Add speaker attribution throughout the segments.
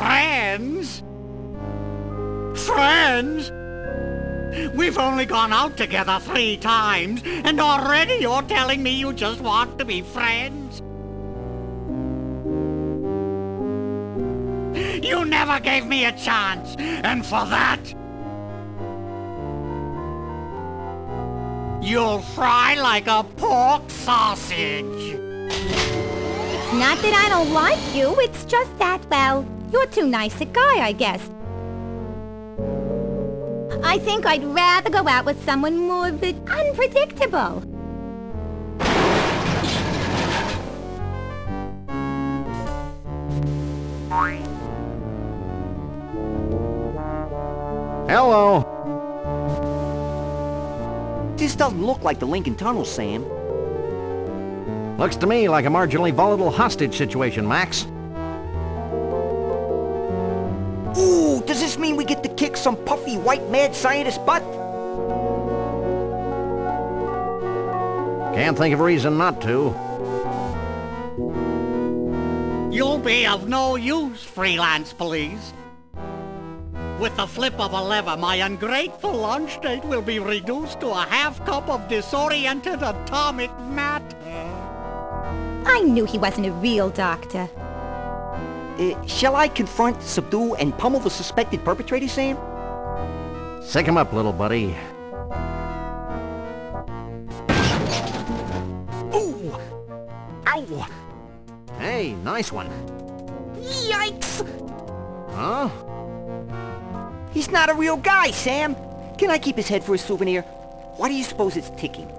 Speaker 1: Friends? Friends? We've only gone out together 3 times, and already you're telling me you just want to be friends? You never gave me a chance, and for that, you'll fry like a pork sausage.
Speaker 2: It's not that I don't like you, it's just that, well, you're too nice a guy, I guess. I think I'd rather go out with someone more unpredictable.
Speaker 3: Hello.
Speaker 4: This doesn't look like the Lincoln Tunnel, Sam.
Speaker 3: Looks to me like a marginally volatile hostage situation, Max.
Speaker 4: Ooh, does this mean we get to kick some puffy white mad scientist butt?
Speaker 3: Can't think of a reason not to.
Speaker 1: You'll be of no use, freelance police. With the flip of a lever, my ungrateful lunch date will be reduced to a half cup of disoriented atomic matter.
Speaker 2: I knew he wasn't a real doctor.
Speaker 4: Shall I confront, subdue, and pummel the suspected perpetrator, Sam?
Speaker 3: Sick him up, little buddy.
Speaker 4: Ooh! Ow!
Speaker 3: Hey, nice one.
Speaker 4: Yikes!
Speaker 3: Huh?
Speaker 4: He's not a real guy, Sam! Can I keep his head for a souvenir? Why do you suppose it's ticking?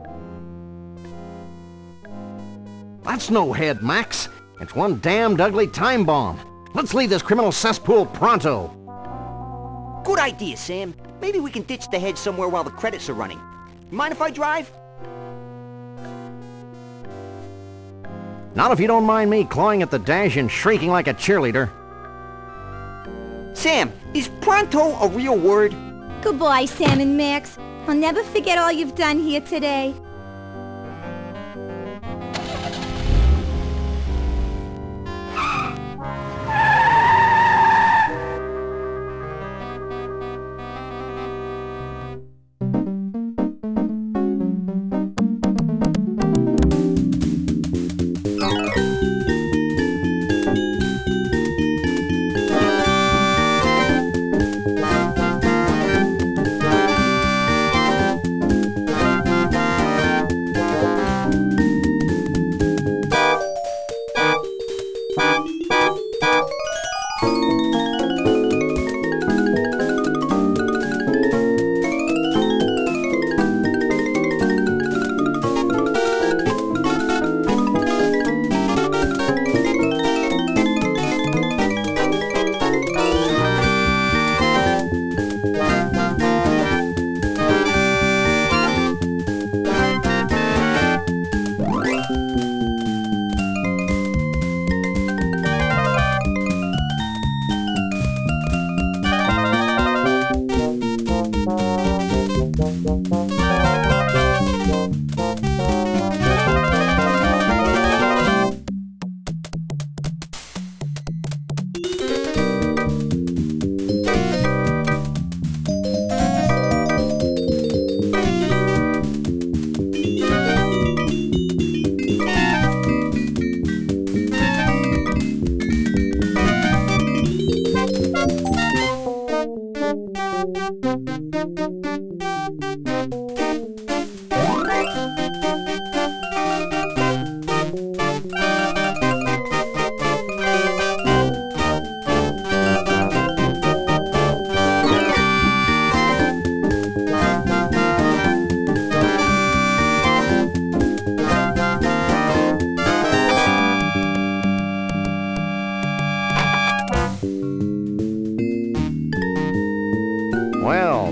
Speaker 3: That's no head, Max. It's one damned ugly time bomb. Let's leave this criminal cesspool pronto.
Speaker 4: Good idea, Sam. Maybe we can ditch the head somewhere while the credits are running. Mind if I drive?
Speaker 3: Not if you don't mind me clawing at the dash and shrieking like a cheerleader.
Speaker 4: Sam, is pronto a real word?
Speaker 2: Goodbye, Sam and Max. I'll never forget all you've done here today.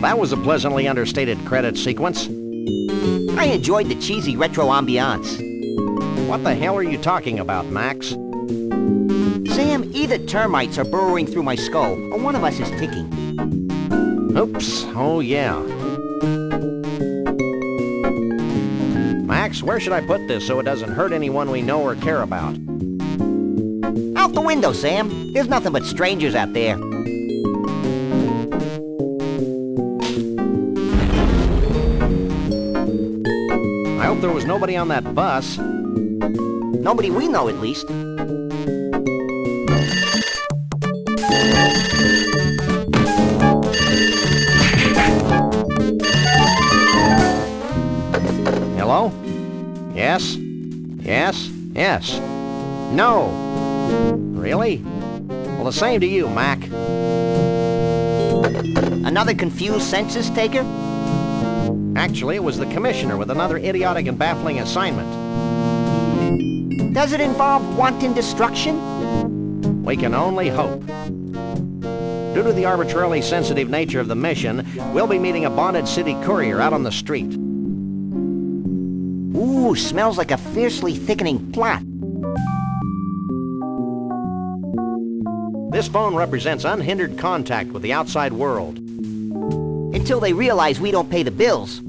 Speaker 3: That was a pleasantly understated credit sequence.
Speaker 4: I enjoyed the cheesy retro ambiance.
Speaker 3: What the hell are you talking about, Max?
Speaker 4: Sam, either termites are burrowing through my skull, or one of us is ticking.
Speaker 3: Oops, oh yeah. Max, where should I put this so it doesn't hurt anyone we know or care about?
Speaker 4: Out the window, Sam. There's nothing but strangers out there.
Speaker 3: I hope there was nobody on that bus.
Speaker 4: Nobody we know, at least.
Speaker 3: Hello? Yes? Yes? Yes. No. Really? Well, the same to you, Mac.
Speaker 4: Another confused census taker?
Speaker 3: Actually, it was the commissioner with another idiotic and baffling assignment.
Speaker 4: Does it involve wanton destruction?
Speaker 3: We can only hope. Due to the arbitrarily sensitive nature of the mission, we'll be meeting a bonded city courier out on the street.
Speaker 4: Ooh, smells like a fiercely thickening plot.
Speaker 3: This phone represents unhindered contact with the outside world.
Speaker 4: Until they realize we don't pay the bills.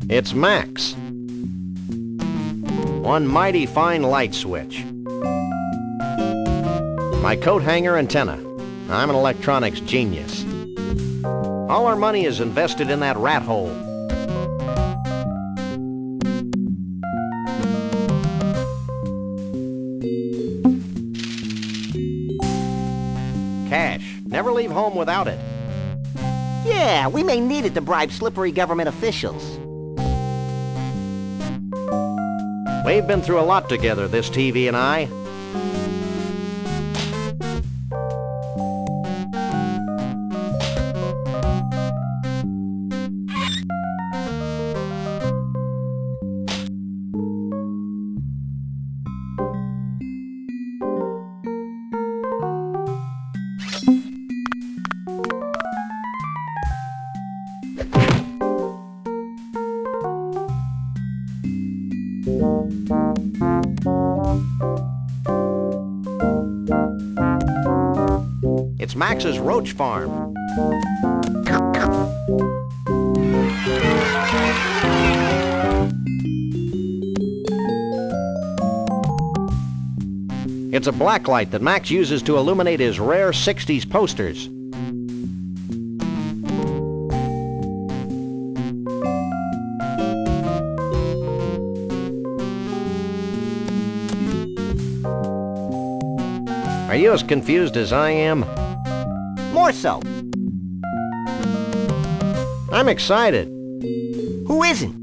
Speaker 3: It's Max. One mighty fine light switch. My coat hanger antenna. I'm an electronics genius. All our money is invested in that rat hole. Cash. Never leave home without it.
Speaker 4: Yeah, we may need it to bribe slippery government officials.
Speaker 3: We've been through a lot together, this TV and I. It's Max's roach farm. It's a blacklight that Max uses to illuminate his rare 60s posters. Are you as confused as I am?
Speaker 4: More so.
Speaker 3: I'm excited.
Speaker 4: Who isn't?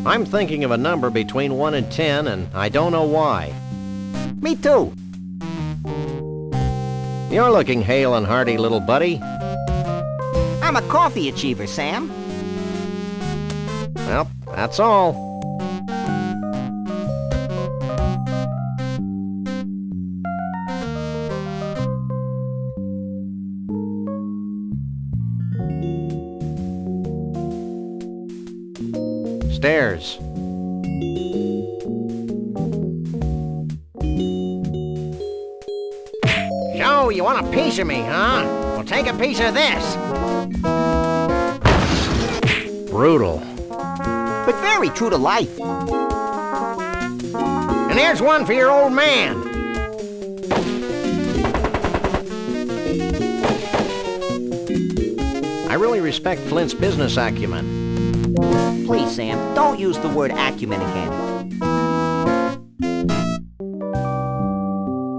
Speaker 3: I'm thinking of a number between 1 and 10, and I don't know why.
Speaker 4: Me too.
Speaker 3: You're looking hale and hearty, little buddy.
Speaker 4: I'm a coffee achiever, Sam.
Speaker 3: Well, that's all. Stairs. So, you want a piece of me, huh? Well, take a piece of this. Brutal.
Speaker 4: But very true to life.
Speaker 3: And here's one for your old man. I really respect Flint's business acumen.
Speaker 4: Please, Sam, don't use the word acumen again.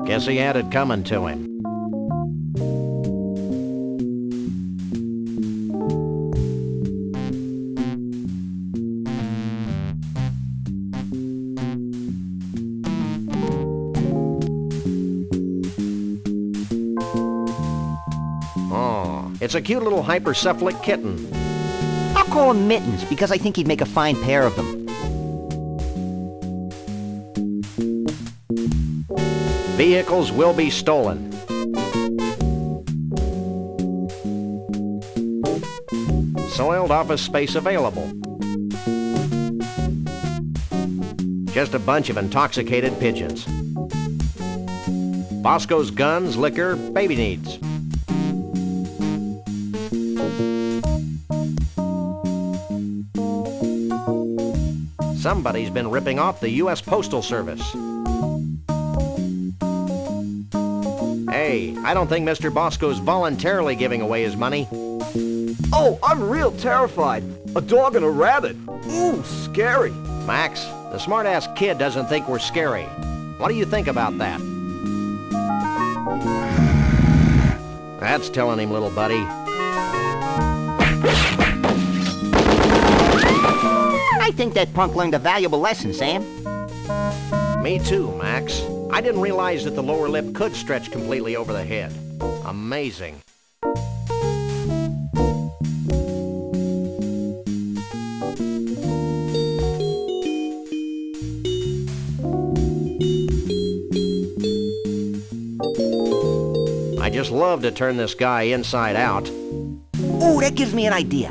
Speaker 3: Guess he had it coming to him. Oh, it's a cute little hypercephalic kitten.
Speaker 4: I'll call him Mittens, because I think he'd make a fine pair of them.
Speaker 3: Vehicles will be stolen. Soiled office space available. Just a bunch of intoxicated pigeons. Bosco's guns, liquor, baby needs. Somebody's been ripping off the U.S. Postal Service. Hey, I don't think Mr. Bosco's voluntarily giving away his money.
Speaker 5: Oh, I'm real terrified. A dog and a rabbit. Ooh, scary.
Speaker 3: Max, the smart-ass kid doesn't think we're scary. What do you think about that? That's telling him, little buddy.
Speaker 4: I think that punk learned a valuable lesson, Sam.
Speaker 3: Me too, Max. I didn't realize that the lower lip could stretch completely over the head. Amazing. I just love to turn this guy inside out.
Speaker 4: Ooh, that gives me an idea.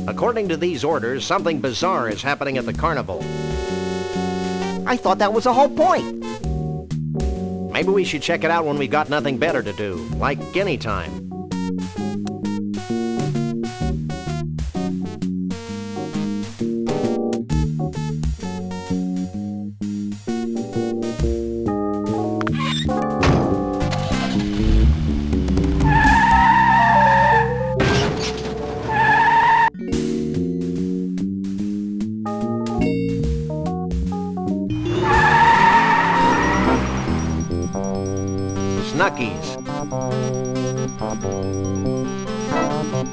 Speaker 3: According to these orders, something bizarre is happening at the carnival.
Speaker 4: I thought that was the whole point.
Speaker 3: Maybe we should check it out when we've got nothing better to do, like any time. Snuckies.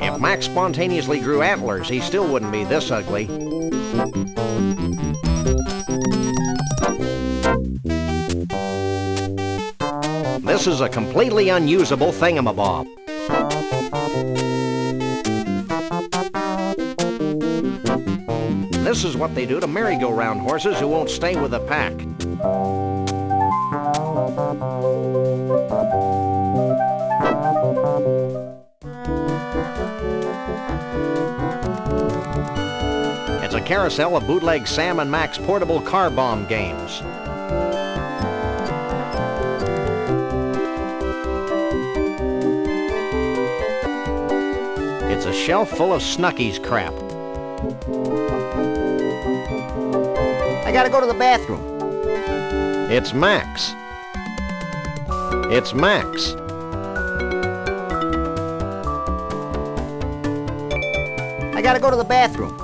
Speaker 3: If Max spontaneously grew antlers, he still wouldn't be this ugly. This is a completely unusable thingamabob. This is what they do to merry-go-round horses who won't stay with the pack. It's a carousel of bootleg Sam and Max portable car bomb games. It's a shelf full of Snuckies crap.
Speaker 4: I gotta go to the bathroom.
Speaker 3: It's Max. It's Max.
Speaker 4: I gotta go to the bathroom.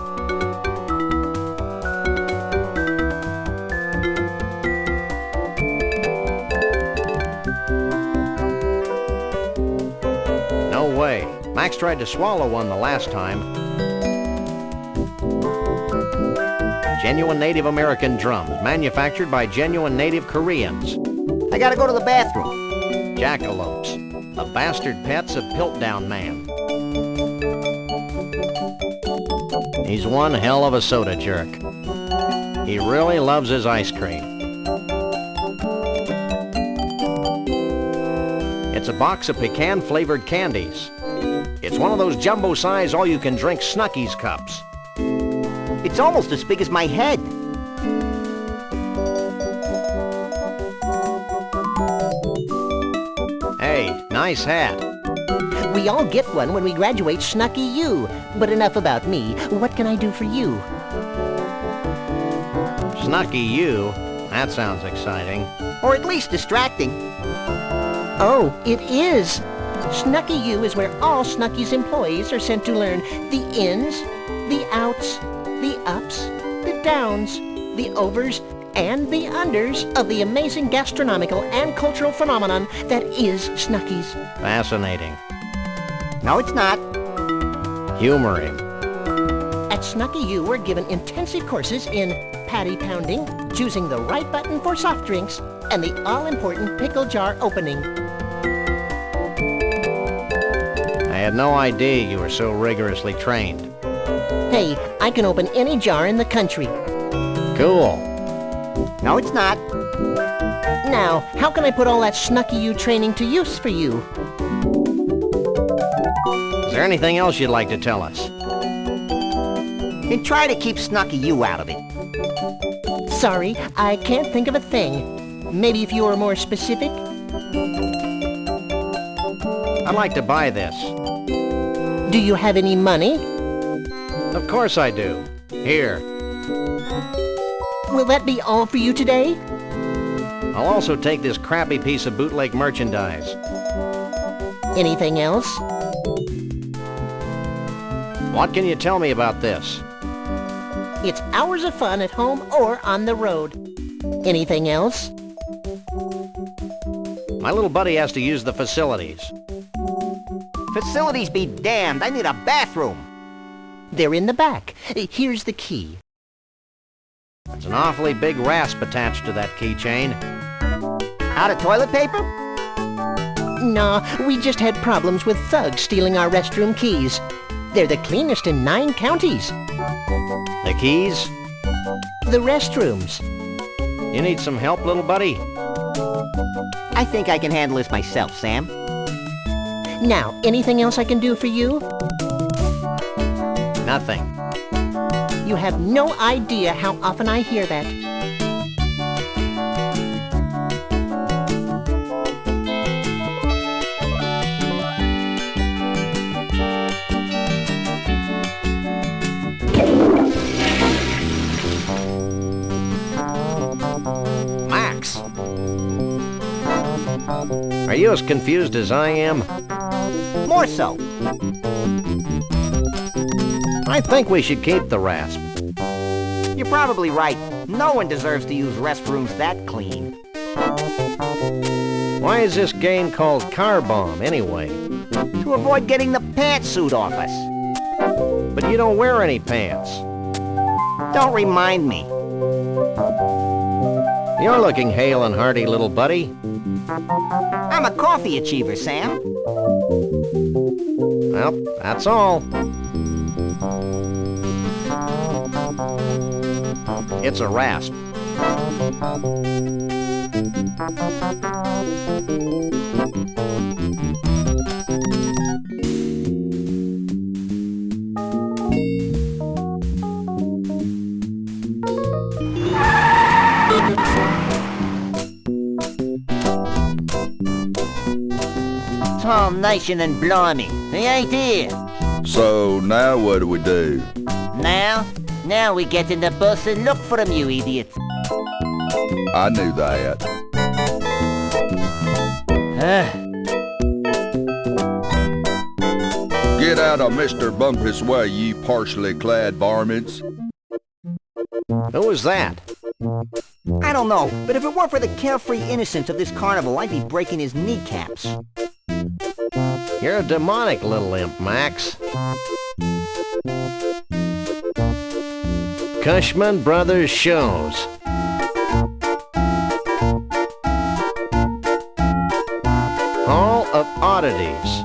Speaker 3: No way. Max tried to swallow one the last time. Genuine Native American drums, manufactured by genuine Native Koreans.
Speaker 4: I gotta go to the bathroom.
Speaker 3: Jackalopes, the bastard pets of Piltdown Man. He's one hell of a soda jerk. He really loves his ice cream. It's a box of pecan-flavored candies. It's one of those jumbo-size all-you-can-drink Snuckies cups.
Speaker 4: It's almost as big as my head.
Speaker 3: Hey, nice hat.
Speaker 6: We all get one when we graduate Snucky U. But enough about me. What can I do for you?
Speaker 3: Snucky U? That sounds exciting.
Speaker 4: Or at least distracting.
Speaker 6: Oh, it is. Snucky U is where all Snucky's employees are sent to learn the ins, the outs, the ups, the downs, the overs, and the unders of the amazing gastronomical and cultural phenomenon that is Snuckies.
Speaker 3: Fascinating.
Speaker 4: No, it's not.
Speaker 3: Humor him.
Speaker 6: At Snucky U, we're given intensive courses in patty pounding, choosing the right button for soft drinks, and the all-important pickle jar opening.
Speaker 3: I had no idea you were so rigorously trained.
Speaker 6: Hey, I can open any jar in the country.
Speaker 3: Cool.
Speaker 4: No, it's not.
Speaker 6: Now, how can I put all that Snucky U training to use for you?
Speaker 3: Is there anything else you'd like to tell us?
Speaker 4: And try to keep Snucky U out of it.
Speaker 6: Sorry, I can't think of a thing. Maybe if you were more specific?
Speaker 3: I'd like to buy this.
Speaker 6: Do you have any money?
Speaker 3: Of course I do. Here.
Speaker 6: Will that be all for you today?
Speaker 3: I'll also take this crappy piece of bootleg merchandise.
Speaker 6: Anything else?
Speaker 3: What can you tell me about this?
Speaker 6: It's hours of fun at home or on the road. Anything else?
Speaker 3: My little buddy has to use the facilities.
Speaker 4: Facilities be damned. I need a bathroom.
Speaker 6: They're in the back. Here's the key.
Speaker 3: There's an awfully big rasp attached to that keychain.
Speaker 4: Out of toilet paper?
Speaker 6: No, we just had problems with thugs stealing our restroom keys. They're the cleanest in 9 counties.
Speaker 3: The keys?
Speaker 6: The restrooms.
Speaker 3: You need some help, little buddy?
Speaker 4: I think I can handle this myself, Sam.
Speaker 6: Now, anything else I can do for you?
Speaker 3: Nothing.
Speaker 6: You have no idea how often I hear that.
Speaker 3: Max! Are you as confused as I am?
Speaker 4: More so.
Speaker 3: I think we should keep the rasp.
Speaker 4: You're probably right. No one deserves to use restrooms that clean.
Speaker 3: Why is this game called Car Bomb, anyway?
Speaker 4: To avoid getting the pantsuit off us.
Speaker 3: But you don't wear any pants.
Speaker 4: Don't remind me.
Speaker 3: You're looking hale and hearty, little buddy.
Speaker 4: I'm a coffee achiever, Sam.
Speaker 3: Well, that's all. It's a rasp.
Speaker 4: Tom Nation and blimey, he ain't here.
Speaker 7: So now what do we do?
Speaker 4: Now we get in the bus and look for him, you idiot.
Speaker 7: I knew that. Get out of Mr. Bumpus' way, you partially clad varmints.
Speaker 3: Who was that?
Speaker 4: I don't know, but if it weren't for the carefree innocence of this carnival, I'd be breaking his kneecaps.
Speaker 3: You're a demonic little imp, Max. Kushman Brothers Shows. Hall of Oddities.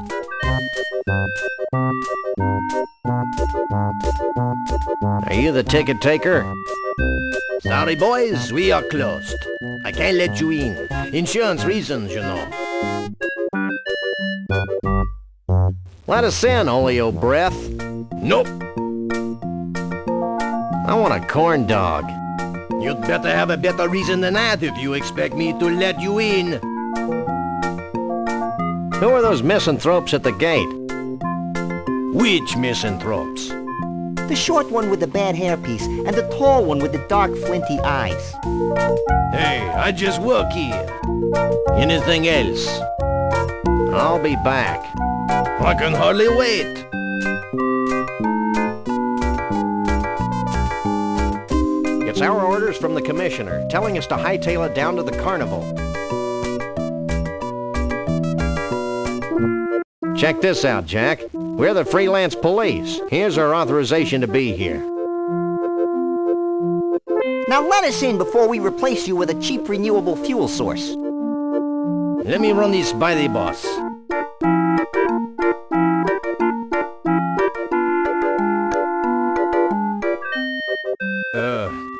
Speaker 3: Are you the ticket taker?
Speaker 8: Sorry, boys, we are closed. I can't let you in. Insurance reasons, you know.
Speaker 3: Let us in, Oleo Breath.
Speaker 8: Nope.
Speaker 3: I want a corn dog.
Speaker 8: You'd better have a better reason than that if you expect me to let you in.
Speaker 3: Who are those misanthropes at the gate?
Speaker 8: Which misanthropes?
Speaker 4: The short one with the bad hairpiece and the tall one with the dark flinty eyes.
Speaker 8: Hey, I just work here. Anything else?
Speaker 3: I'll be back.
Speaker 8: I can hardly wait.
Speaker 3: It's our orders from the commissioner, telling us to hightail it down to the carnival. Check this out, Jack. We're the freelance police. Here's our authorization to be here.
Speaker 4: Now let us in before we replace you with a cheap renewable fuel source.
Speaker 8: Let me run this by the boss.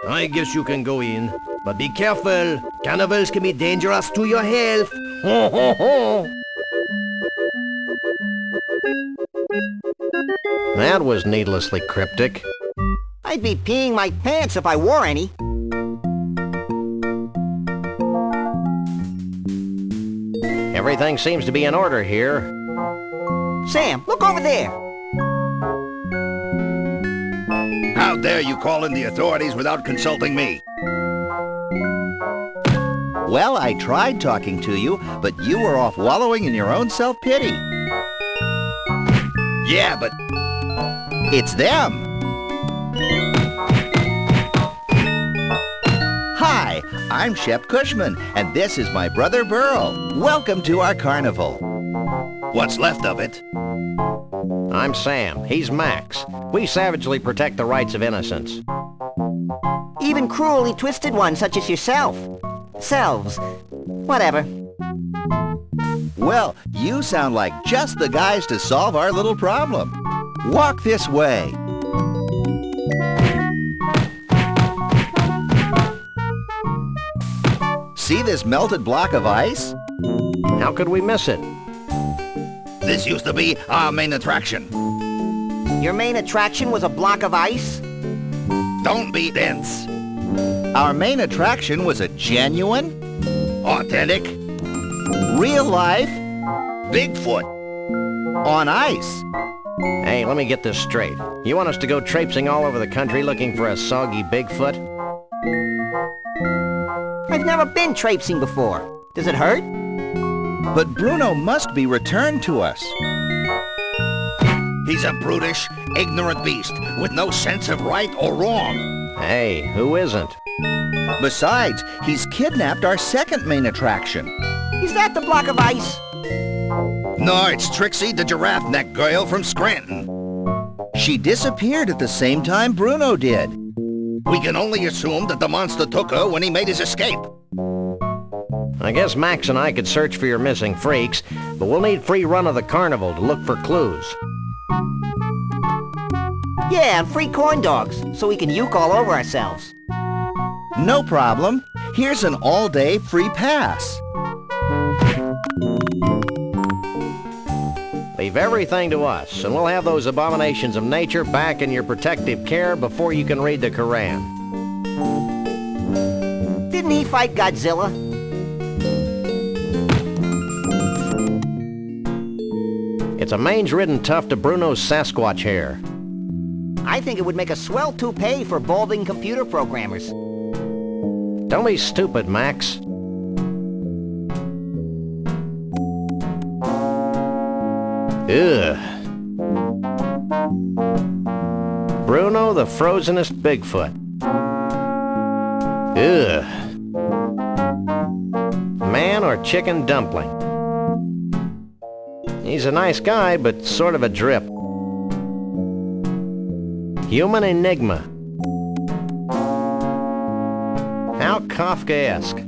Speaker 8: I guess you can go in, but be careful. Carnivals can be dangerous to your health. Ho, ho, ho.
Speaker 3: That was needlessly cryptic.
Speaker 4: I'd be peeing my pants if I wore any.
Speaker 3: Everything seems to be in order here.
Speaker 4: Sam, look over there.
Speaker 7: How dare you call in the authorities without consulting me?
Speaker 9: Well, I tried talking to you, but you were off wallowing in your own self-pity.
Speaker 7: Yeah, but
Speaker 9: It's them! Hi, I'm Shep Kushman, and this is my brother Burl. Welcome to our carnival.
Speaker 7: what's left of it?
Speaker 3: I'm Sam. He's Max. We savagely protect the rights of innocents.
Speaker 4: Even cruelly twisted ones such as yourself. Selves. Whatever.
Speaker 9: Well, you sound like just the guys to solve our little problem. Walk this way. See this melted block of ice?
Speaker 3: How could we miss it?
Speaker 7: This used to be our main attraction.
Speaker 4: Your main attraction was a block of ice?
Speaker 7: Don't be dense.
Speaker 9: Our main attraction was a genuine,
Speaker 7: Authentic
Speaker 9: real life,
Speaker 7: Bigfoot.
Speaker 9: on ice.
Speaker 3: Hey, let me get this straight. You want us to go traipsing all over the country looking for a soggy Bigfoot?
Speaker 4: I've never been traipsing before. Does it hurt?
Speaker 9: But Bruno must be returned to us.
Speaker 7: He's a brutish, ignorant beast with no sense of right or wrong.
Speaker 3: Hey, who isn't?
Speaker 9: Besides, he's kidnapped our second main attraction.
Speaker 4: Is that the block of ice?
Speaker 7: No, it's Trixie, the giraffe neck girl from Scranton.
Speaker 9: She disappeared at the same time Bruno did.
Speaker 7: We can only assume that the monster took her when he made his escape.
Speaker 3: I guess Max and I could search for your missing freaks, but we'll need free run of the carnival to look for clues.
Speaker 4: Yeah, and free corn dogs, so we can uke all over ourselves.
Speaker 9: No problem. Here's an all-day free pass.
Speaker 3: Leave everything to us, and we'll have those abominations of nature back in your protective care before you can read the Koran.
Speaker 4: Didn't he fight Godzilla?
Speaker 3: It's a mange-ridden tuft of Bruno's Sasquatch hair.
Speaker 4: I think it would make a swell toupee for balding computer programmers.
Speaker 3: Don't be stupid, Max. Ugh. Bruno the frozenest Bigfoot. Ugh. Man or chicken dumpling? He's a nice guy, but sort of a drip. Human enigma. How Kafkaesque.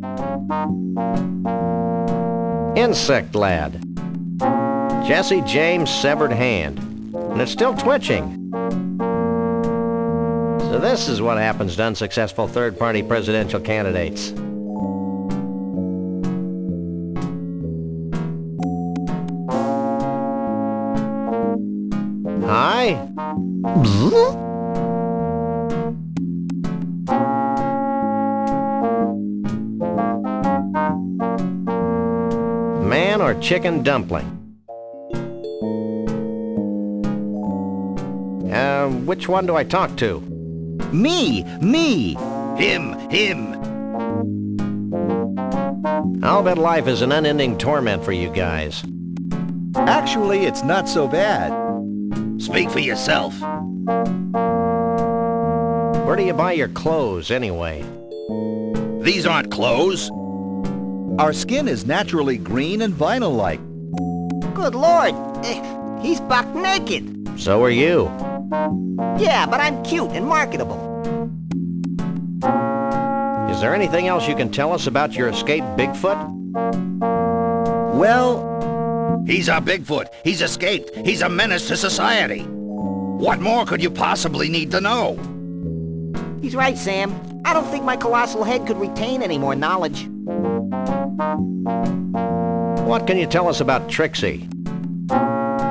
Speaker 3: Insect lad. Jesse James' severed hand. And it's still twitching. So this is what happens to unsuccessful third-party presidential candidates. Hi? Man or chicken dumpling? Which one do I talk to?
Speaker 9: Me!
Speaker 7: Him.
Speaker 3: I'll bet life is an unending torment for you guys.
Speaker 9: Actually, it's not so bad.
Speaker 7: Speak for yourself.
Speaker 3: Where do you buy your clothes, anyway?
Speaker 7: These aren't clothes.
Speaker 9: Our skin is naturally green and vinyl-like.
Speaker 4: Good Lord! He's buck naked!
Speaker 3: So are you.
Speaker 4: Yeah, but I'm cute and marketable.
Speaker 3: Is there anything else you can tell us about your escaped Bigfoot?
Speaker 9: Well,
Speaker 7: He's our Bigfoot. He's escaped. He's a menace to society. What more could you possibly need to know?
Speaker 4: He's right, Sam. I don't think my colossal head could retain any more knowledge.
Speaker 3: What can you tell us about Trixie?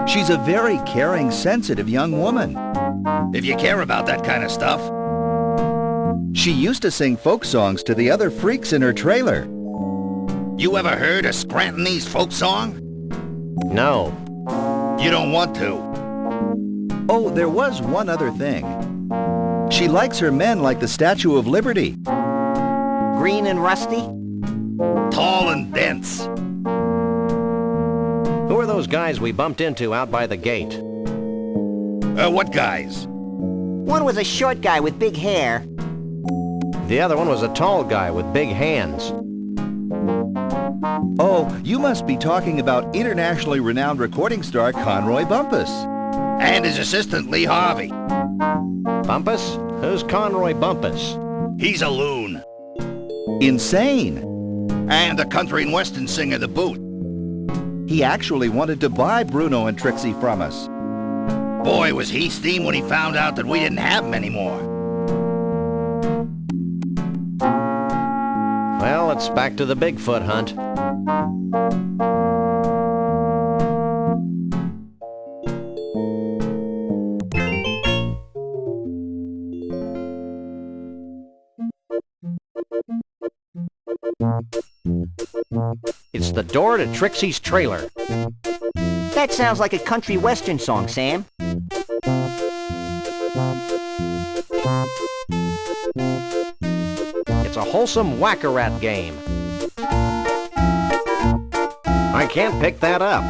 Speaker 9: she's a very caring, sensitive young woman.
Speaker 7: If you care about that kind of stuff.
Speaker 9: She used to sing folk songs to the other freaks in her trailer.
Speaker 7: You ever heard a Scrantonese folk song?
Speaker 3: No.
Speaker 7: You don't want to.
Speaker 9: Oh, there was one other thing. She likes her men like the Statue of Liberty.
Speaker 4: Green and rusty?
Speaker 7: Tall and dense.
Speaker 3: Who are those guys we bumped into out by the gate?
Speaker 7: What guys?
Speaker 4: One was a short guy with big hair.
Speaker 3: The other one was a tall guy with big hands.
Speaker 9: Oh, you must be talking about internationally renowned recording star Conroy Bumpus.
Speaker 7: And his assistant, Lee Harvey.
Speaker 3: Bumpus? Who's Conroy Bumpus?
Speaker 7: He's a loon.
Speaker 9: Insane.
Speaker 7: And a country and western singer to boot.
Speaker 9: He actually wanted to buy Bruno and Trixie from us.
Speaker 7: Boy, was he steamed when he found out that we didn't have him anymore.
Speaker 3: Well, it's back to the Bigfoot hunt. It's the door to Trixie's trailer.
Speaker 4: That sounds like a country western song, Sam.
Speaker 3: It's a wholesome whack-a-rat game. I can't pick that up.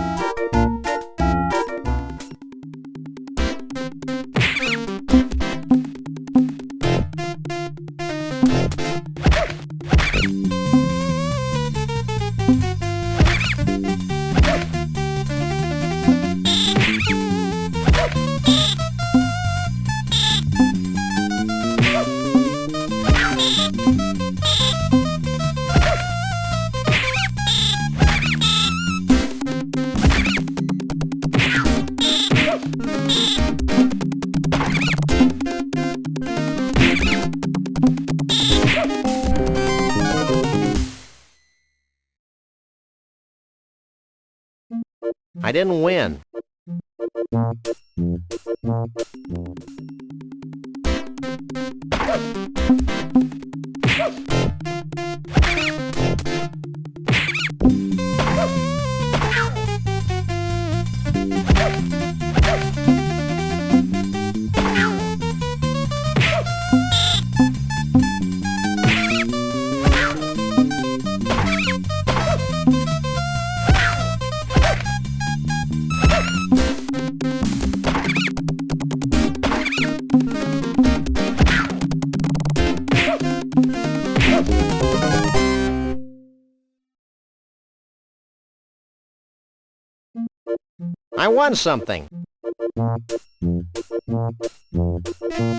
Speaker 3: I didn't win. I won something.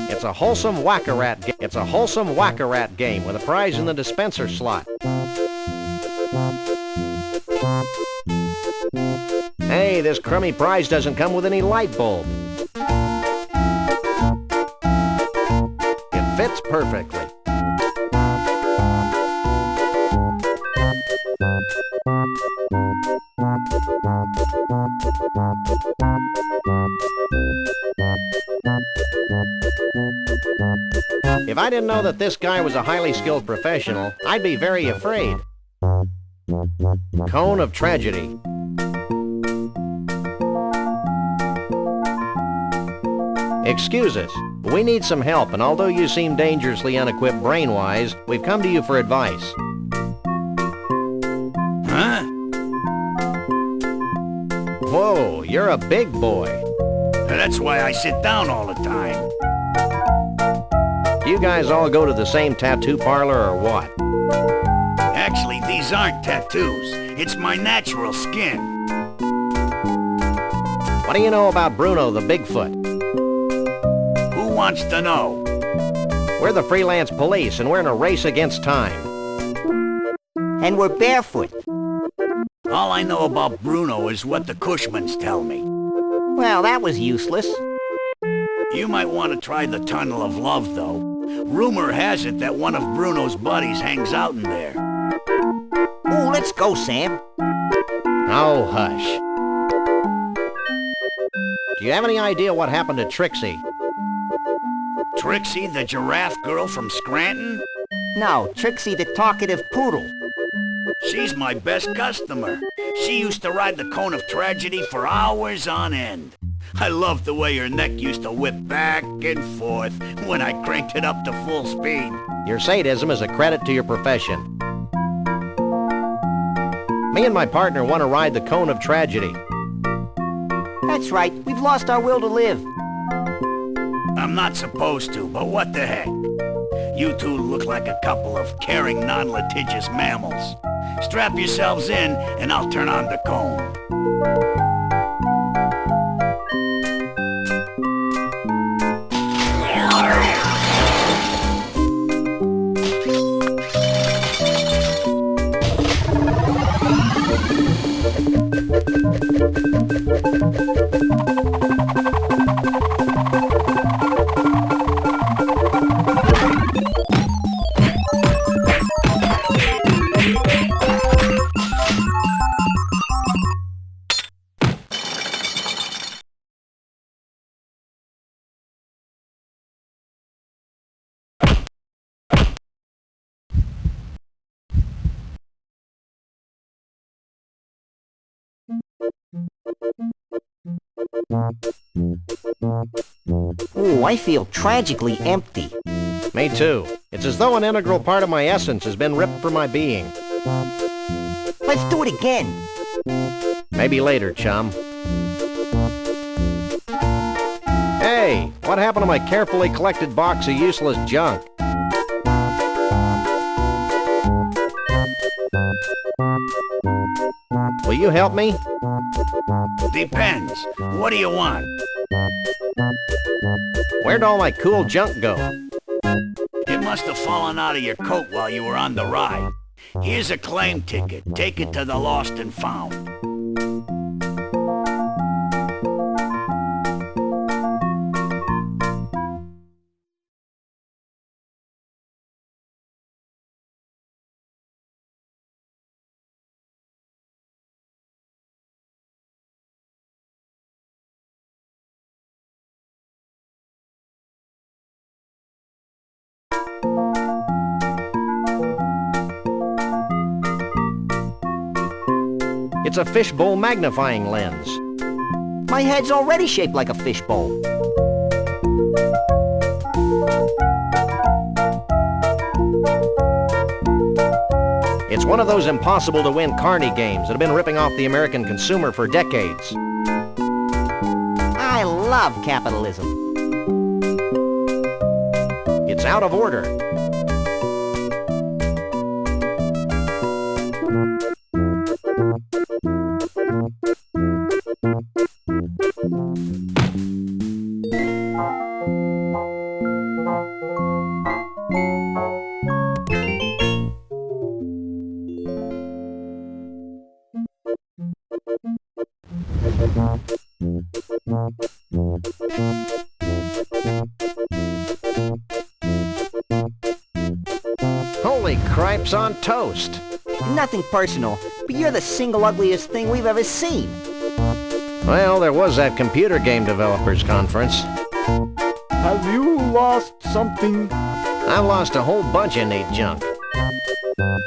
Speaker 3: It's a wholesome whack-a-rat game. It's a wholesome whack-a-rat game with a prize in the dispenser slot. Hey, this crummy prize doesn't come with any light bulb. It fits perfectly. If I didn't know that this guy was a highly skilled professional, I'd be very afraid. Cone of tragedy. Excuse us, but we need some help, and although you seem dangerously unequipped brain-wise, we've come to you for advice.
Speaker 7: Huh?
Speaker 3: Whoa, you're a big boy.
Speaker 7: That's why I sit down all the time.
Speaker 3: Do you guys all go to the same tattoo parlor or what?
Speaker 7: Actually, these aren't tattoos. It's my natural skin.
Speaker 3: What do you know about Bruno the Bigfoot?
Speaker 7: Who wants to know?
Speaker 3: We're the freelance police, and we're in a race against time.
Speaker 4: And we're barefoot.
Speaker 7: All I know about Bruno is what the Kushmans tell me.
Speaker 4: Well, that was useless.
Speaker 7: You might want to try the Tunnel of Love, though. Rumor has it that one of Bruno's buddies hangs out in there.
Speaker 4: Ooh, let's go, Sam.
Speaker 3: Oh, hush. Do you have any idea what happened to Trixie?
Speaker 7: Trixie, the giraffe girl from Scranton?
Speaker 4: No, Trixie the talkative poodle.
Speaker 7: She's my best customer. She used to ride the cone of tragedy for hours on end. I loved the way her neck used to whip back and forth when I cranked it up to full speed.
Speaker 3: Your sadism is a credit to your profession. Me and my partner want to ride the cone of tragedy.
Speaker 4: That's right, we've lost our will to live.
Speaker 7: I'm not supposed to, but what the heck? You two look like a couple of caring, non-litigious mammals. Strap yourselves in, and I'll turn on the cone.
Speaker 4: Ooh, I feel tragically empty.
Speaker 3: Me too. It's as though an integral part of my essence has been ripped from my being.
Speaker 4: Let's do it again.
Speaker 3: Maybe later, chum. Hey, what happened to my carefully collected box of useless junk? Will you help me?
Speaker 7: Depends. What do you want?
Speaker 3: Where'd all my cool junk go?
Speaker 7: It must have fallen out of your coat while you were on the ride. Here's a claim ticket. Take it to the Lost and Found.
Speaker 3: It's a fishbowl magnifying lens.
Speaker 4: My head's already shaped like a fishbowl.
Speaker 3: It's one of those impossible-to-win carny games that have been ripping off the American consumer for decades.
Speaker 4: I love capitalism.
Speaker 3: It's out of order. Holy cripes on toast!
Speaker 4: Nothing personal, but you're the single ugliest thing we've ever seen.
Speaker 3: Well, there was that computer game developers conference.
Speaker 5: Have you lost something?
Speaker 3: I lost a whole bunch of neat junk.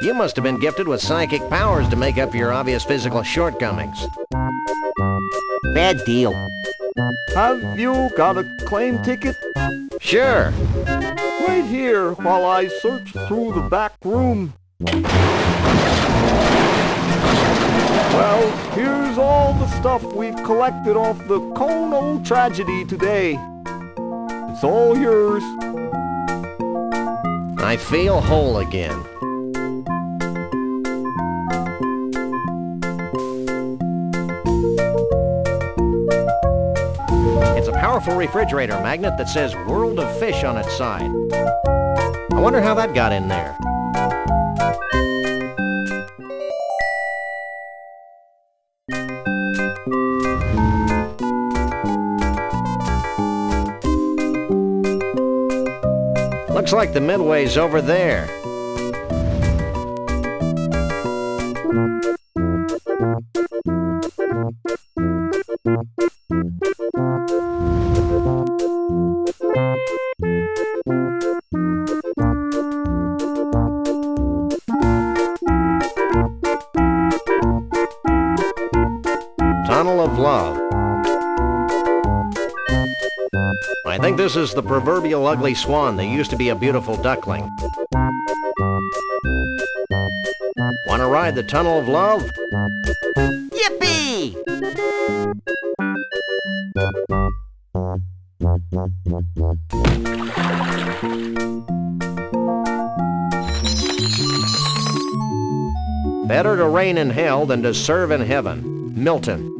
Speaker 3: You must have been gifted with psychic powers to make up for your obvious physical shortcomings.
Speaker 4: Bad deal.
Speaker 5: Have you got a claim ticket?
Speaker 3: Sure.
Speaker 5: Wait here while I search through the back room. Well, here's all the stuff we've collected off the Cone of Tragedy today. It's all yours.
Speaker 3: I feel whole again. It's a powerful refrigerator magnet that says World of Fish on its side. I wonder how that got in there. Looks like the midway's over there. I think this is the proverbial ugly swan that used to be a beautiful duckling. Want to ride the tunnel of love?
Speaker 4: Yippee!
Speaker 3: Better to reign in hell than to serve in heaven. Milton.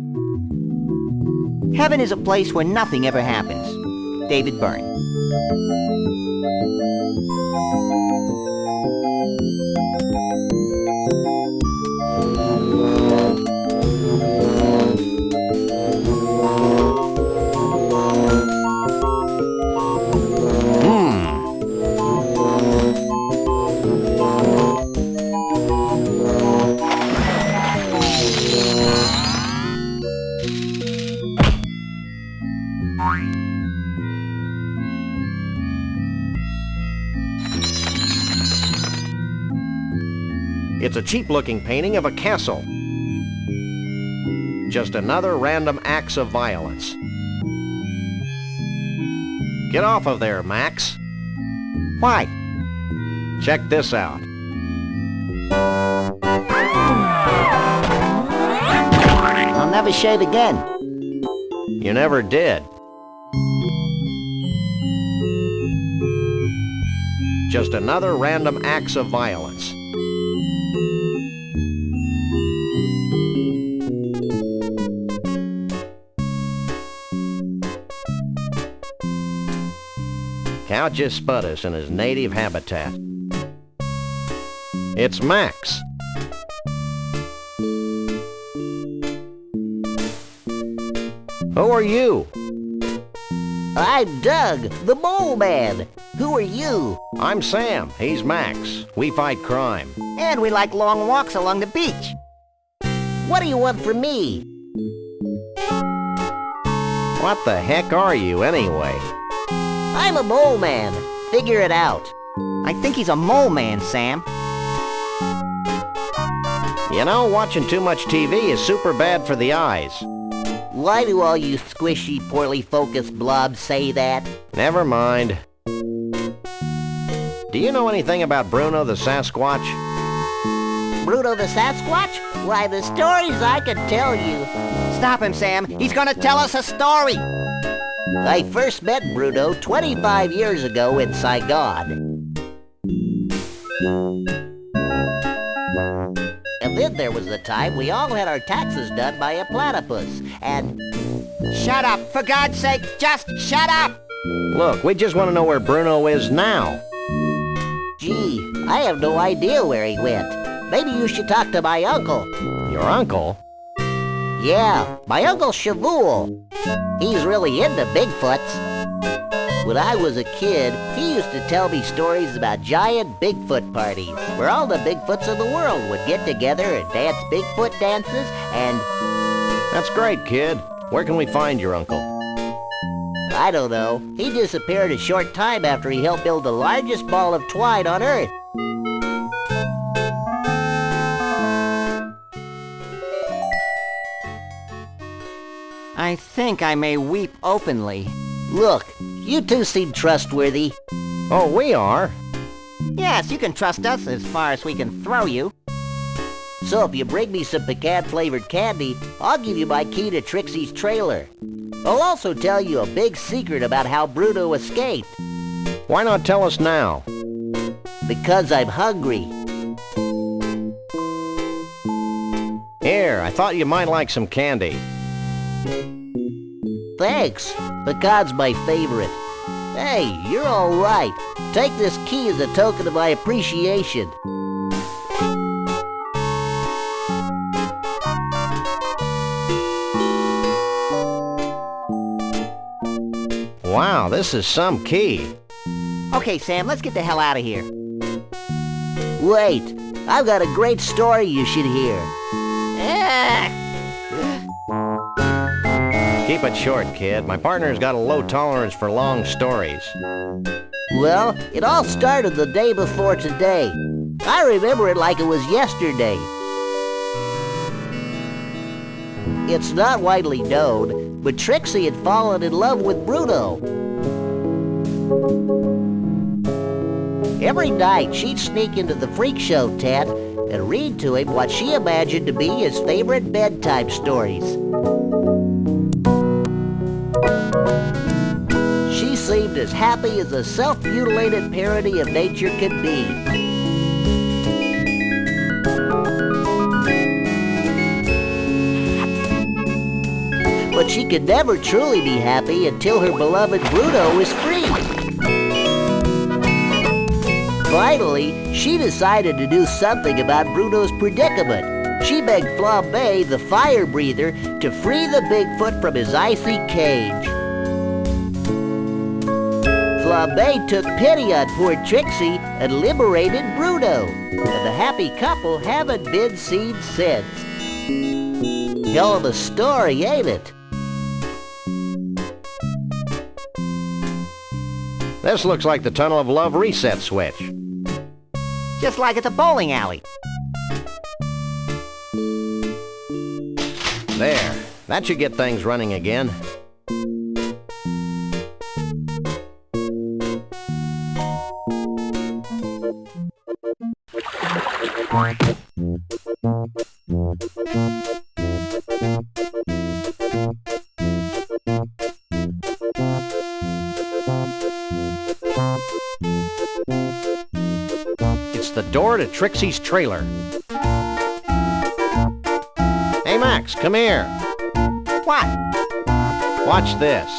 Speaker 4: Heaven is a place where nothing ever happens. David Byrne.
Speaker 3: It's a cheap-looking painting of a castle. Just another random acts of violence. Get off of there, Max.
Speaker 4: Why?
Speaker 3: Check this out.
Speaker 4: I'll never shave again.
Speaker 3: You never did. Just another random acts of violence. Couch spud us in his native habitat. It's Max. Who are you?
Speaker 6: I'm Doug, the mole man. Who are you?
Speaker 3: I'm Sam. He's Max. We fight crime.
Speaker 4: And we like long walks along the beach.
Speaker 6: What do you want from me?
Speaker 3: What the heck are you, anyway?
Speaker 6: I'm a mole man. Figure it out.
Speaker 4: I think he's a mole man, Sam.
Speaker 3: You know, watching too much TV is super bad for the eyes.
Speaker 6: Why do all you squishy, poorly focused blobs say that?
Speaker 3: Never mind. Do you know anything about Bruno the Sasquatch?
Speaker 6: Bruno the Sasquatch? Why, the stories I could tell you.
Speaker 4: Stop him, Sam. He's gonna tell us a story.
Speaker 6: I first met Bruno 25 years ago in Saigon. And then there was the time we all had our taxes done by a platypus, and...
Speaker 4: Shut up! For God's sake, just shut up!
Speaker 3: Look, we just want to know where Bruno is now.
Speaker 6: Gee, I have no idea where he went. Maybe you should talk to my uncle.
Speaker 3: Your uncle?
Speaker 6: Yeah, my Uncle Shabool. He's really into Bigfoots. When I was a kid, he used to tell me stories about giant Bigfoot parties, where all the Bigfoots of the world would get together and dance Bigfoot dances, and...
Speaker 3: That's great, kid. Where can we find your uncle?
Speaker 6: I don't know. He disappeared a short time after he helped build the largest ball of twine on Earth.
Speaker 4: I think I may weep openly.
Speaker 6: Look, you two seem trustworthy.
Speaker 3: Oh, we are?
Speaker 4: Yes, you can trust us as far as we can throw you.
Speaker 6: So if you bring me some pecan-flavored candy, I'll give you my key to Trixie's trailer. I'll also tell you a big secret about how Bruno escaped.
Speaker 3: Why not tell us now?
Speaker 6: Because I'm hungry.
Speaker 3: Here, I thought you might like some candy.
Speaker 6: Thanks. Pecan's my favorite. Hey, you're all right. Take this key as a token of my appreciation.
Speaker 3: Wow, this is some key.
Speaker 4: Okay, Sam, let's get the hell out of here.
Speaker 6: Wait, I've got a great story you should hear.
Speaker 3: Keep it short, kid. My partner's got a low tolerance for long stories.
Speaker 6: Well, it all started the day before today. I remember it like it was yesterday. It's not widely known, but Trixie had fallen in love with Bruno. Every night, she'd sneak into the freak show tent and read to him what she imagined to be his favorite bedtime stories. She seemed as happy as a self-mutilated parody of nature could be. But she could never truly be happy until her beloved Bruno was free. Finally, she decided to do something about Bruno's predicament. She begged Flambe, the fire breather, to free the Bigfoot from his icy cage. Flambe took pity on poor Trixie and liberated Bruno, and the happy couple haven't been seen since. Hell of a story, ain't it?
Speaker 3: This looks like the Tunnel of Love reset switch.
Speaker 4: Just like at the bowling alley.
Speaker 3: There. That should get things running again. It's the door to Trixie's trailer. Hey, Max, come here.
Speaker 4: What?
Speaker 3: Watch this.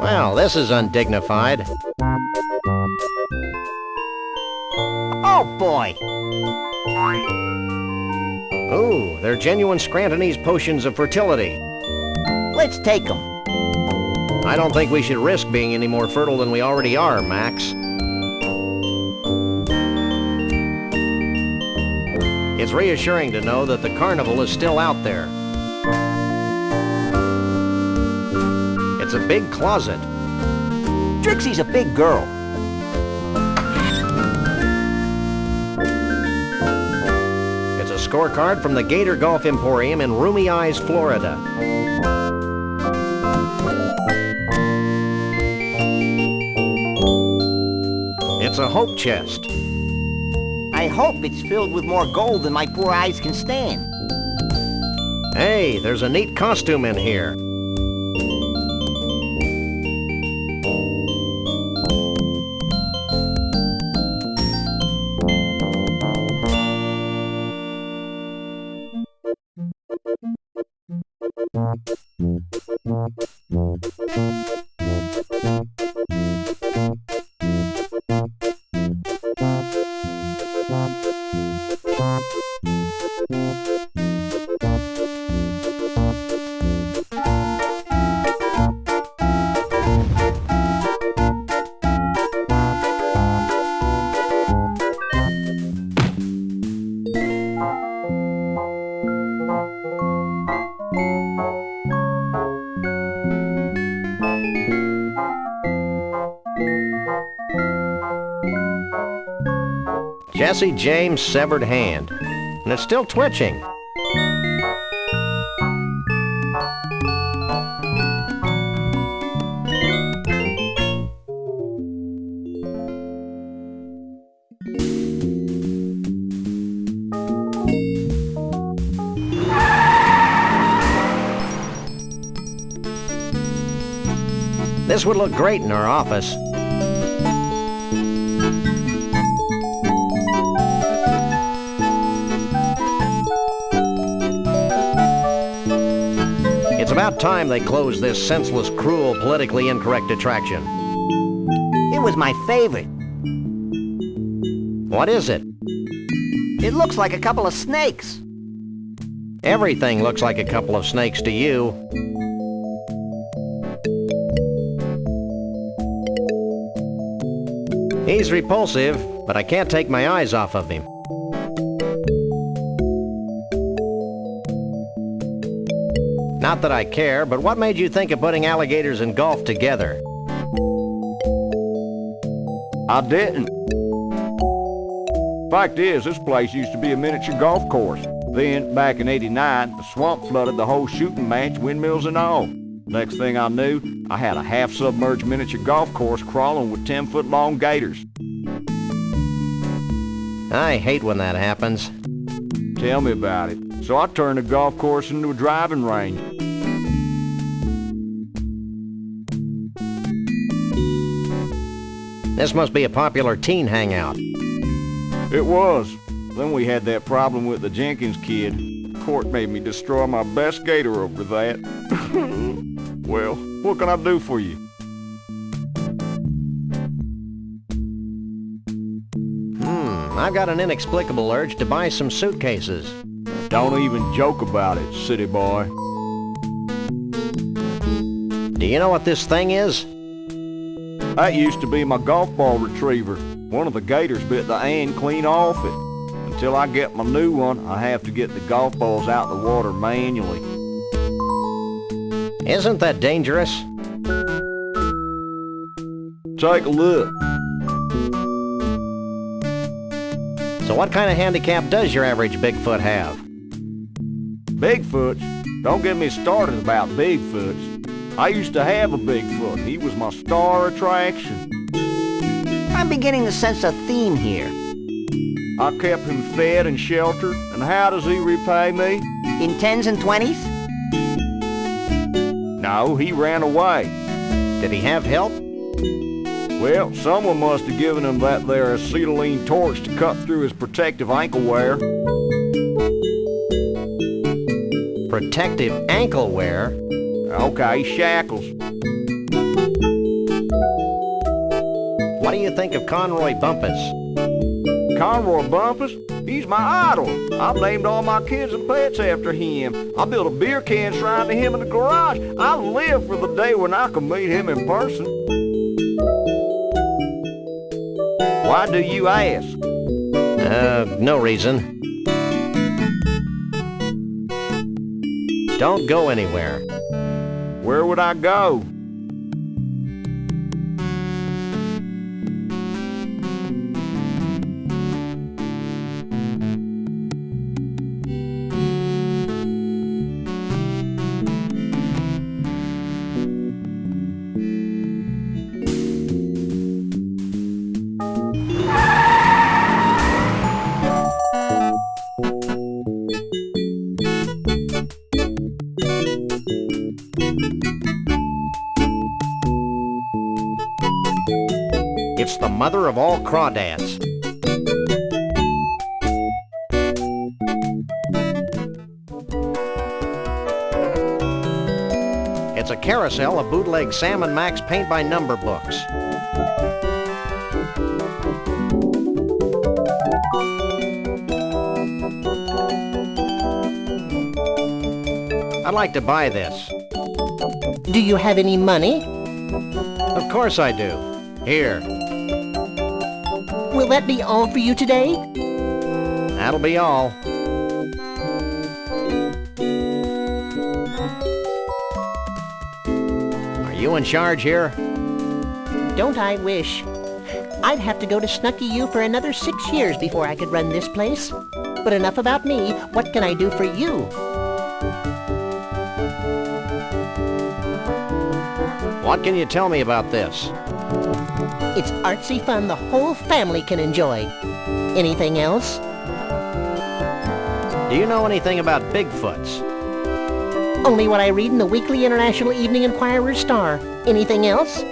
Speaker 3: Well, this is undignified.
Speaker 4: Oh, boy.
Speaker 3: Ooh, they're genuine Scrantonese potions of fertility.
Speaker 4: Let's take them.
Speaker 3: I don't think we should risk being any more fertile than we already are, Max. It's reassuring to know that the carnival is still out there. It's a big closet.
Speaker 4: Trixie's a big girl.
Speaker 3: It's a scorecard from the Gator Golf Emporium in Roomy Eyes, Florida. It's a hope chest.
Speaker 4: I hope it's filled with more gold than my poor eyes can stand.
Speaker 3: Hey, there's a neat costume in here. Jesse James' severed hand, and it's still twitching. This would look great in our office. It's about time they closed this senseless, cruel, politically incorrect attraction.
Speaker 4: It was my favorite.
Speaker 3: What is it?
Speaker 4: It looks like a couple of snakes.
Speaker 3: Everything looks like a couple of snakes to you. He's repulsive, but I can't take my eyes off of him. Not that I care, but what made you think of putting alligators and golf together?
Speaker 5: I didn't. Fact is, this place used to be a miniature golf course. Then, back in '89, the swamp flooded the whole shooting match, windmills and all. Next thing I knew, I had a half-submerged miniature golf course crawling with 10-foot-long gators.
Speaker 3: I hate when that happens.
Speaker 5: Tell me about it. So I turned the golf course into a driving range.
Speaker 3: This must be a popular teen hangout.
Speaker 5: It was. Then we had that problem with the Jenkins kid. Court made me destroy my best gator over that. Well, what can I do for you?
Speaker 3: I've got an inexplicable urge to buy some suitcases.
Speaker 5: Don't even joke about it, city boy.
Speaker 3: Do you know what this thing is?
Speaker 5: That used to be my golf ball retriever. One of the gators bit the end clean off it. Until I get my new one, I have to get the golf balls out of the water manually.
Speaker 3: Isn't that dangerous?
Speaker 5: Take a look.
Speaker 3: So what kind of handicap does your average Bigfoot have?
Speaker 5: Bigfoots? Don't get me started about Bigfoots. I used to have a Bigfoot. He was my star attraction.
Speaker 4: I'm beginning to sense a theme here.
Speaker 5: I kept him fed and sheltered, and how does he repay me?
Speaker 4: In 10s and 20s?
Speaker 5: No, he ran away.
Speaker 3: Did he have help?
Speaker 5: Well, someone must have given him that there acetylene torch to cut through his protective ankle wear.
Speaker 3: Protective ankle wear?
Speaker 5: Okay, shackles.
Speaker 3: What do you think of Conroy Bumpus?
Speaker 5: Conroy Bumpus? He's my idol. I've named all my kids and pets after him. I built a beer can shrine to him in the garage. I live for the day when I can meet him in person. Why do you ask?
Speaker 3: No reason. Don't go anywhere.
Speaker 5: Where would I go?
Speaker 3: It's the mother of all crawdads. It's a carousel of bootleg Sam and Max paint-by-number books. I'd like to buy this.
Speaker 6: Do you have any money?
Speaker 3: Of course I do. Here.
Speaker 6: Will that be all for you today?
Speaker 3: That'll be all. Are you in charge here?
Speaker 6: Don't I wish? I'd have to go to Snucky U for another 6 years before I could run this place. But enough about me. What can I do for you?
Speaker 3: What can you tell me about this?
Speaker 6: It's artsy fun the whole family can enjoy. Anything else?
Speaker 3: Do you know anything about Bigfoots?
Speaker 6: Only what I read in the Weekly International Evening Inquirer Star. Anything else?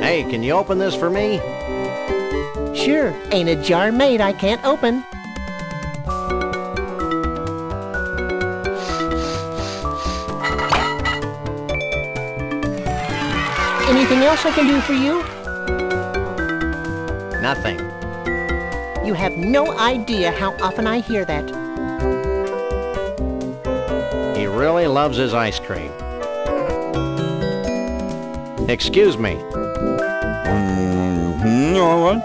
Speaker 3: Hey, can you open this for me?
Speaker 6: Sure, ain't a jar made I can't open. Anything else I can do for you?
Speaker 3: Nothing.
Speaker 6: You have no idea how often I hear that.
Speaker 3: He really loves his ice cream. Excuse me.
Speaker 5: What?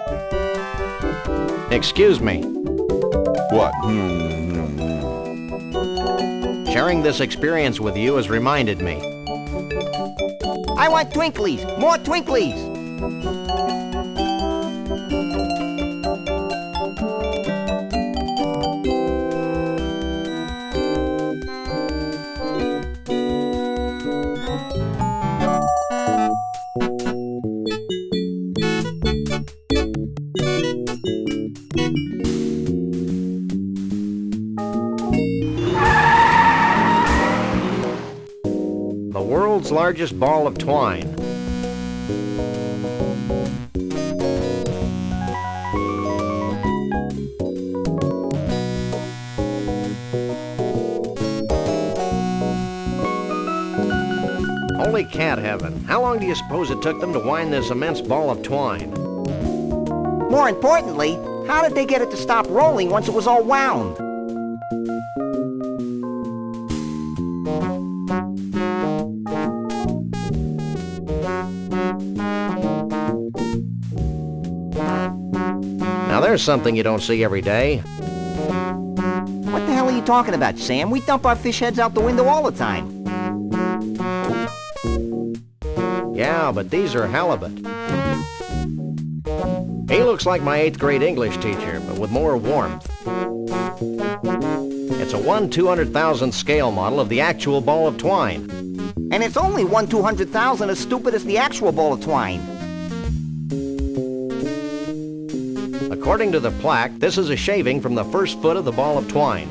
Speaker 3: Excuse me.
Speaker 5: What?
Speaker 3: Sharing this experience with you has reminded me.
Speaker 4: I want twinklies! More twinklies!
Speaker 3: world's largest ball of twine. Holy cat heaven, how long do you suppose it took them to wind this immense ball of twine?
Speaker 4: More importantly, how did they get it to stop rolling once it was all wound?
Speaker 3: Now there's something you don't see every day.
Speaker 4: What the hell are you talking about, Sam? We dump our fish heads out the window all the time.
Speaker 3: Yeah, but these are halibut. He looks like my 8th grade English teacher, but with more warmth. It's a 1/200,000 scale model of the actual ball of twine.
Speaker 4: And it's only 1/200,000 as stupid as the actual ball of twine.
Speaker 3: According to the plaque, this is a shaving from the first foot of the ball of twine.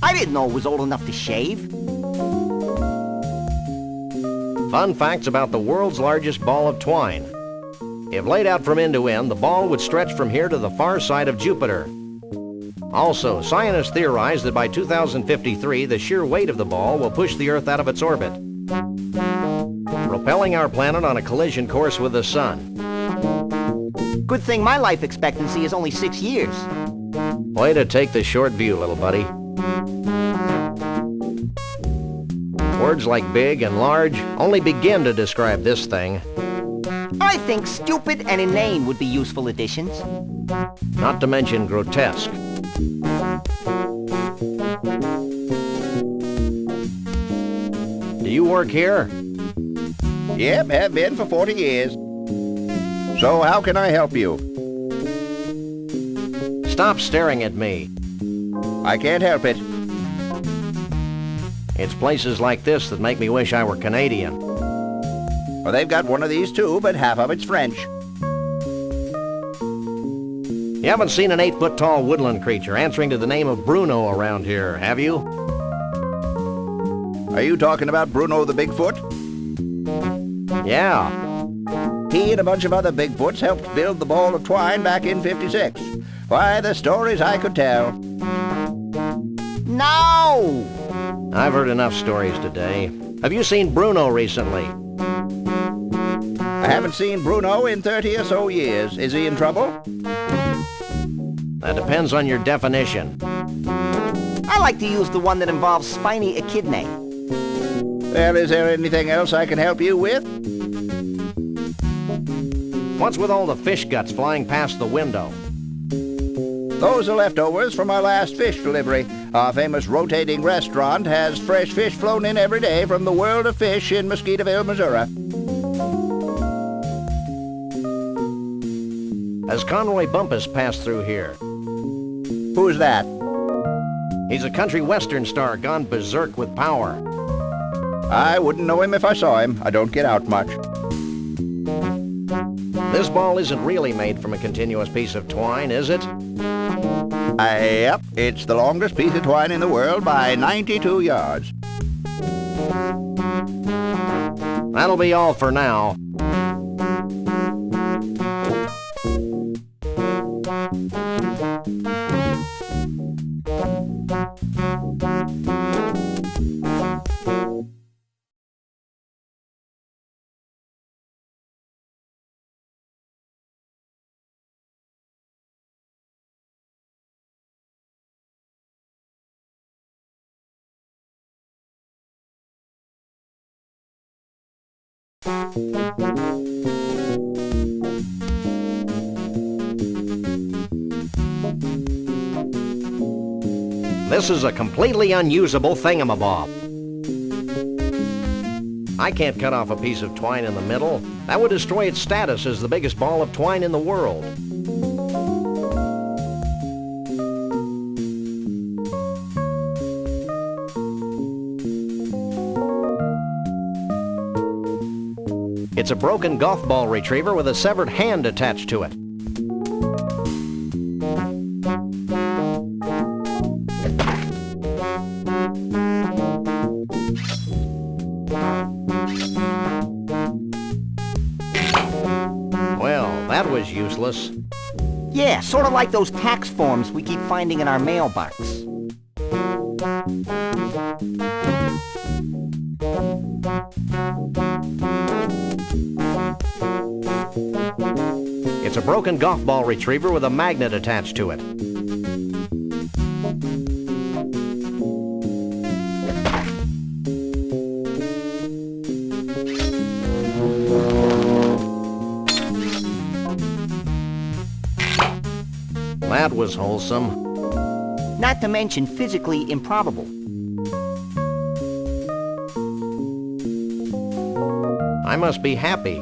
Speaker 4: I didn't know it was old enough to shave.
Speaker 3: Fun facts about the world's largest ball of twine. If laid out from end to end, the ball would stretch from here to the far side of Jupiter. Also, scientists theorize that by 2053, the sheer weight of the ball will push the Earth out of its orbit, propelling our planet on a collision course with the Sun.
Speaker 4: Good thing my life expectancy is only 6 years.
Speaker 3: Way to take the short view, little buddy. Words like big and large only begin to describe this thing.
Speaker 4: I think stupid and inane would be useful additions.
Speaker 3: Not to mention grotesque. Do you work here?
Speaker 9: Yep, have been for 40 years. So how can I help you?
Speaker 3: Stop staring at me.
Speaker 9: I can't help it.
Speaker 3: It's places like this that make me wish I were Canadian.
Speaker 9: Well, they've got one of these too, but half of it's French.
Speaker 3: You haven't seen an 8-foot tall woodland creature answering to the name of Bruno around here, have you?
Speaker 9: Are you talking about Bruno the Bigfoot?
Speaker 3: Yeah.
Speaker 9: He and a bunch of other Bigfoots helped build the ball of twine back in '56. Why, the stories I could tell.
Speaker 4: No!
Speaker 3: I've heard enough stories today. Have you seen Bruno recently?
Speaker 9: I haven't seen Bruno in 30 or so years. Is he in trouble?
Speaker 3: That depends on your definition.
Speaker 4: I like to use the one that involves spiny echidnae.
Speaker 9: Well, is there anything else I can help you with?
Speaker 3: What's with all the fish guts flying past the window?
Speaker 9: Those are leftovers from our last fish delivery. Our famous rotating restaurant has fresh fish flown in every day from the world of fish in Mosquitaville, Missouri.
Speaker 3: Has Conroy Bumpus passed through here?
Speaker 9: Who's that?
Speaker 3: He's a country western star gone berserk with power.
Speaker 9: I wouldn't know him if I saw him. I don't get out much.
Speaker 3: This ball isn't really made from a continuous piece of twine, is it?
Speaker 9: Yep, it's the longest piece of twine in the world by 92 yards.
Speaker 3: That'll be all for now. This is a completely unusable thingamabob. I can't cut off a piece of twine in the middle. That would destroy its status as the biggest ball of twine in the world. It's a broken golf ball retriever with a severed hand attached to it. useless.
Speaker 4: Yeah, sort of like those tax forms we keep finding in our mailbox.
Speaker 3: It's a broken golf ball retriever with a magnet attached to it. That was wholesome.
Speaker 4: Not to mention physically improbable.
Speaker 3: I must be happy.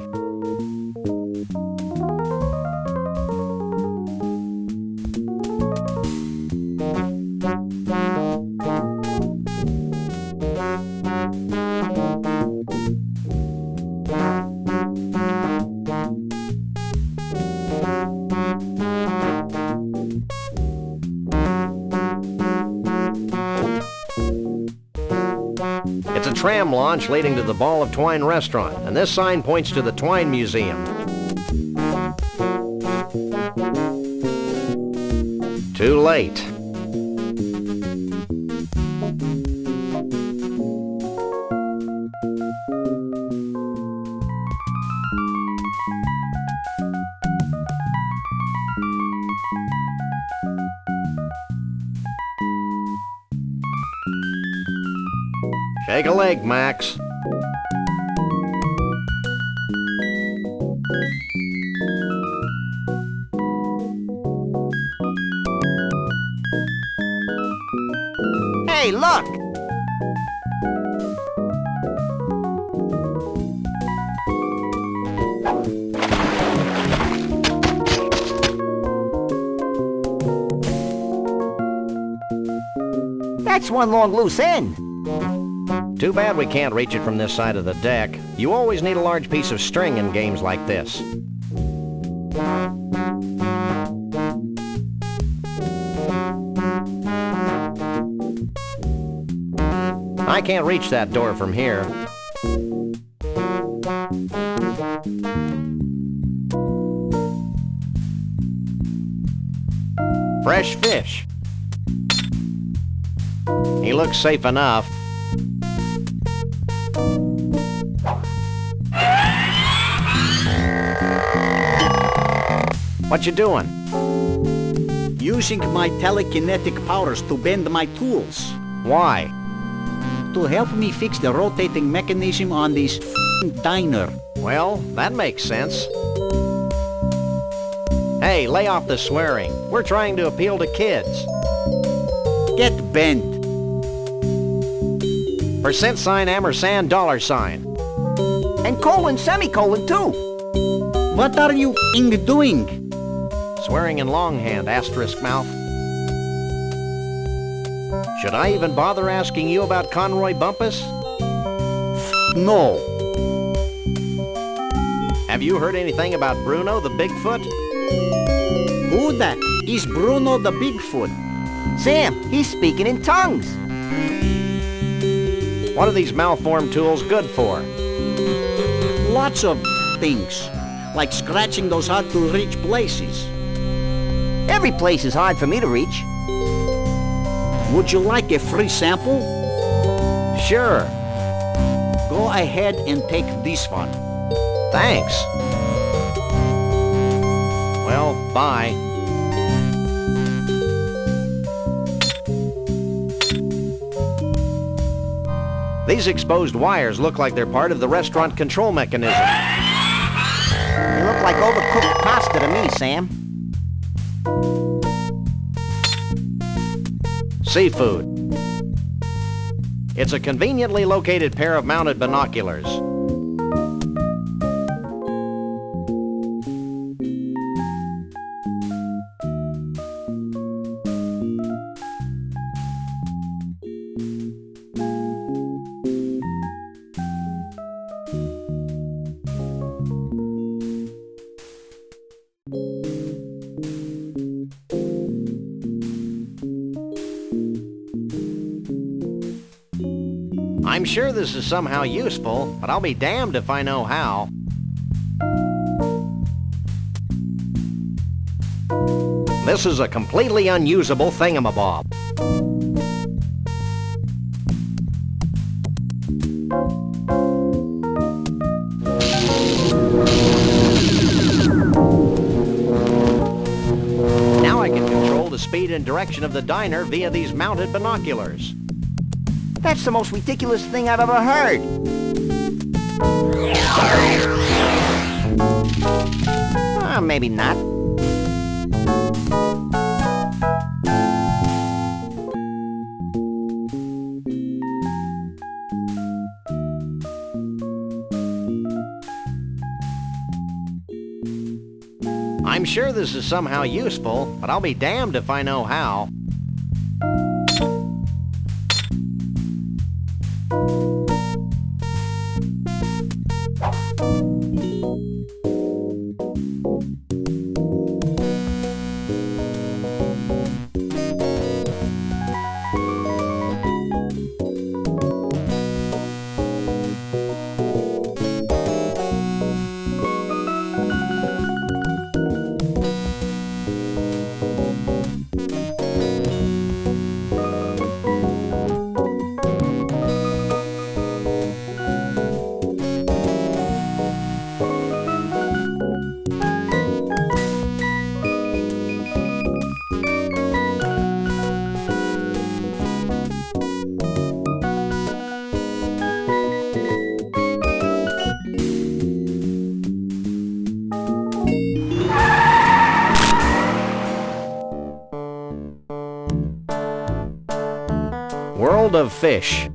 Speaker 3: It's a tram launch leading to the Ball of Twine restaurant, and this sign points to the Twine Museum. Too late. Shake a leg, Max.
Speaker 4: Hey, look! That's one long loose end.
Speaker 3: Too bad we can't reach it from this side of the deck. You always need a large piece of string in games like this. I can't reach that door from here. Fresh fish. He looks safe enough. What you doing?
Speaker 1: Using my telekinetic powers to bend my tools.
Speaker 3: Why?
Speaker 1: To help me fix the rotating mechanism on this diner.
Speaker 3: Well, that makes sense. Hey, lay off the swearing. We're trying to appeal to kids.
Speaker 1: Get bent.
Speaker 3: % sign, ampersand, $sign.
Speaker 4: And colon, semicolon, too.
Speaker 1: What are you doing?
Speaker 3: Swearing in longhand, asterisk mouth. Should I even bother asking you about Conroy Bumpus?
Speaker 1: No.
Speaker 3: Have you heard anything about Bruno the Bigfoot?
Speaker 1: Who that is Bruno the Bigfoot?
Speaker 4: Sam, he's speaking in tongues.
Speaker 3: What are these malformed tools good for?
Speaker 1: Lots of things, like scratching those hard-to-reach places.
Speaker 4: Every place is hard for me to reach.
Speaker 1: Would you like a free sample?
Speaker 3: Sure.
Speaker 1: Go ahead and take this one.
Speaker 3: Thanks. Well, bye. These exposed wires look like they're part of the restaurant control mechanism.
Speaker 4: They look like overcooked pasta to me, Sam.
Speaker 3: Seafood. It's a conveniently located pair of mounted binoculars. I'm sure this is somehow useful, but I'll be damned if I know how. This is a completely unusable thingamabob. Now I can control the speed and direction of the diner via these mounted binoculars.
Speaker 4: That's the most ridiculous thing I've ever heard. Maybe not.
Speaker 3: I'm sure this is somehow useful, but I'll be damned if I know how. World of fish.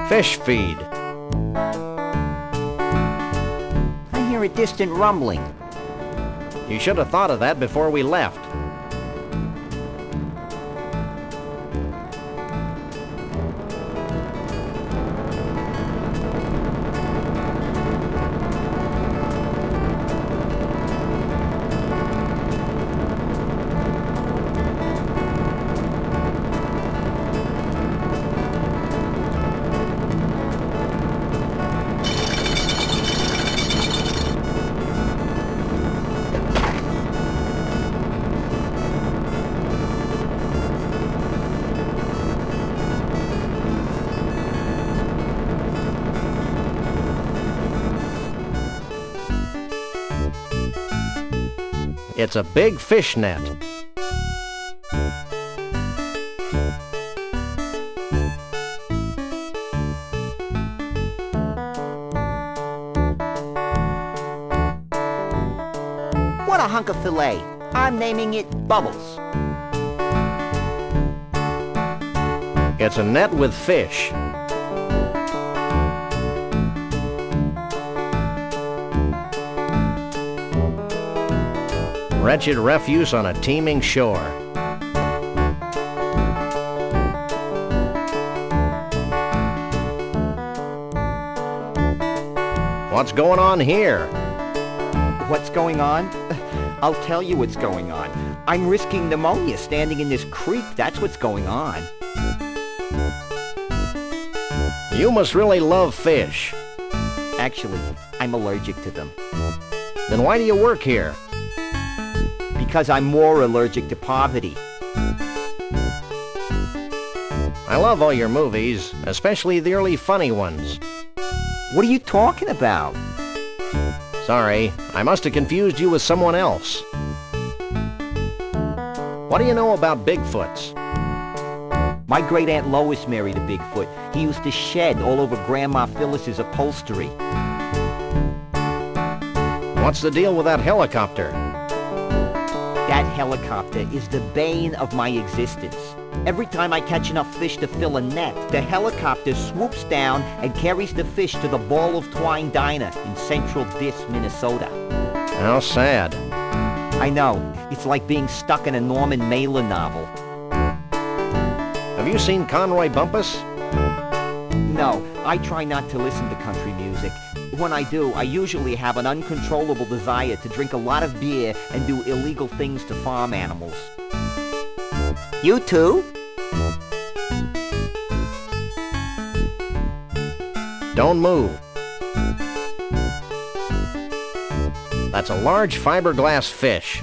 Speaker 3: Fish feed.
Speaker 4: I hear a distant rumbling.
Speaker 3: You should have thought of that before we left. It's a big fish net.
Speaker 4: What a hunk of filet. I'm naming it Bubbles.
Speaker 3: It's a net with fish. Wretched refuse on a teeming shore. What's going on here?
Speaker 4: What's going on? I'll tell you what's going on. I'm risking pneumonia standing in this creek. That's what's going on.
Speaker 3: You must really love fish.
Speaker 4: Actually, I'm allergic to them.
Speaker 3: Then why do you work here?
Speaker 4: Because I'm more allergic to poverty.
Speaker 3: I love all your movies, especially the early funny ones.
Speaker 4: What are you talking about?
Speaker 3: Sorry, I must have confused you with someone else. What do you know about Bigfoots?
Speaker 4: My great-aunt Lois married a Bigfoot. He used to shed all over Grandma Phyllis's upholstery.
Speaker 3: What's the deal with that helicopter?
Speaker 4: That helicopter is the bane of my existence. Every time I catch enough fish to fill a net, the helicopter swoops down and carries the fish to the Ball of Twine Diner in Central Dis, Minnesota.
Speaker 3: How sad.
Speaker 4: I know. It's like being stuck in a Norman Mailer novel.
Speaker 3: Have you seen Conroy Bumpus?
Speaker 4: No, I try not to listen to country music. When I do, I usually have an uncontrollable desire to drink a lot of beer and do illegal things to farm animals. You too?
Speaker 3: Don't move. That's a large fiberglass fish.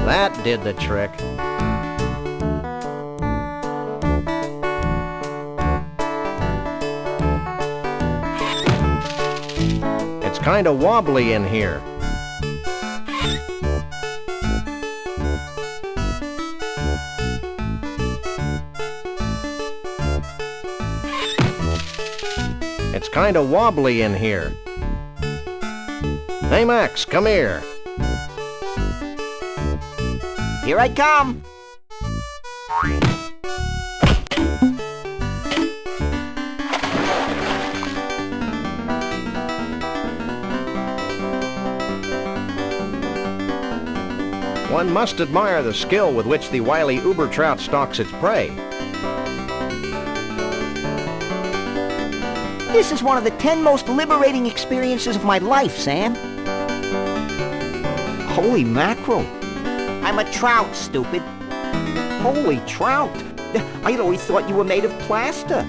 Speaker 3: That did the trick. It's kind of wobbly in here. It's kind of wobbly in here. Hey, Max, come here.
Speaker 4: Here I come.
Speaker 3: One must admire the skill with which the wily uber trout stalks its prey.
Speaker 4: This is one of the 10 most liberating experiences of my life, Sam. Holy mackerel. I'm a trout, stupid. Holy trout. I'd always thought you were made of plaster.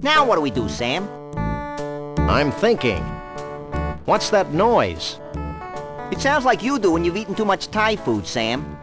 Speaker 4: Now what do we do, Sam?
Speaker 3: I'm thinking. What's that noise?
Speaker 4: It sounds like you do when you've eaten too much Thai food, Sam.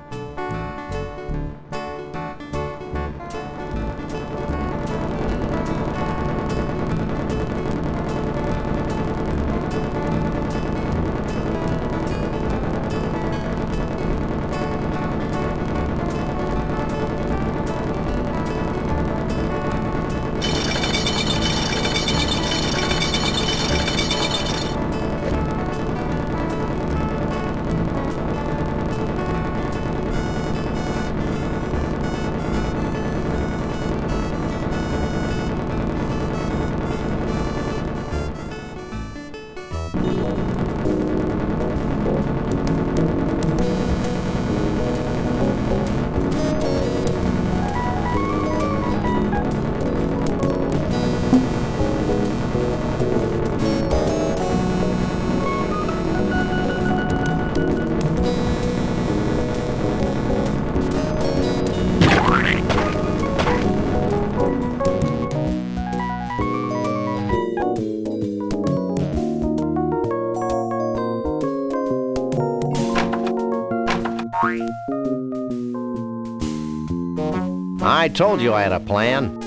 Speaker 3: I told you I had a plan.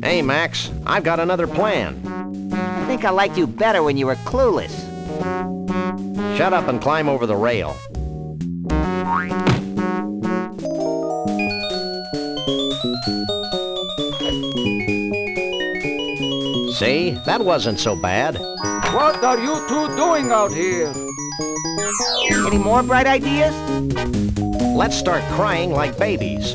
Speaker 3: Hey, Max, I've got another plan.
Speaker 4: I think I liked you better when you were clueless.
Speaker 3: Shut up and climb over the rail. See? That wasn't so bad.
Speaker 5: What are you two doing out here?
Speaker 4: Any more bright ideas?
Speaker 3: Let's start crying like babies.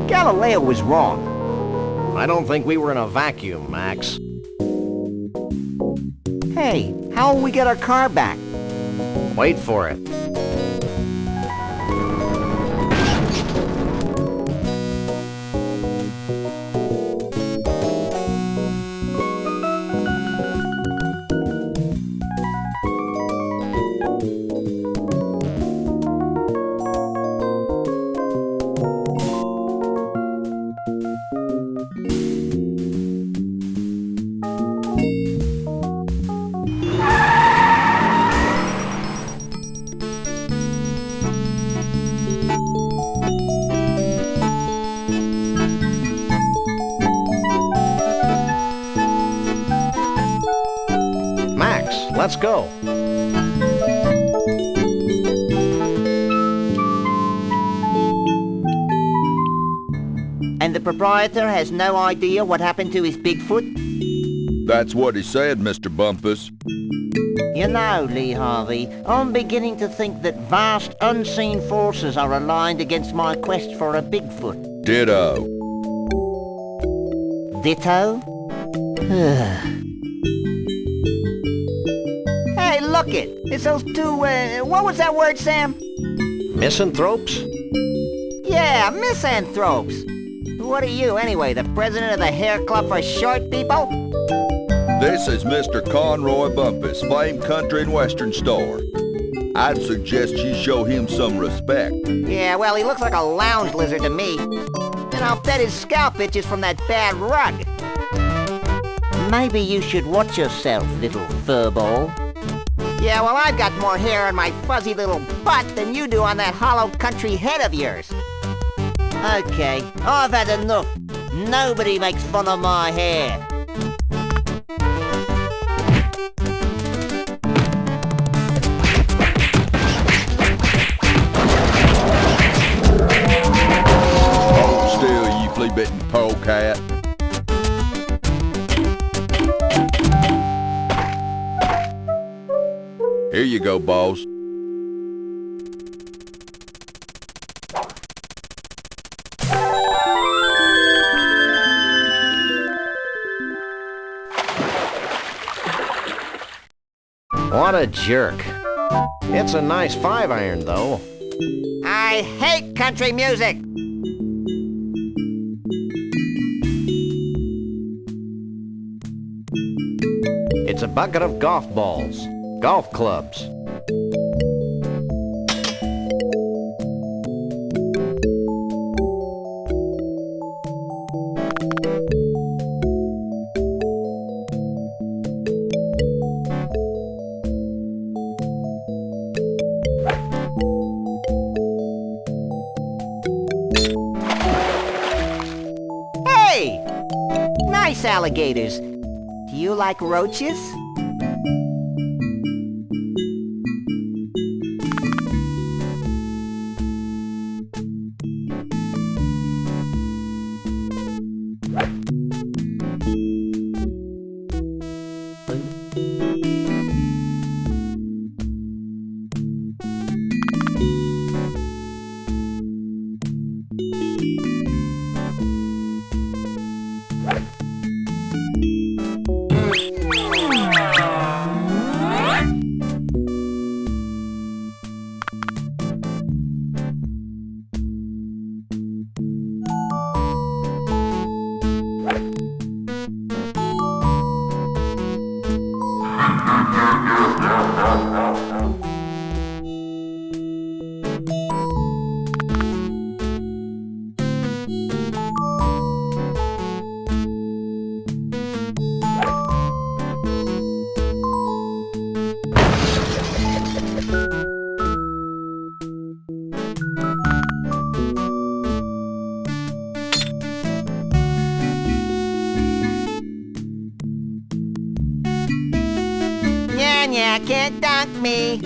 Speaker 4: Galileo was wrong.
Speaker 3: I don't think we were in a vacuum, Max.
Speaker 4: Hey, how will we get our car back?
Speaker 3: Wait for it. Let's go.
Speaker 4: And the proprietor has no idea what happened to his Bigfoot?
Speaker 10: That's what he said, Mr. Bumpus.
Speaker 4: You know, Lee Harvey, I'm beginning to think that vast unseen forces are aligned against my quest for a Bigfoot.
Speaker 10: Ditto.
Speaker 4: Ditto? Hey, look it! It's those two, what was that word, Sam?
Speaker 3: Misanthropes?
Speaker 4: Yeah, misanthropes. What are you, anyway, the president of the hair club for short people?
Speaker 10: This is Mr. Conroy Bumpus, famed country and western star. I'd suggest you show him some respect.
Speaker 4: Yeah, well, he looks like a lounge lizard to me. And I'll bet his scalp itches from that bad rug. Maybe you should watch yourself, little furball. Yeah, well, I've got more hair on my fuzzy little butt than you do on that hollow country head of yours. Okay, I've had enough. Nobody makes fun of my hair.
Speaker 10: Hold still, you flea-bitten polecat. Here you go, boss.
Speaker 3: What a jerk. It's a nice 5-iron, though.
Speaker 4: I hate country music.
Speaker 3: It's a bucket of golf balls. Golf clubs.
Speaker 4: Hey! Nice alligators. Do you like roaches? Yeah, can't dunk me.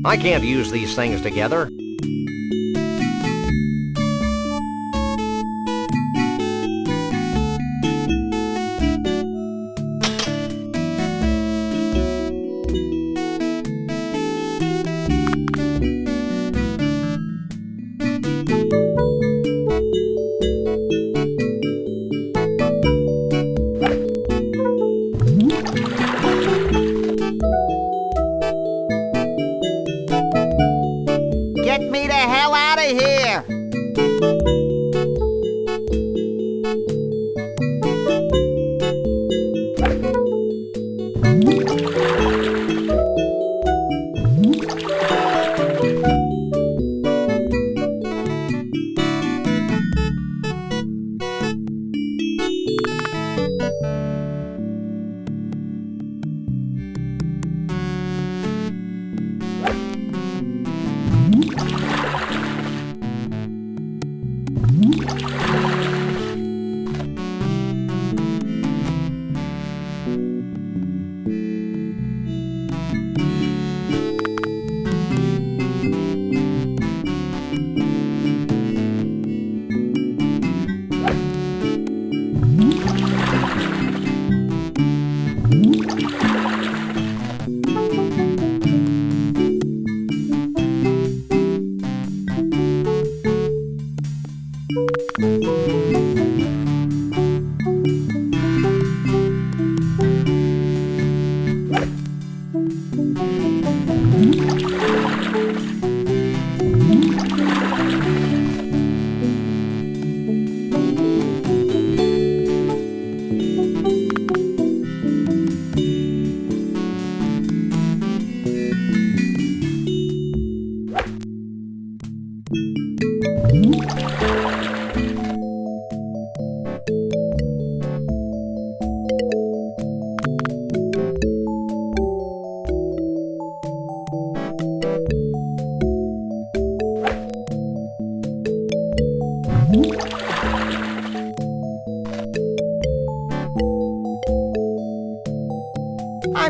Speaker 3: I can't use these things together.
Speaker 4: Get me the hell out of here!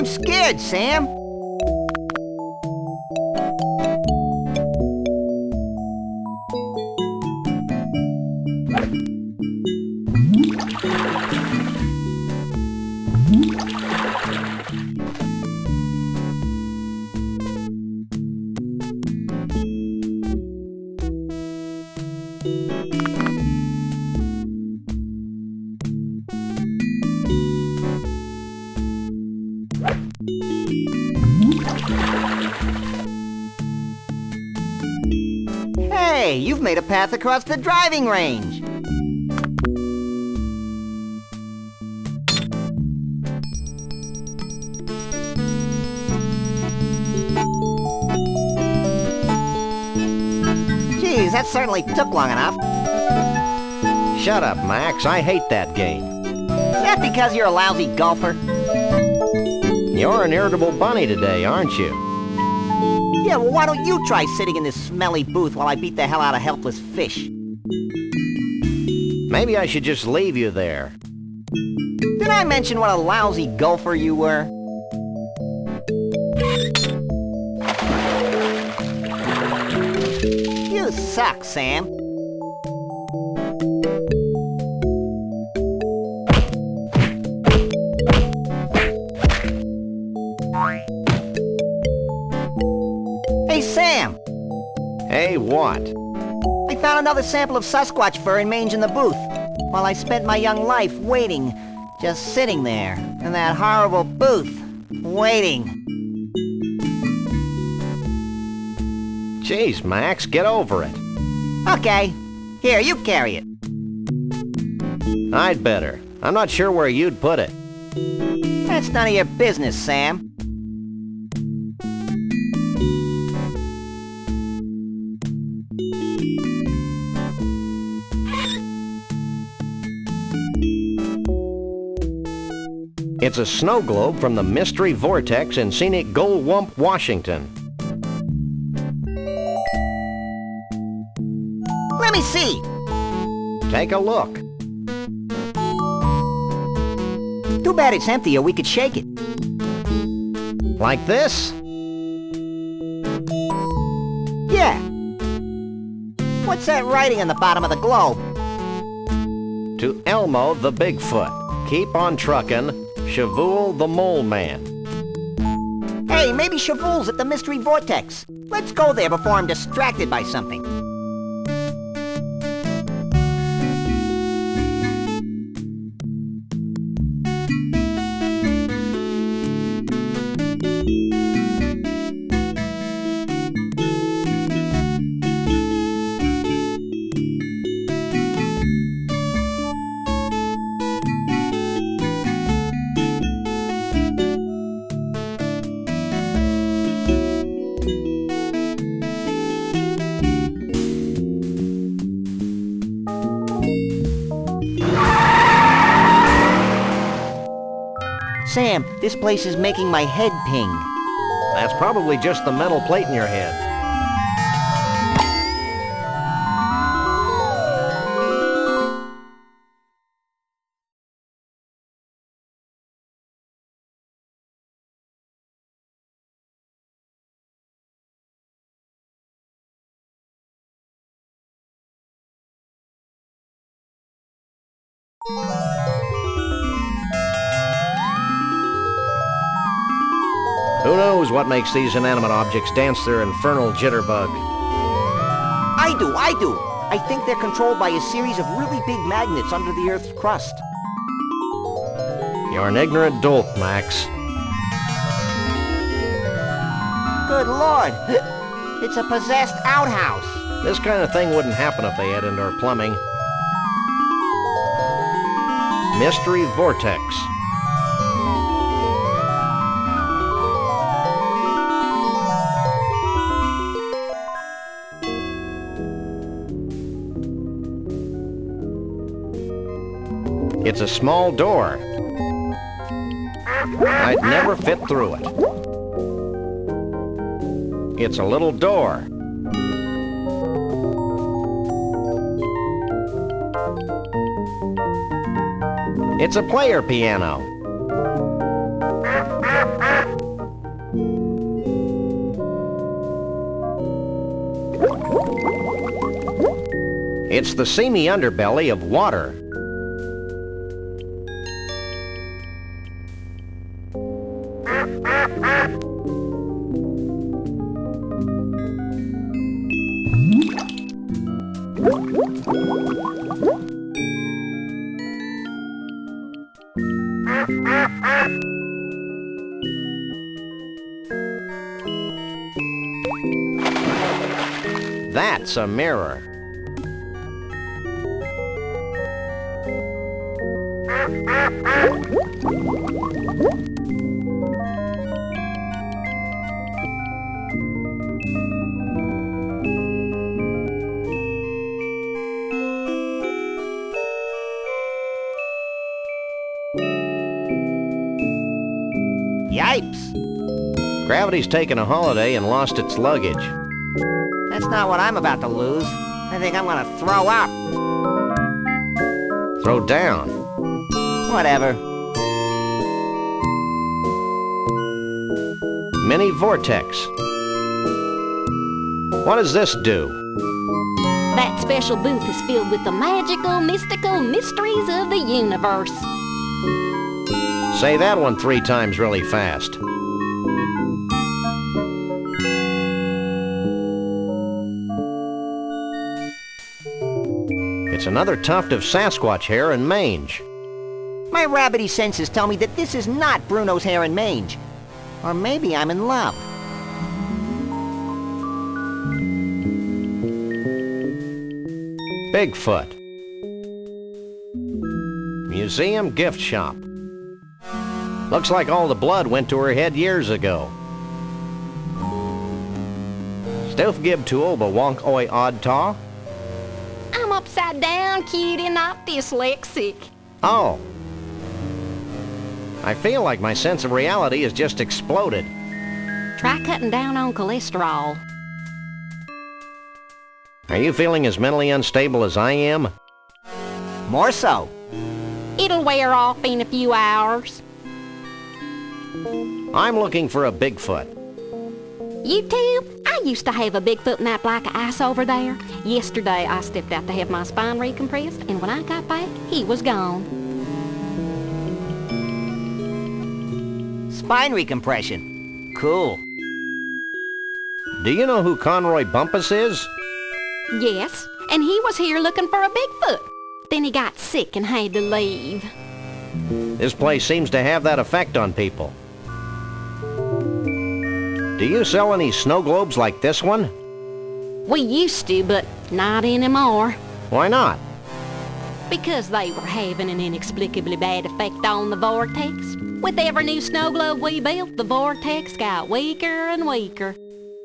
Speaker 4: I'm scared, Sam. Hey, you've made a path across the driving range. Geez, that certainly took long enough.
Speaker 3: Shut up, Max. I hate that game.
Speaker 4: Is that because you're a lousy golfer?
Speaker 3: You're an irritable bunny today, aren't you?
Speaker 4: Yeah, well, why don't you try sitting in this smelly booth while I beat the hell out of helpless fish?
Speaker 3: Maybe I should just leave you there.
Speaker 4: Did I mention what a lousy golfer you were? You suck, Sam. Hey, Sam!
Speaker 3: Hey, what?
Speaker 4: I found another sample of Sasquatch fur and mange in the booth, while I spent my young life waiting, just sitting there, in that horrible booth, waiting.
Speaker 3: Jeez, Max, get over it.
Speaker 4: Okay, here, you carry it.
Speaker 3: I'd better. I'm not sure where you'd put it.
Speaker 4: That's none of your business, Sam.
Speaker 3: It's a snow globe from the Mystery Vortex in scenic Goldwump, Washington.
Speaker 4: Let me see.
Speaker 3: Take a look.
Speaker 4: Too bad it's empty or we could shake it.
Speaker 3: Like this?
Speaker 4: Yeah. What's that writing on the bottom of the globe?
Speaker 3: To Elmo the Bigfoot. Keep on truckin'. Shavul the Mole Man.
Speaker 4: Hey, maybe Shavul's at the Mystery Vortex. Let's go there before I'm distracted by something. Sam, this place is making my head ping.
Speaker 3: That's probably just the metal plate in your head. Who knows what makes these inanimate objects dance their infernal jitterbug?
Speaker 4: I do. I think they're controlled by a series of really big magnets under the Earth's crust.
Speaker 3: You're an ignorant dolt, Max.
Speaker 4: Good Lord! It's a possessed outhouse.
Speaker 3: This kind of thing wouldn't happen if they had indoor plumbing. Mystery Vortex. It's a small door. I'd never fit through it. It's a little door. It's a player piano. It's the seamy underbelly of water. That's a mirror.
Speaker 4: Yipes!
Speaker 3: Gravity's taken a holiday and lost its luggage.
Speaker 4: That's not what I'm about to lose. I think I'm gonna throw up.
Speaker 3: Throw down.
Speaker 4: Whatever.
Speaker 3: Mini vortex. What does this do?
Speaker 11: That special booth is filled with the magical, mystical mysteries of the universe.
Speaker 3: Say that one 3 times really fast. It's another tuft of Sasquatch hair and mange.
Speaker 4: My rabbity senses tell me that this is not Bruno's hair and mange. Or maybe I'm in love.
Speaker 3: Bigfoot. Museum gift shop. Looks like all the blood went to her head years ago. Stoof gib tool ba wonk oi odd taw?
Speaker 11: I'm upside down, cutie, not dyslexic.
Speaker 3: Oh. I feel like my sense of reality has just exploded.
Speaker 11: Try cutting down on cholesterol.
Speaker 3: Are you feeling as mentally unstable as I am?
Speaker 4: More so.
Speaker 11: It'll wear off in a few hours.
Speaker 3: I'm looking for a Bigfoot.
Speaker 11: You too? I used to have a Bigfoot nap like ice over there. Yesterday I stepped out to have my spine recompressed, and when I got back, he was gone.
Speaker 4: Spine recompression. Cool.
Speaker 3: Do you know who Conroy Bumpus is?
Speaker 11: Yes, and he was here looking for a Bigfoot. Then he got sick and had to leave.
Speaker 3: This place seems to have that effect on people. Do you sell any snow globes like this one?
Speaker 11: We used to, but not anymore.
Speaker 3: Why not?
Speaker 11: Because they were having an inexplicably bad effect on the vortex. With every new snow globe we built, the vortex got weaker and weaker.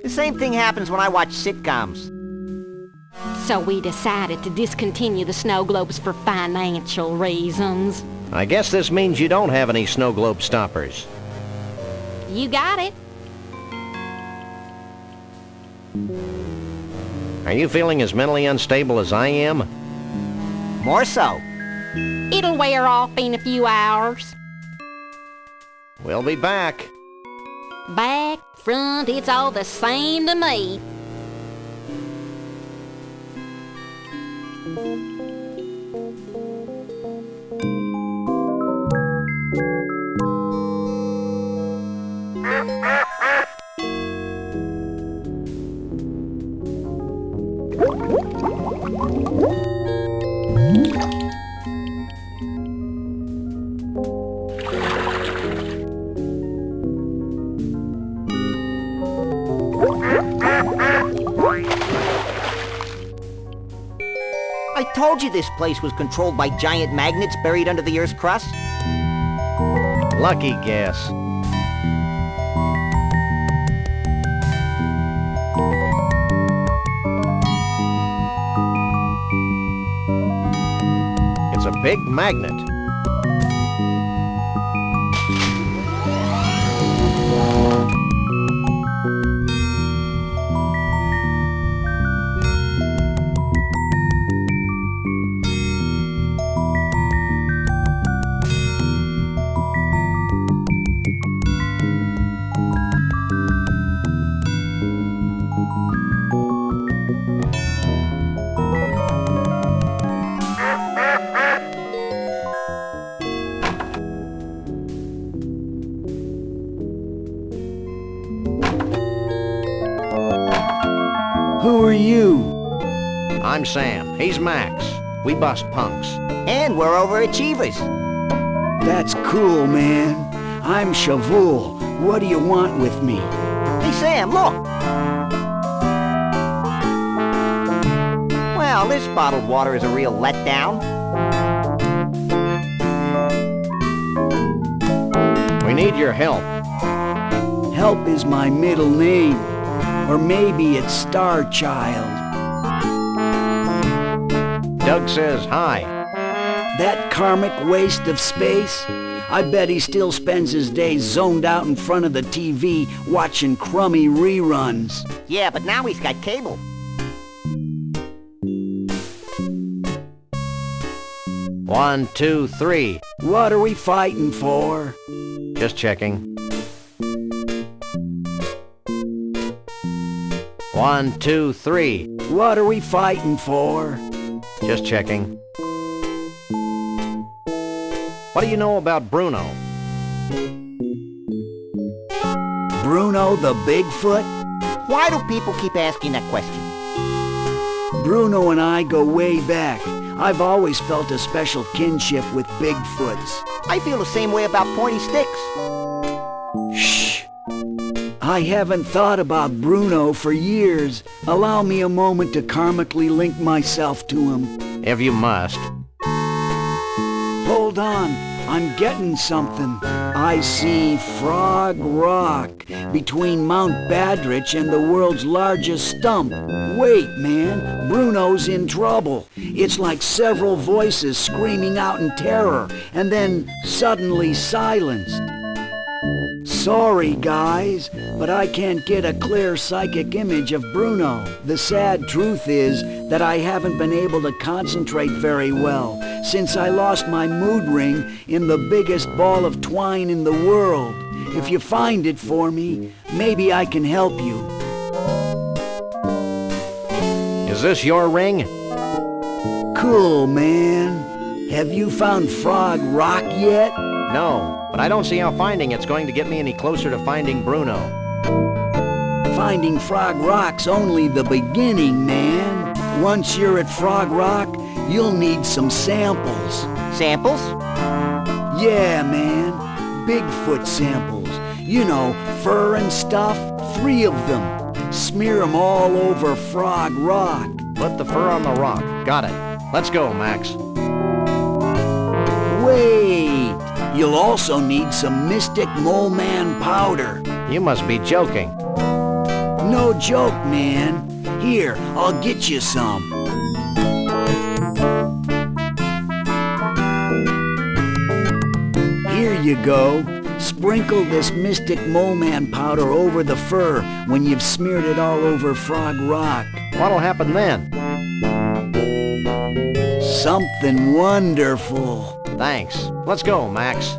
Speaker 4: The same thing happens when I watch sitcoms.
Speaker 11: So we decided to discontinue the snow globes for financial reasons.
Speaker 3: I guess this means you don't have any snow globe stoppers.
Speaker 11: You got it.
Speaker 3: Are you feeling as mentally unstable as I am?
Speaker 4: More so.
Speaker 11: It'll wear off in a few hours.
Speaker 3: We'll be back.
Speaker 11: Back, front, it's all the same to me.
Speaker 4: I told you this place was controlled by giant magnets buried under the Earth's crust.
Speaker 3: Lucky guess. It's a big magnet.
Speaker 7: Who are you?
Speaker 3: I'm Sam. He's Max. We bust punks.
Speaker 4: And we're overachievers.
Speaker 7: That's cool, man. I'm Shavul. What do you want with me?
Speaker 4: Hey, Sam, look. Well, this bottled water is a real letdown.
Speaker 3: We need your help.
Speaker 7: Help is my middle name. Or maybe it's Star Child.
Speaker 3: Doug says hi.
Speaker 7: That karmic waste of space? I bet he still spends his days zoned out in front of the TV watching crummy reruns.
Speaker 4: Yeah, but now he's got cable.
Speaker 3: One, two, three.
Speaker 7: What are we fighting for?
Speaker 3: Just checking. 1, 2, 3.
Speaker 7: What are we fighting for?
Speaker 3: Just checking. What do you know about Bruno?
Speaker 7: Bruno the Bigfoot?
Speaker 4: Why do people keep asking that question?
Speaker 7: Bruno and I go way back. I've always felt a special kinship with Bigfoots.
Speaker 4: I feel the same way about pointy sticks.
Speaker 7: Shh! I haven't thought about Bruno for years. Allow me a moment to karmically link myself to him.
Speaker 3: If you must.
Speaker 7: Hold on, I'm getting something. I see Frog Rock between Mount Badrich and the world's largest stump. Wait, man, Bruno's in trouble. It's like several voices screaming out in terror and then suddenly silenced. Sorry, guys, but I can't get a clear psychic image of Bruno. The sad truth is that I haven't been able to concentrate very well since I lost my mood ring in the biggest ball of twine in the world. If you find it for me, maybe I can help you.
Speaker 3: Is this your ring?
Speaker 7: Cool, man. Have you found Frog Rock yet?
Speaker 3: No, but I don't see how finding it's going to get me any closer to finding Bruno.
Speaker 7: Finding Frog Rock's only the beginning, man. Once you're at Frog Rock, you'll need some samples.
Speaker 4: Samples?
Speaker 7: Yeah, man. Bigfoot samples. You know, fur and stuff. 3 of them. Smear 'em all over Frog Rock.
Speaker 3: Put the fur on the rock. Got it. Let's go, Max.
Speaker 7: Wait! You'll also need some Mystic Mole Man powder.
Speaker 3: You must be joking.
Speaker 7: No joke, man. Here, I'll get you some. Here you go. Sprinkle this Mystic Mole Man powder over the fur when you've smeared it all over Frog Rock.
Speaker 3: What'll happen then?
Speaker 7: Something wonderful.
Speaker 3: Thanks. Let's go, Max.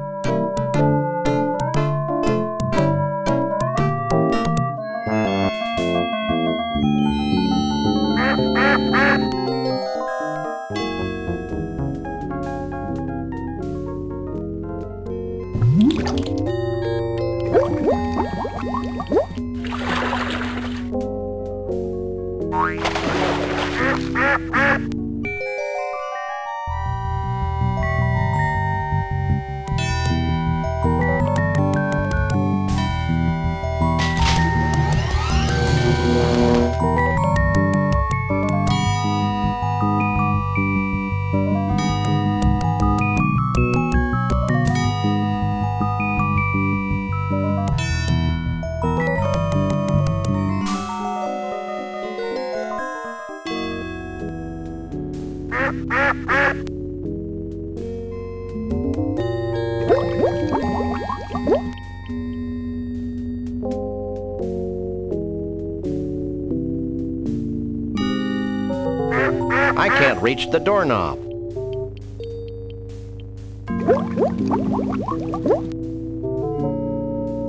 Speaker 3: I can't reach the doorknob.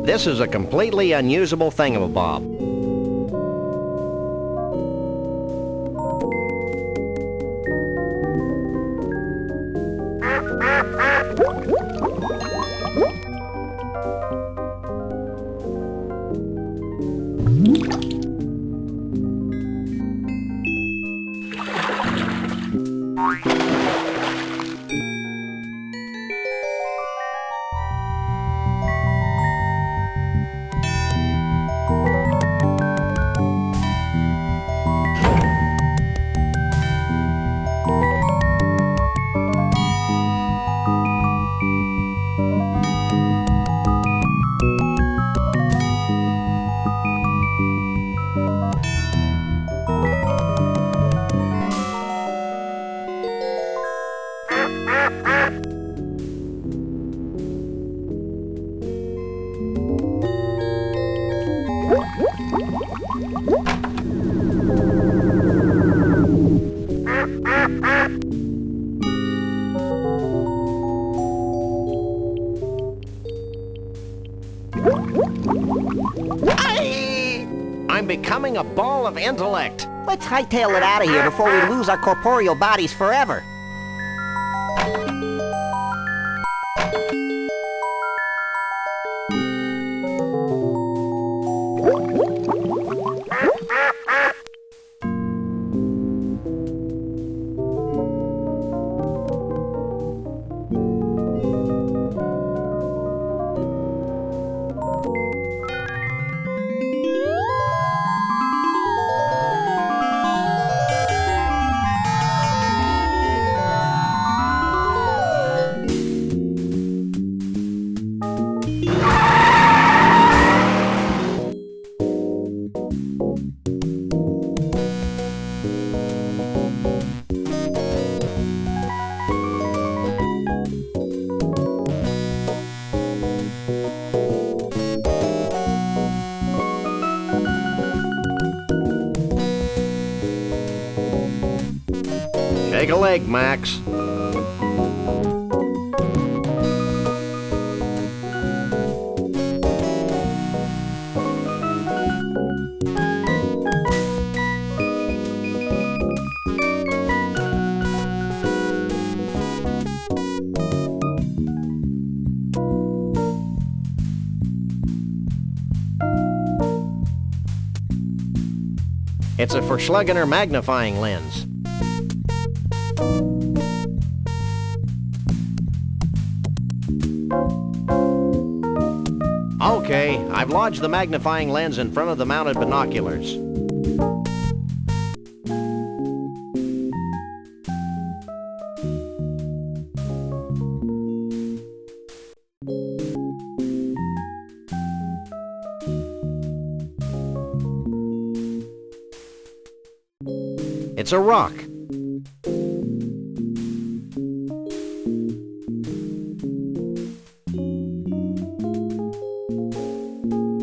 Speaker 3: This is a completely unusable thingamabob. I'm becoming a ball of intellect.
Speaker 4: Let's hightail it out of here before we lose our corporeal bodies forever.
Speaker 3: Take a leg, Max. It's a Verschlegener magnifying lens. Okay, I've lodged the magnifying lens in front of the mounted binoculars. It's a rock.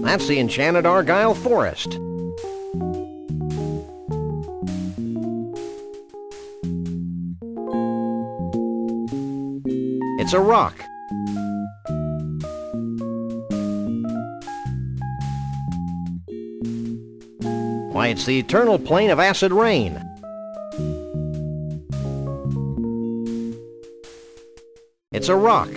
Speaker 3: That's the enchanted Argyle Forest. It's a rock. Why, it's the eternal plain of acid rain. It's a rock.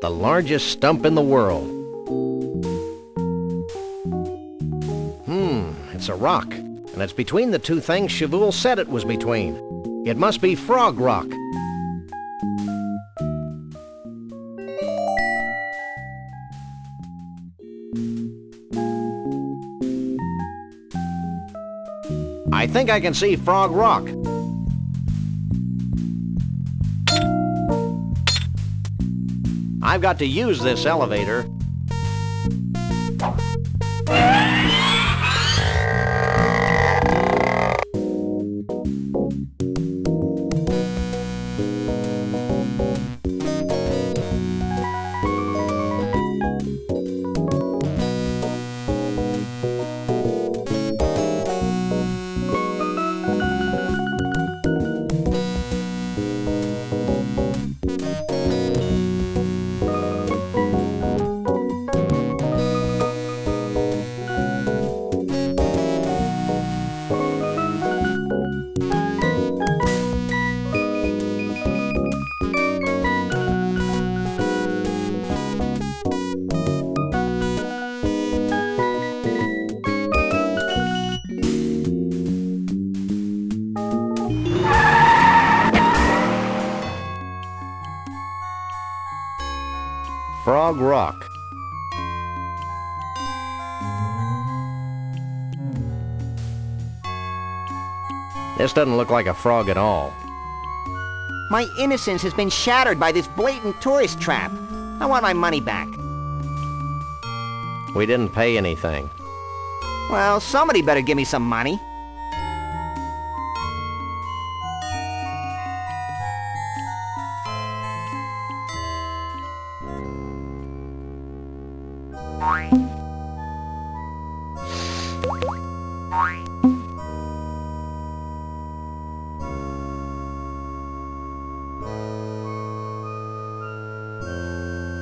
Speaker 3: The largest stump in the world. It's a rock. And it's between the two things Chavoul said it was between. It must be Frog Rock. I think I can see Frog Rock. I've got to use this elevator. Frog Rock. This doesn't look like a frog at all.
Speaker 4: My innocence has been shattered by this blatant tourist trap. I want my money back.
Speaker 3: We didn't pay anything.
Speaker 4: Well, somebody better give me some money.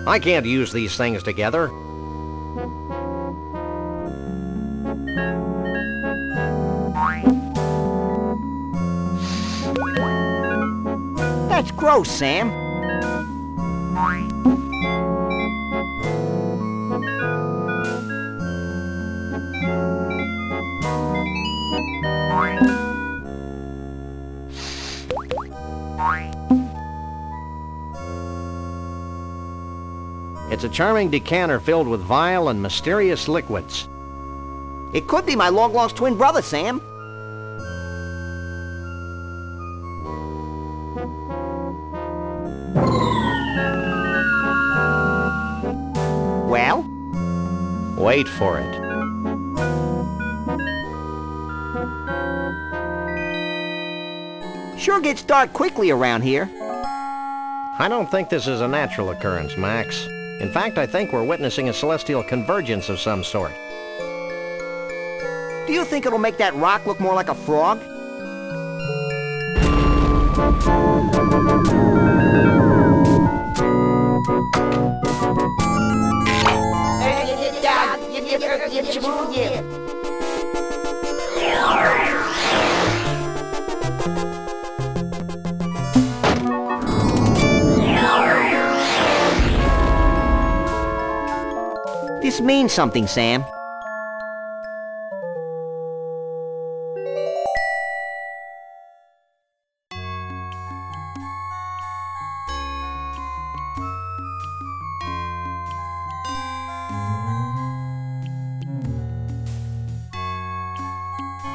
Speaker 3: I can't use these things together.
Speaker 4: That's gross, Sam.
Speaker 3: It's a charming decanter filled with vile and mysterious liquids.
Speaker 4: It could be my long-lost twin brother, Sam. Well?
Speaker 3: Wait for it.
Speaker 4: Sure gets dark quickly around here.
Speaker 3: I don't think this is a natural occurrence, Max. In fact, I think we're witnessing a celestial convergence of some sort.
Speaker 4: Do you think it'll make that rock look more like a frog? This means something, Sam.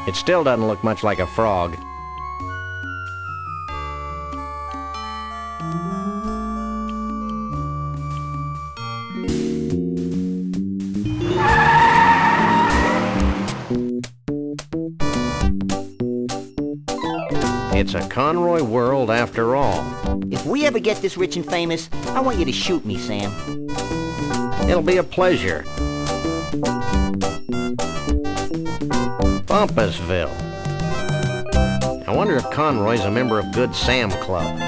Speaker 3: It still doesn't look much like a frog. It's a Conroy world after all.
Speaker 4: If we ever get this rich and famous, I want you to shoot me, Sam.
Speaker 3: It'll be a pleasure. Bumpusville. I wonder if Conroy's a member of Good Sam Club.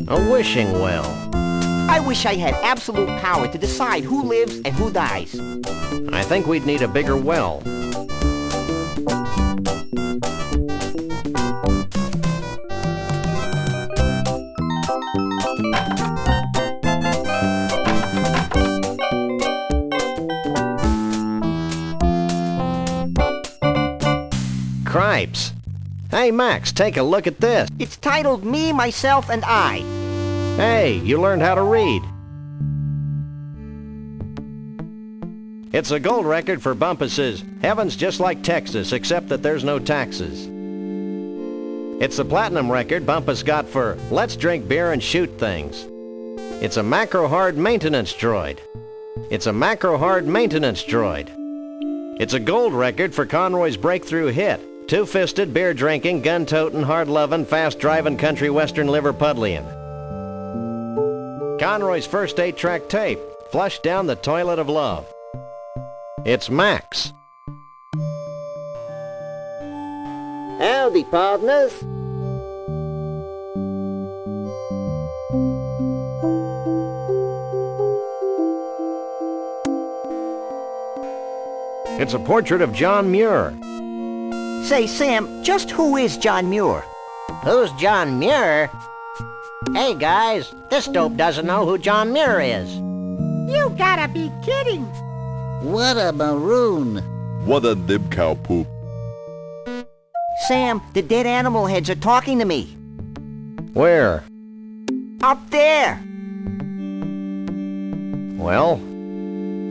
Speaker 3: A wishing well.
Speaker 4: I wish I had absolute power to decide who lives and who dies.
Speaker 3: I think we'd need a bigger well. Cripes. Hey, Max, take a look at this.
Speaker 4: It's titled Me, Myself, and I.
Speaker 3: Hey, you learned how to read. It's a gold record for Bumpus's Heaven's Just Like Texas, except that there's no taxes. It's the platinum record Bumpus got for Let's Drink Beer and Shoot Things. It's a macro-hard maintenance droid. It's a macro-hard maintenance droid. It's a gold record for Conroy's breakthrough hit, two-fisted, beer-drinking, gun-toting, hard-loving, fast-driving country western Liverpudlian. Conroy's first 8-track tape, flushed down the toilet of love. It's Max.
Speaker 4: Howdy, partners.
Speaker 3: It's a portrait of John Muir.
Speaker 4: Say, Sam, just who is John Muir?
Speaker 6: Who's John Muir? Hey, guys, this dope doesn't know who John Muir is.
Speaker 1: You gotta be kidding.
Speaker 6: What a maroon.
Speaker 10: What a dib cow poop.
Speaker 4: Sam, the dead animal heads are talking to me.
Speaker 3: Where?
Speaker 4: Up there.
Speaker 3: Well?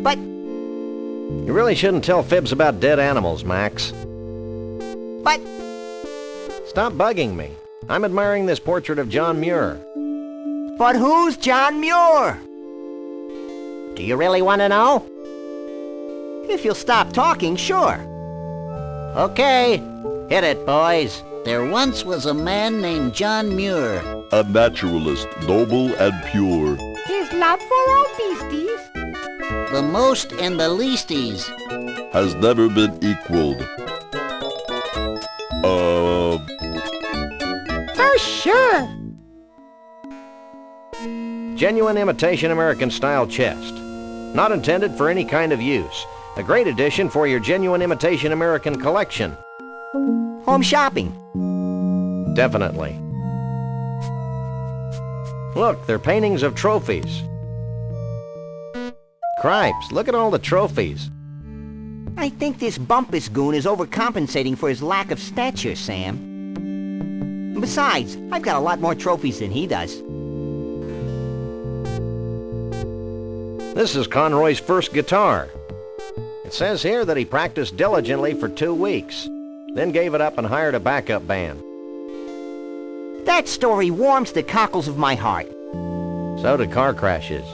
Speaker 4: But...
Speaker 3: You really shouldn't tell fibs about dead animals, Max.
Speaker 4: But...
Speaker 3: Stop bugging me. I'm admiring this portrait of John Muir.
Speaker 4: But who's John Muir?
Speaker 6: Do you really want to know?
Speaker 4: If you'll stop talking, sure.
Speaker 6: Okay, hit it, boys. There once was a man named John Muir.
Speaker 10: A naturalist, noble and pure.
Speaker 1: His love for all beasties
Speaker 9: The most and the leasties.
Speaker 10: Has never been equaled.
Speaker 6: For sure.
Speaker 3: Genuine imitation American-style chest. Not intended for any kind of use. A great addition for your genuine imitation American collection.
Speaker 4: Home shopping.
Speaker 3: Definitely. Look, they're paintings of trophies. Cripes, look at all the trophies.
Speaker 4: I think this Bumpus goon is overcompensating for his lack of stature, Sam. Besides, I've got a lot more trophies than he does.
Speaker 3: This is Conroy's first guitar. It says here that he practiced diligently for 2 weeks, then gave it up and hired a backup band.
Speaker 4: That story warms the cockles of my heart.
Speaker 3: So do car crashes.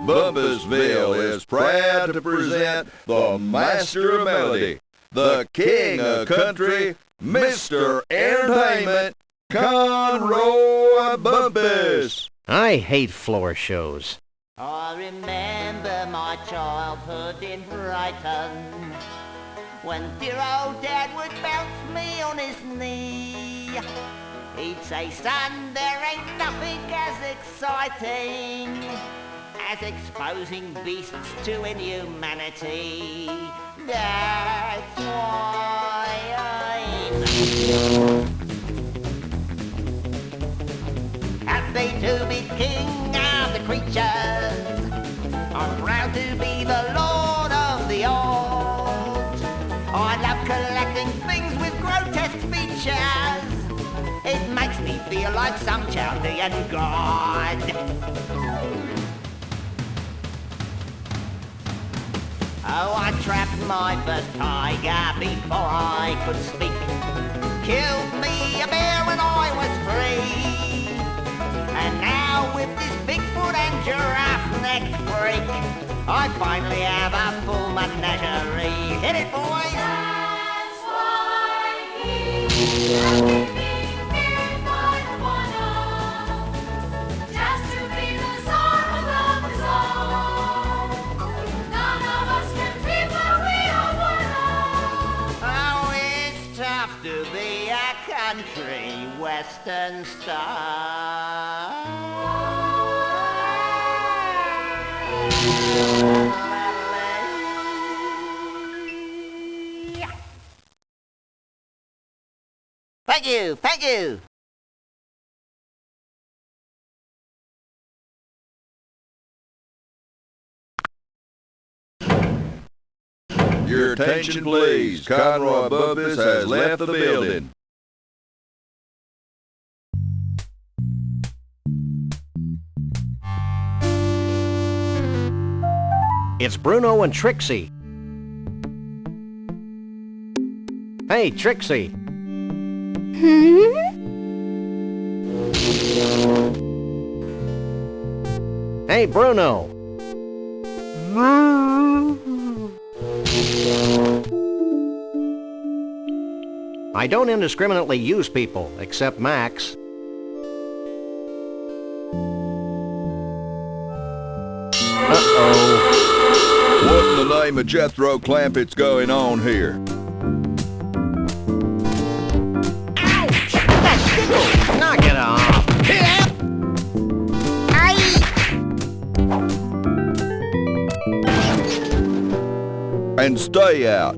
Speaker 10: Bumpusville is proud to present the master of melody, the king of country, Mr. Entertainment, Conroy Bumpus.
Speaker 3: I hate floor shows.
Speaker 12: I remember my childhood in Brighton, when dear old Dad would bounce me on his knee. He'd say, son, there ain't nothing as exciting as exposing beasts to inhumanity. That's why I'm happy to be king of the creatures. I'm proud to be the lord of the old. I love collecting things with grotesque features. It makes me feel like some Chaldean god. Oh, I trapped my first tiger before I could speak. Killed me a bear when I was 3. And now with this Bigfoot and giraffe-necked freak, I finally have a full menagerie. Hit it, boys! That's why he to be a country western star. Thank you, thank you.
Speaker 10: Your attention, please. Conroy Bumpus has left the building.
Speaker 3: It's Bruno and Trixie. Hey, Trixie. Hey, Bruno. I don't indiscriminately use people, except Max.
Speaker 10: Uh-oh. What in the name of Jethro Clampett's going on here?
Speaker 3: Ouch! That tickles! Knock it off!
Speaker 10: And stay out.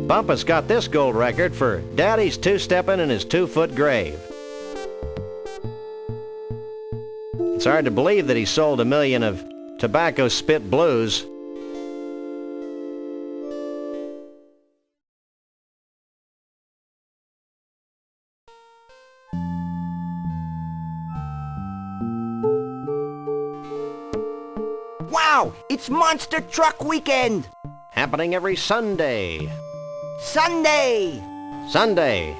Speaker 3: Bumpus got this gold record for Daddy's two-stepping in his 2-foot grave. It's hard to believe that he sold 1 million of Tobacco Spit Blues.
Speaker 4: Wow, it's Monster Truck Weekend!
Speaker 3: Happening every Sunday.
Speaker 4: Sunday!
Speaker 3: Sunday.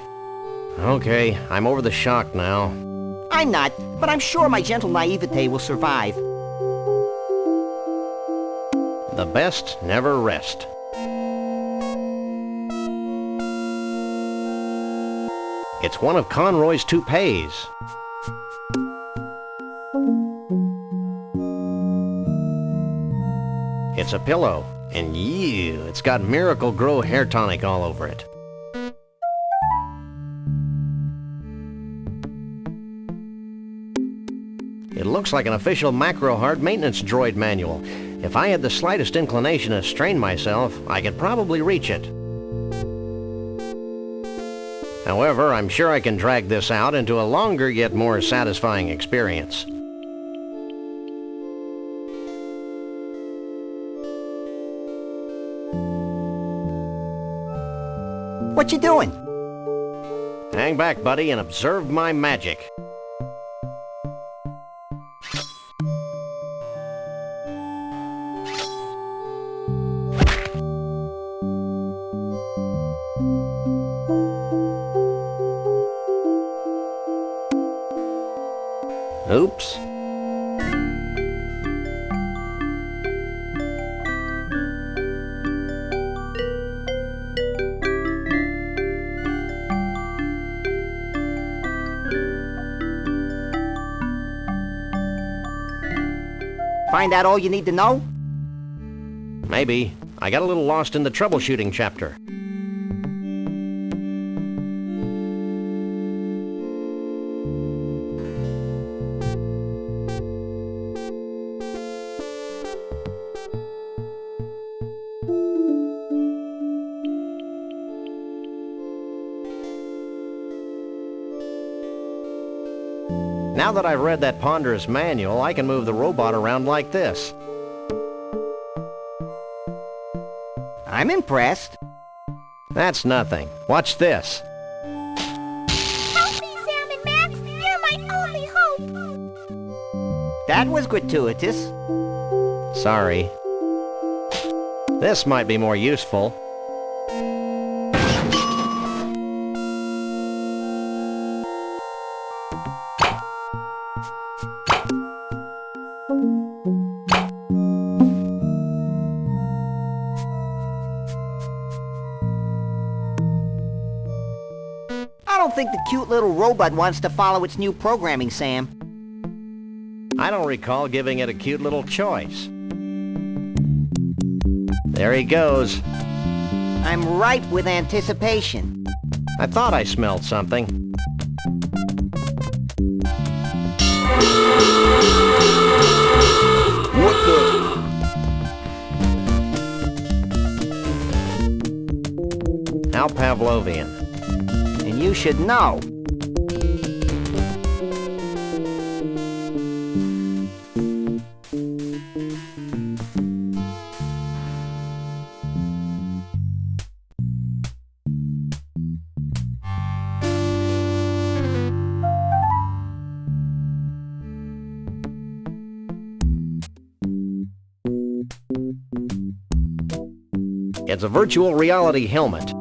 Speaker 3: Okay, I'm over the shock now.
Speaker 4: I'm not, but I'm sure my gentle naivete will survive.
Speaker 3: The best never rest. It's one of Conroy's toupees. It's a pillow, and it's got Miracle Grow hair tonic all over it. It looks like an official macro hard maintenance droid manual. If I had the slightest inclination to strain myself, I could probably reach it. However, I'm sure I can drag this out into a longer yet more satisfying experience.
Speaker 4: What you doing?
Speaker 3: Hang back, buddy, and observe my magic. Oops.
Speaker 4: Find out all you need to know?
Speaker 3: Maybe. I got a little lost in the troubleshooting chapter. Now that I've read that ponderous manual, I can move the robot around like this.
Speaker 4: I'm impressed.
Speaker 3: That's nothing. Watch this.
Speaker 2: Help me, Sam and Max! You're my only hope!
Speaker 4: That was gratuitous.
Speaker 3: Sorry. This might be more useful.
Speaker 4: I don't think the cute little robot wants to follow its new programming, Sam.
Speaker 3: I don't recall giving it a cute little choice. There he goes.
Speaker 4: I'm ripe with anticipation.
Speaker 3: I thought I smelled something.
Speaker 10: What the?
Speaker 3: How Pavlovian.
Speaker 4: And you should know.
Speaker 3: It's a virtual reality helmet.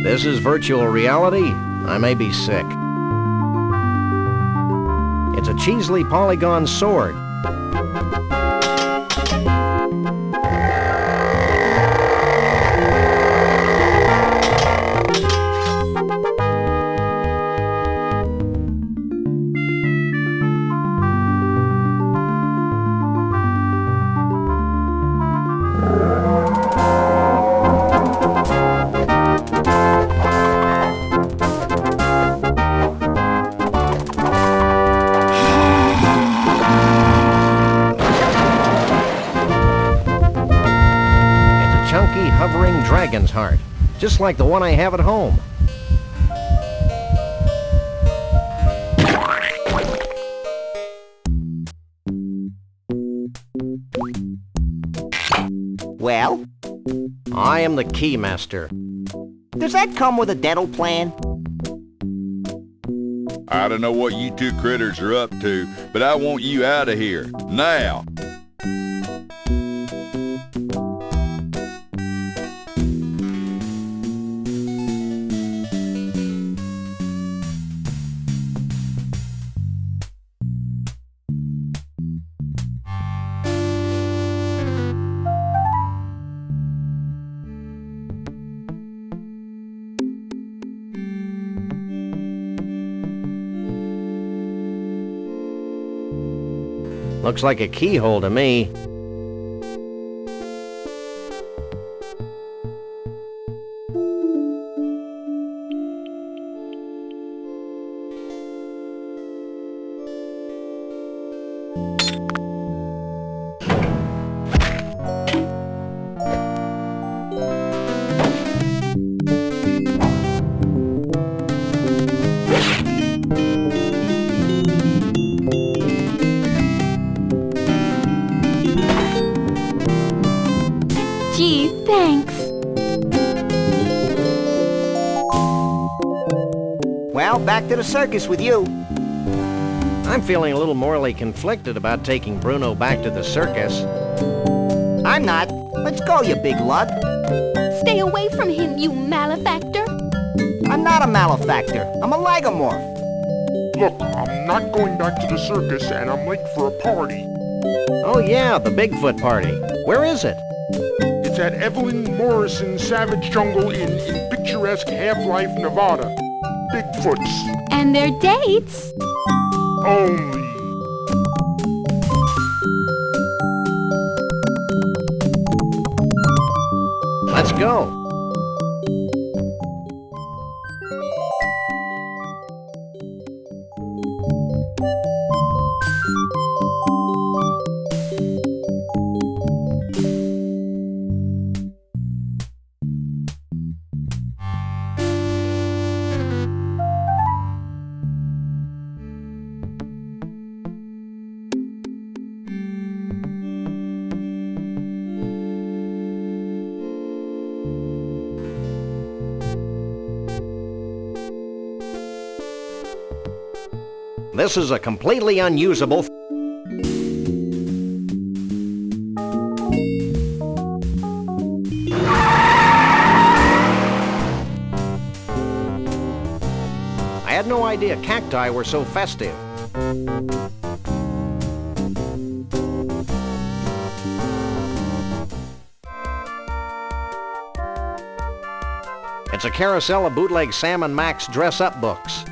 Speaker 3: This is virtual reality? I may be sick. It's a Cheesley polygon sword. Hovering dragon's heart, just like the one I have at home.
Speaker 4: Well?
Speaker 3: I am the Keymaster.
Speaker 4: Does that come with a dental plan?
Speaker 10: I don't know what you two critters are up to, but I want you out of here, now!
Speaker 3: Looks like a keyhole to me.
Speaker 2: Gee, thanks.
Speaker 4: Well, back to the circus with you.
Speaker 3: I'm feeling a little morally conflicted about taking Bruno back to the circus.
Speaker 4: I'm not. Let's go, you big lug.
Speaker 2: Stay away from him, you malefactor.
Speaker 4: I'm not a malefactor. I'm a lagomorph.
Speaker 13: Look, I'm not going back to the circus, and I'm late for a party.
Speaker 3: Oh yeah, the Bigfoot party. Where is it?
Speaker 13: It's at Evelyn Morrison Savage Jungle Inn in picturesque Half-Life, Nevada. Bigfoots.
Speaker 2: And their dates?
Speaker 13: Only.
Speaker 3: Let's go. This is a completely unusable... I had no idea cacti were so festive. It's a carousel of bootleg Sam and Max dress-up books.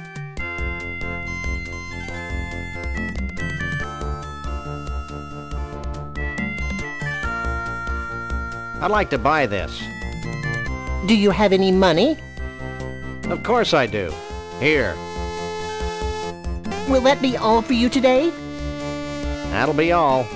Speaker 3: I'd like to buy this.
Speaker 6: Do you have any money?
Speaker 3: Of course I do. Here.
Speaker 6: Will that be all for you today?
Speaker 3: That'll be all.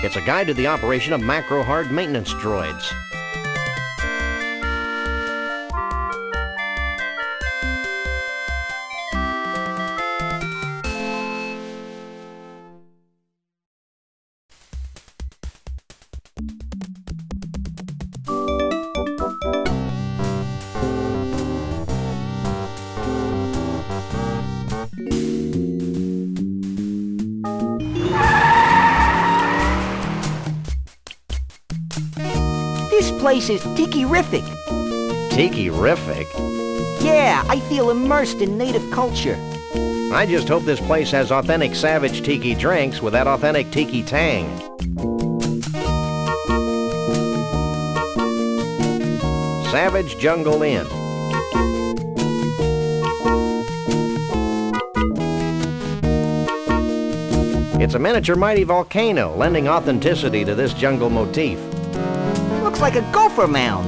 Speaker 3: It's a guide to the operation of macro-hard maintenance droids.
Speaker 4: This place is tiki-rific.
Speaker 3: Tiki-rific?
Speaker 4: Yeah, I feel immersed in native culture.
Speaker 3: I just hope this place has authentic savage tiki drinks with that authentic tiki tang. Savage Jungle Inn. It's a miniature mighty volcano, lending authenticity to this jungle motif.
Speaker 4: Looks like a gopher mound.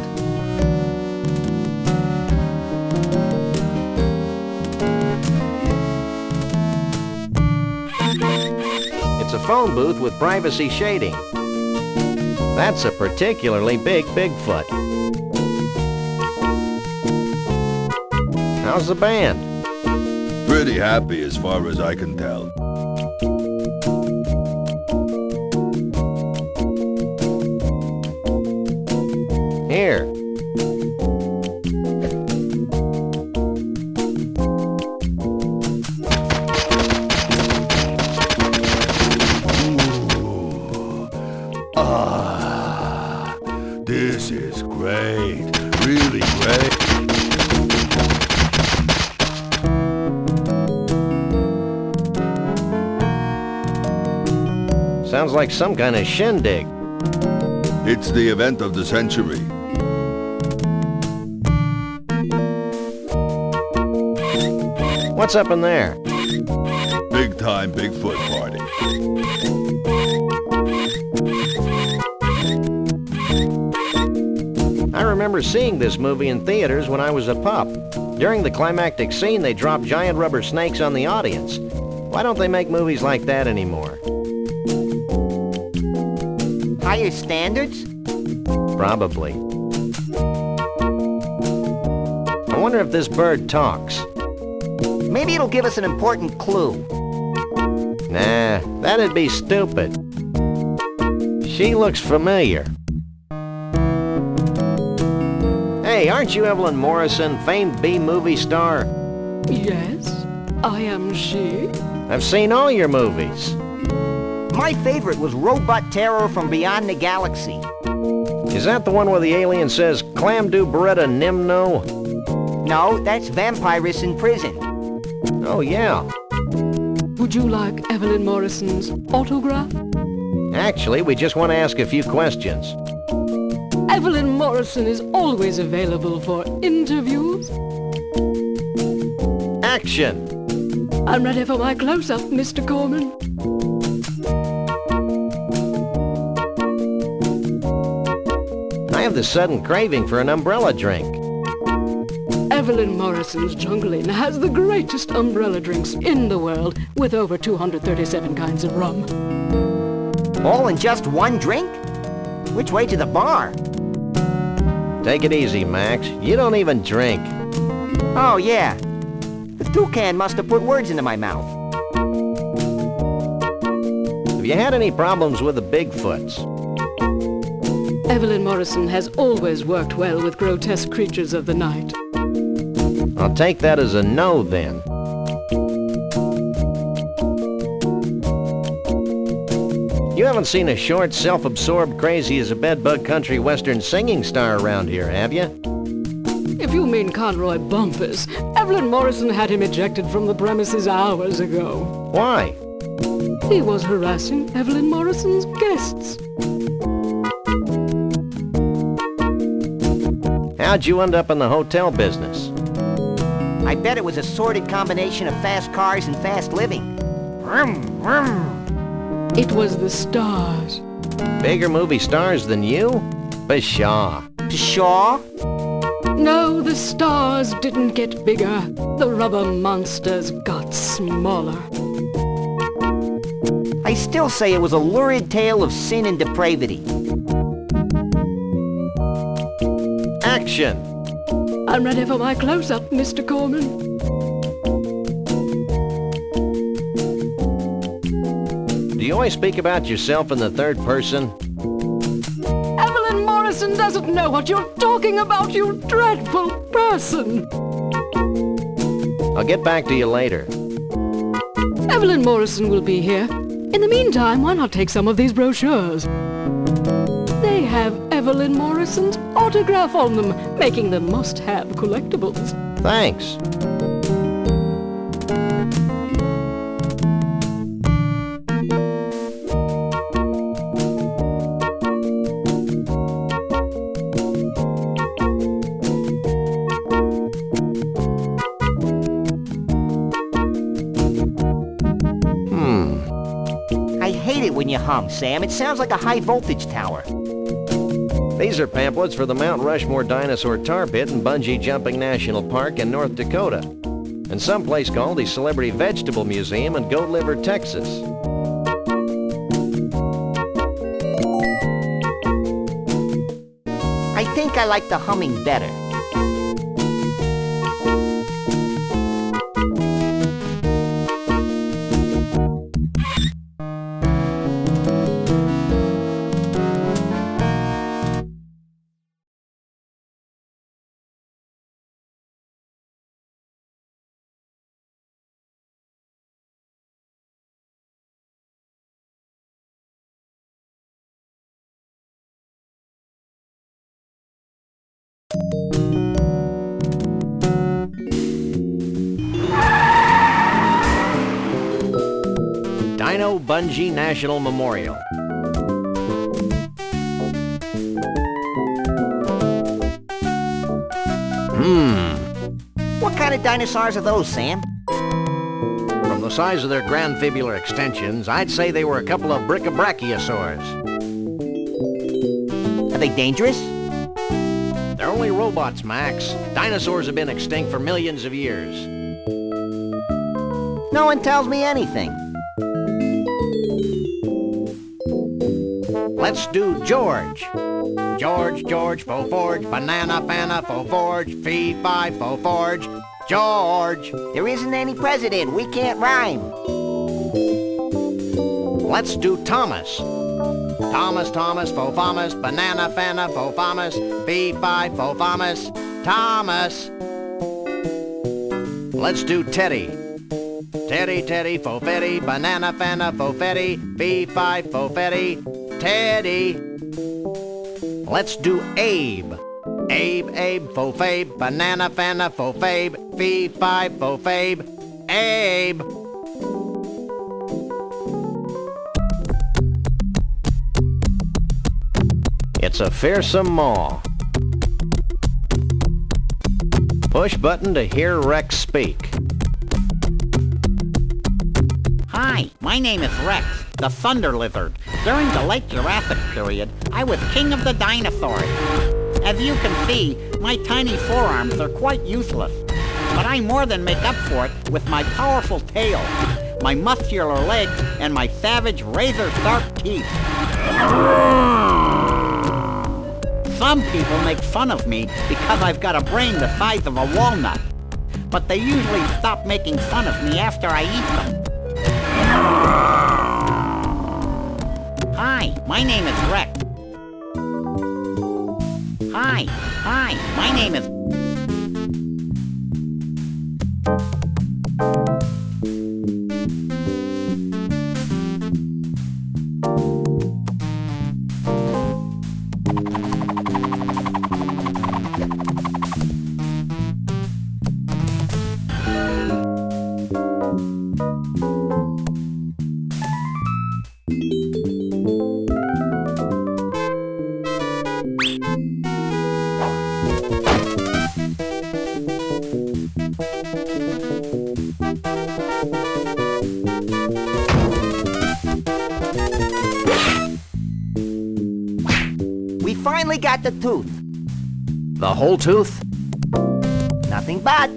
Speaker 3: It's a phone booth with privacy shading. That's a particularly big Bigfoot. How's the band?
Speaker 10: Pretty happy as far as I can tell.
Speaker 3: Here.
Speaker 10: This is great. Really great.
Speaker 3: Sounds like some kind of shindig.
Speaker 10: It's the event of the century.
Speaker 3: What's up in there?
Speaker 10: Big time Bigfoot party.
Speaker 3: I remember seeing this movie in theaters when I was a pup. During the climactic scene, they dropped giant rubber snakes on the audience. Why don't they make movies like that anymore?
Speaker 4: Higher standards?
Speaker 3: Probably. I wonder if this bird talks.
Speaker 4: Maybe it'll give us an important clue.
Speaker 3: Nah, that'd be stupid. She looks familiar. Hey, aren't you Evelyn Morrison, famed B-movie star?
Speaker 11: Yes, I am she.
Speaker 3: I've seen all your movies.
Speaker 4: My favorite was Robot Terror from Beyond the Galaxy.
Speaker 3: Is that the one where the alien says, "Clam do Beretta Nimno"?
Speaker 4: No, that's Vampirus in Prison.
Speaker 3: Oh, yeah.
Speaker 11: Would you like Evelyn Morrison's autograph?
Speaker 3: Actually, we just want to ask a few questions.
Speaker 11: Evelyn Morrison is always available for interviews.
Speaker 3: Action!
Speaker 11: I'm ready for my close-up, Mr. Corman.
Speaker 3: I have this sudden craving for an umbrella drink.
Speaker 11: Evelyn Morrison's Jungle Inn has the greatest umbrella drinks in the world, with over 237 kinds of rum.
Speaker 4: All in just one drink? Which way to the bar?
Speaker 3: Take it easy, Max. You don't even drink.
Speaker 4: Oh, yeah. The toucan must have put words into my mouth.
Speaker 3: Have you had any problems with the Bigfoots?
Speaker 11: Evelyn Morrison has always worked well with grotesque creatures of the night.
Speaker 3: I'll take that as a no, then. You haven't seen a short, self-absorbed, crazy-as-a-bedbug country western singing star around here, have you?
Speaker 11: If you mean Conroy Bumpus, Evelyn Morrison had him ejected from the premises hours ago.
Speaker 3: Why?
Speaker 11: He was harassing Evelyn Morrison's guests.
Speaker 3: How'd you end up in the hotel business?
Speaker 4: I bet it was a sordid combination of fast cars and fast living. Vroom, vroom.
Speaker 11: It was the stars.
Speaker 3: Bigger movie stars than you? Pshaw.
Speaker 4: Pshaw?
Speaker 11: No, the stars didn't get bigger. The rubber monsters got smaller.
Speaker 4: I still say it was a lurid tale of sin and depravity.
Speaker 3: Action!
Speaker 14: I'm ready for my close-up, Mr. Corman.
Speaker 3: Do you always speak about yourself in the third person?
Speaker 14: Evelyn Morrison doesn't know what you're talking about, you dreadful person.
Speaker 3: I'll get back to you later.
Speaker 14: Evelyn Morrison will be here. In the meantime, why not take some of these brochures? They have Evelyn Morrison's autograph on them, making them must-have collectibles.
Speaker 3: Thanks.
Speaker 4: I hate it when you hum, Sam. It sounds like a high-voltage tower.
Speaker 3: These are pamphlets for the Mount Rushmore Dinosaur Tar Pit and Bungee Jumping National Park in North Dakota, and someplace called the Celebrity Vegetable Museum in Goat Liver, Texas.
Speaker 4: I think I like the humming better.
Speaker 3: Dino Bungee National Memorial.
Speaker 4: What kind of dinosaurs are those, Sam?
Speaker 3: From the size of their grandfibular extensions, I'd say they were a couple of brachiosaurs.
Speaker 4: Are they dangerous?
Speaker 3: They're only robots, Max. Dinosaurs have been extinct for millions of years.
Speaker 4: No one tells me anything.
Speaker 3: Let's do George. George, George, fo forge, banana, fana, fo forge, fee, fi, fo forge, George.
Speaker 4: There isn't any president. We can't rhyme.
Speaker 3: Let's do Thomas. Thomas, Thomas, fo famas, banana, fana, fo famas, fee, fi, fo famas, Thomas. Let's do Teddy. Teddy, Teddy, fo fetty, banana, fana, fo fetty, fee, fi, fo fetty, Teddy. Let's do Abe. Abe, Abe, fo fabe, banana, fana, fo fabe, fee, fi, fo fabe, Abe. It's a fearsome maw. Push button to hear Rex speak.
Speaker 1: Hi, my name is Rex, the Thunder Lizard. During the late Jurassic period, I was king of the dinosaurs. As you can see, my tiny forearms are quite useless. But I more than make up for it with my powerful tail, my muscular legs, and my savage razor-sharp teeth. Some people make fun of me because I've got a brain the size of a walnut. But they usually stop making fun of me after I eat them. Hi, my name is Rex. Hi, my name is...
Speaker 4: We finally got the tooth.
Speaker 3: The whole tooth?
Speaker 4: Nothing but.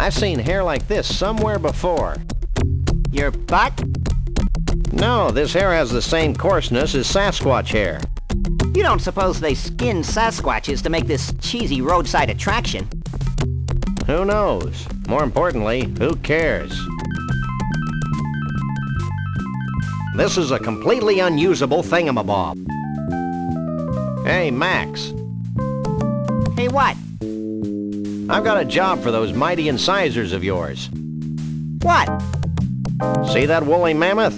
Speaker 3: I've seen hair like this somewhere before.
Speaker 4: Your butt?
Speaker 3: No, this hair has the same coarseness as Sasquatch hair.
Speaker 4: You don't suppose they skinned Sasquatches to make this cheesy roadside attraction?
Speaker 3: Who knows? More importantly, who cares? This is a completely unusable thingamabob. Hey, Max.
Speaker 4: Hey, what?
Speaker 3: I've got a job for those mighty incisors of yours.
Speaker 4: What?
Speaker 3: See that woolly mammoth?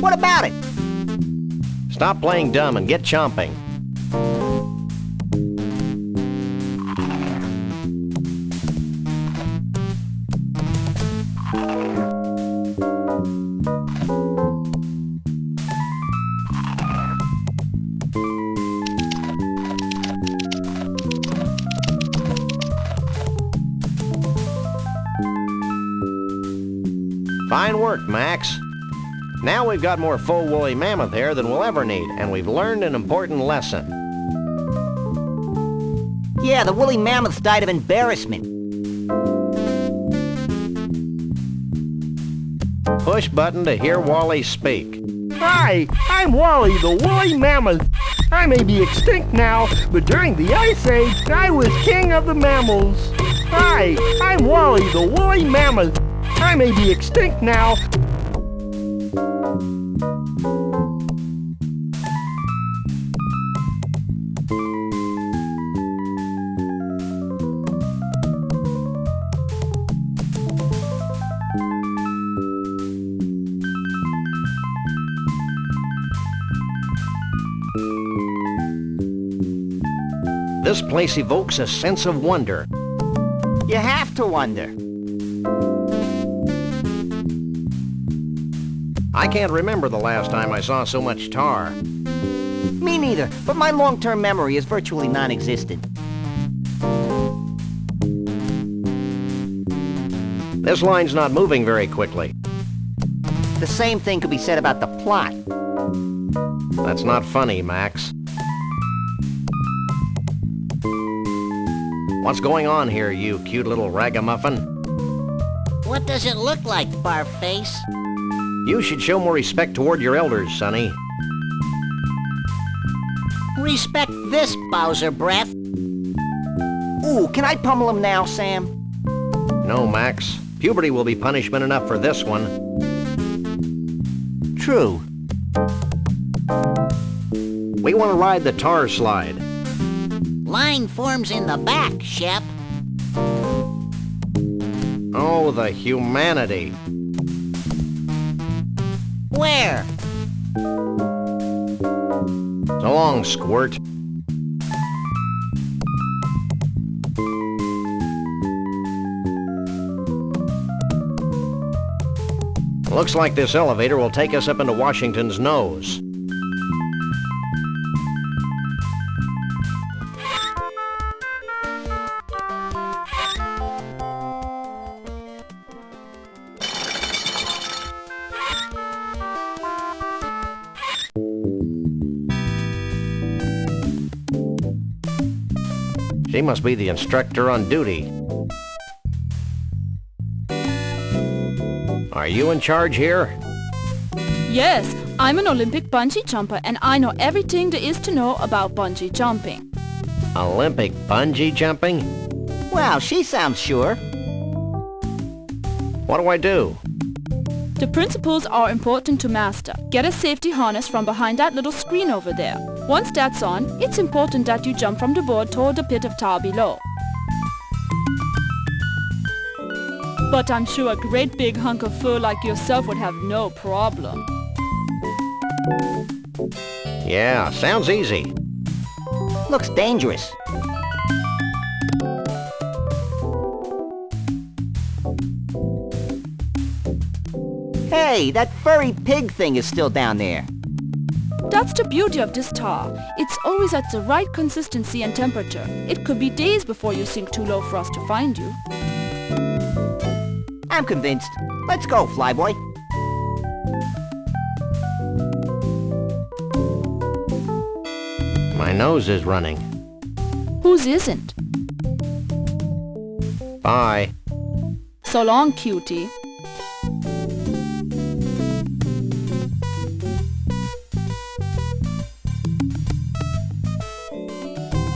Speaker 4: What about it?
Speaker 3: Stop playing dumb and get chomping. Fine work, Max. Now we've got more full woolly mammoth hair than we'll ever need, and we've learned an important lesson.
Speaker 4: Yeah, the woolly mammoths died of embarrassment.
Speaker 3: Push button to hear Wally speak.
Speaker 15: Hi, I'm Wally, the woolly mammoth. I may be extinct now, but during the Ice Age, I was king of the mammals. Hi, I'm Wally, the woolly mammoth. I may be extinct now.
Speaker 3: This place evokes a sense of wonder.
Speaker 4: You have to wonder.
Speaker 3: I can't remember the last time I saw so much tar.
Speaker 4: Me neither, but my long-term memory is virtually non-existent.
Speaker 3: This line's not moving very quickly.
Speaker 4: The same thing could be said about the plot.
Speaker 3: That's not funny, Max. What's going on here, you cute little ragamuffin?
Speaker 12: What does it look like, Barface?
Speaker 3: You should show more respect toward your elders, Sonny.
Speaker 12: Respect this, Bowser Breath.
Speaker 4: Ooh, can I pummel him now, Sam?
Speaker 3: No, Max. Puberty will be punishment enough for this one.
Speaker 4: True.
Speaker 3: We want to ride the tar slide.
Speaker 12: Line forms in the back, Shep.
Speaker 3: Oh, the humanity.
Speaker 12: Where?
Speaker 3: So long, Squirt. Looks like this elevator will take us up into Washington's nose. She must be the instructor on duty. Are you in charge here?
Speaker 16: Yes, I'm an Olympic bungee jumper and I know everything there is to know about bungee jumping.
Speaker 3: Olympic bungee jumping?
Speaker 4: Wow, she sounds sure.
Speaker 3: What do I do?
Speaker 16: The principles are important to master. Get a safety harness from behind that little screen over there. Once that's on, it's important that you jump from the board toward the pit of tar below. But I'm sure a great big hunk of fur like yourself would have no problem.
Speaker 3: Yeah, sounds easy.
Speaker 4: Looks dangerous. Hey, that furry pig thing is still down there.
Speaker 16: That's the beauty of this tar. It's always at the right consistency and temperature. It could be days before you sink too low for us to find you.
Speaker 4: I'm convinced. Let's go, Flyboy.
Speaker 3: My nose is running.
Speaker 16: Whose isn't?
Speaker 3: Bye.
Speaker 16: So long, cutie.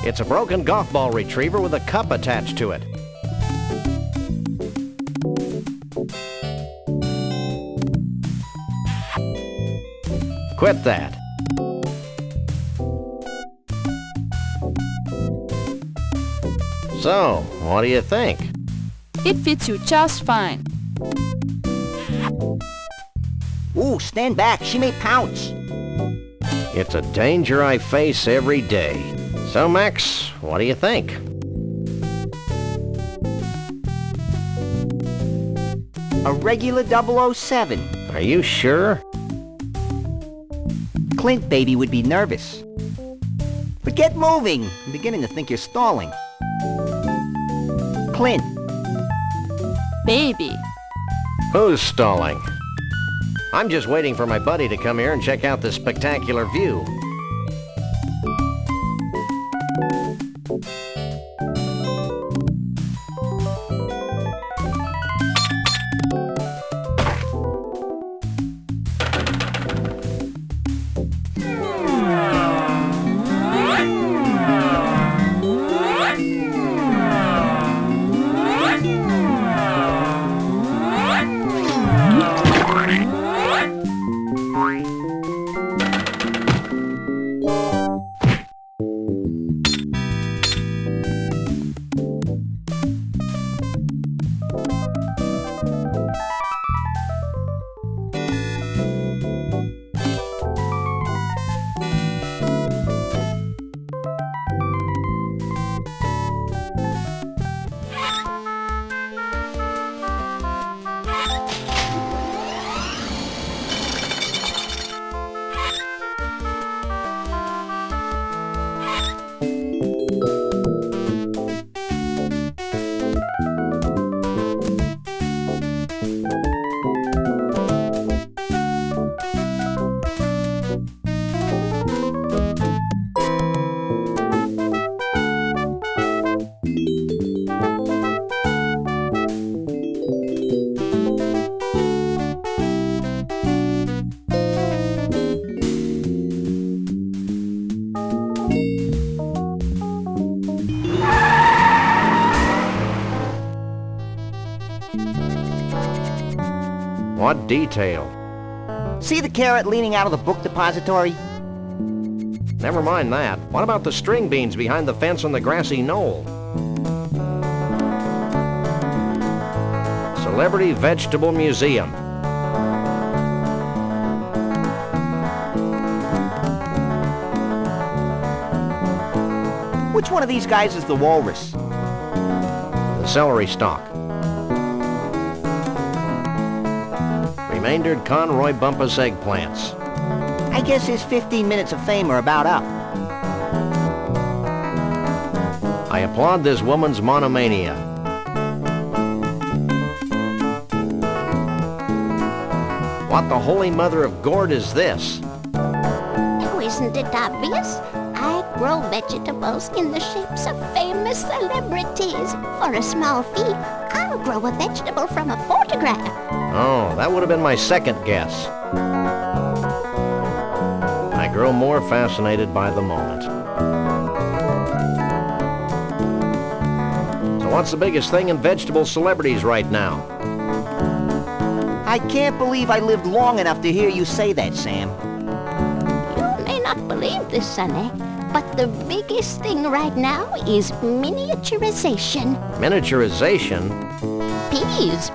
Speaker 3: It's a broken golf ball retriever with a cup attached to it. Quit that. So, what do you think?
Speaker 16: It fits you just fine.
Speaker 4: Ooh, stand back. She may pounce.
Speaker 3: It's a danger I face every day. So, Max, what do you think?
Speaker 4: A regular 007.
Speaker 3: Are you sure?
Speaker 4: Clint, baby, would be nervous. But get moving. I'm beginning to think you're stalling. Clint.
Speaker 16: Baby.
Speaker 3: Who's stalling? I'm just waiting for my buddy to come here and check out this spectacular view. What detail?
Speaker 4: See the carrot leaning out of the book depository?
Speaker 3: Never mind that. What about the string beans behind the fence on the grassy knoll? Celebrity Vegetable Museum.
Speaker 4: Which one of these guys is the walrus?
Speaker 3: The celery stalk. Remaindered Conroy Bumpus eggplants.
Speaker 4: I guess his 15 minutes of fame are about up.
Speaker 3: I applaud this woman's monomania. What the holy mother of gourd is this?
Speaker 17: Oh, isn't it obvious? I grow vegetables in the shapes of famous celebrities. For a small fee, I'll grow a vegetable from a photograph.
Speaker 3: Oh, that would have been my second guess. I grow more fascinated by the moment. So what's the biggest thing in vegetable celebrities right now?
Speaker 4: I can't believe I lived long enough to hear you say that, Sam.
Speaker 17: You may not believe this, Sonny, but the biggest thing right now is miniaturization.
Speaker 3: Miniaturization?
Speaker 17: Peas.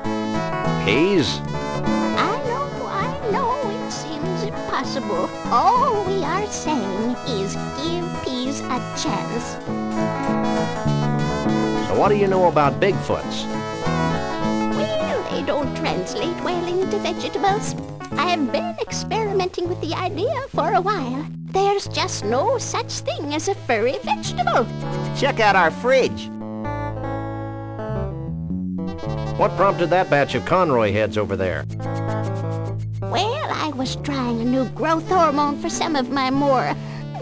Speaker 3: Peas?
Speaker 17: I know, it seems impossible. All we are saying is give peas a chance.
Speaker 3: So what do you know about Bigfoots?
Speaker 17: Well, they don't translate well into vegetables. I've been experimenting with the idea for a while. There's just no such thing as a furry vegetable.
Speaker 4: Check out our fridge.
Speaker 3: What prompted that batch of Conroy heads over there?
Speaker 17: Well, I was trying a new growth hormone for some of my more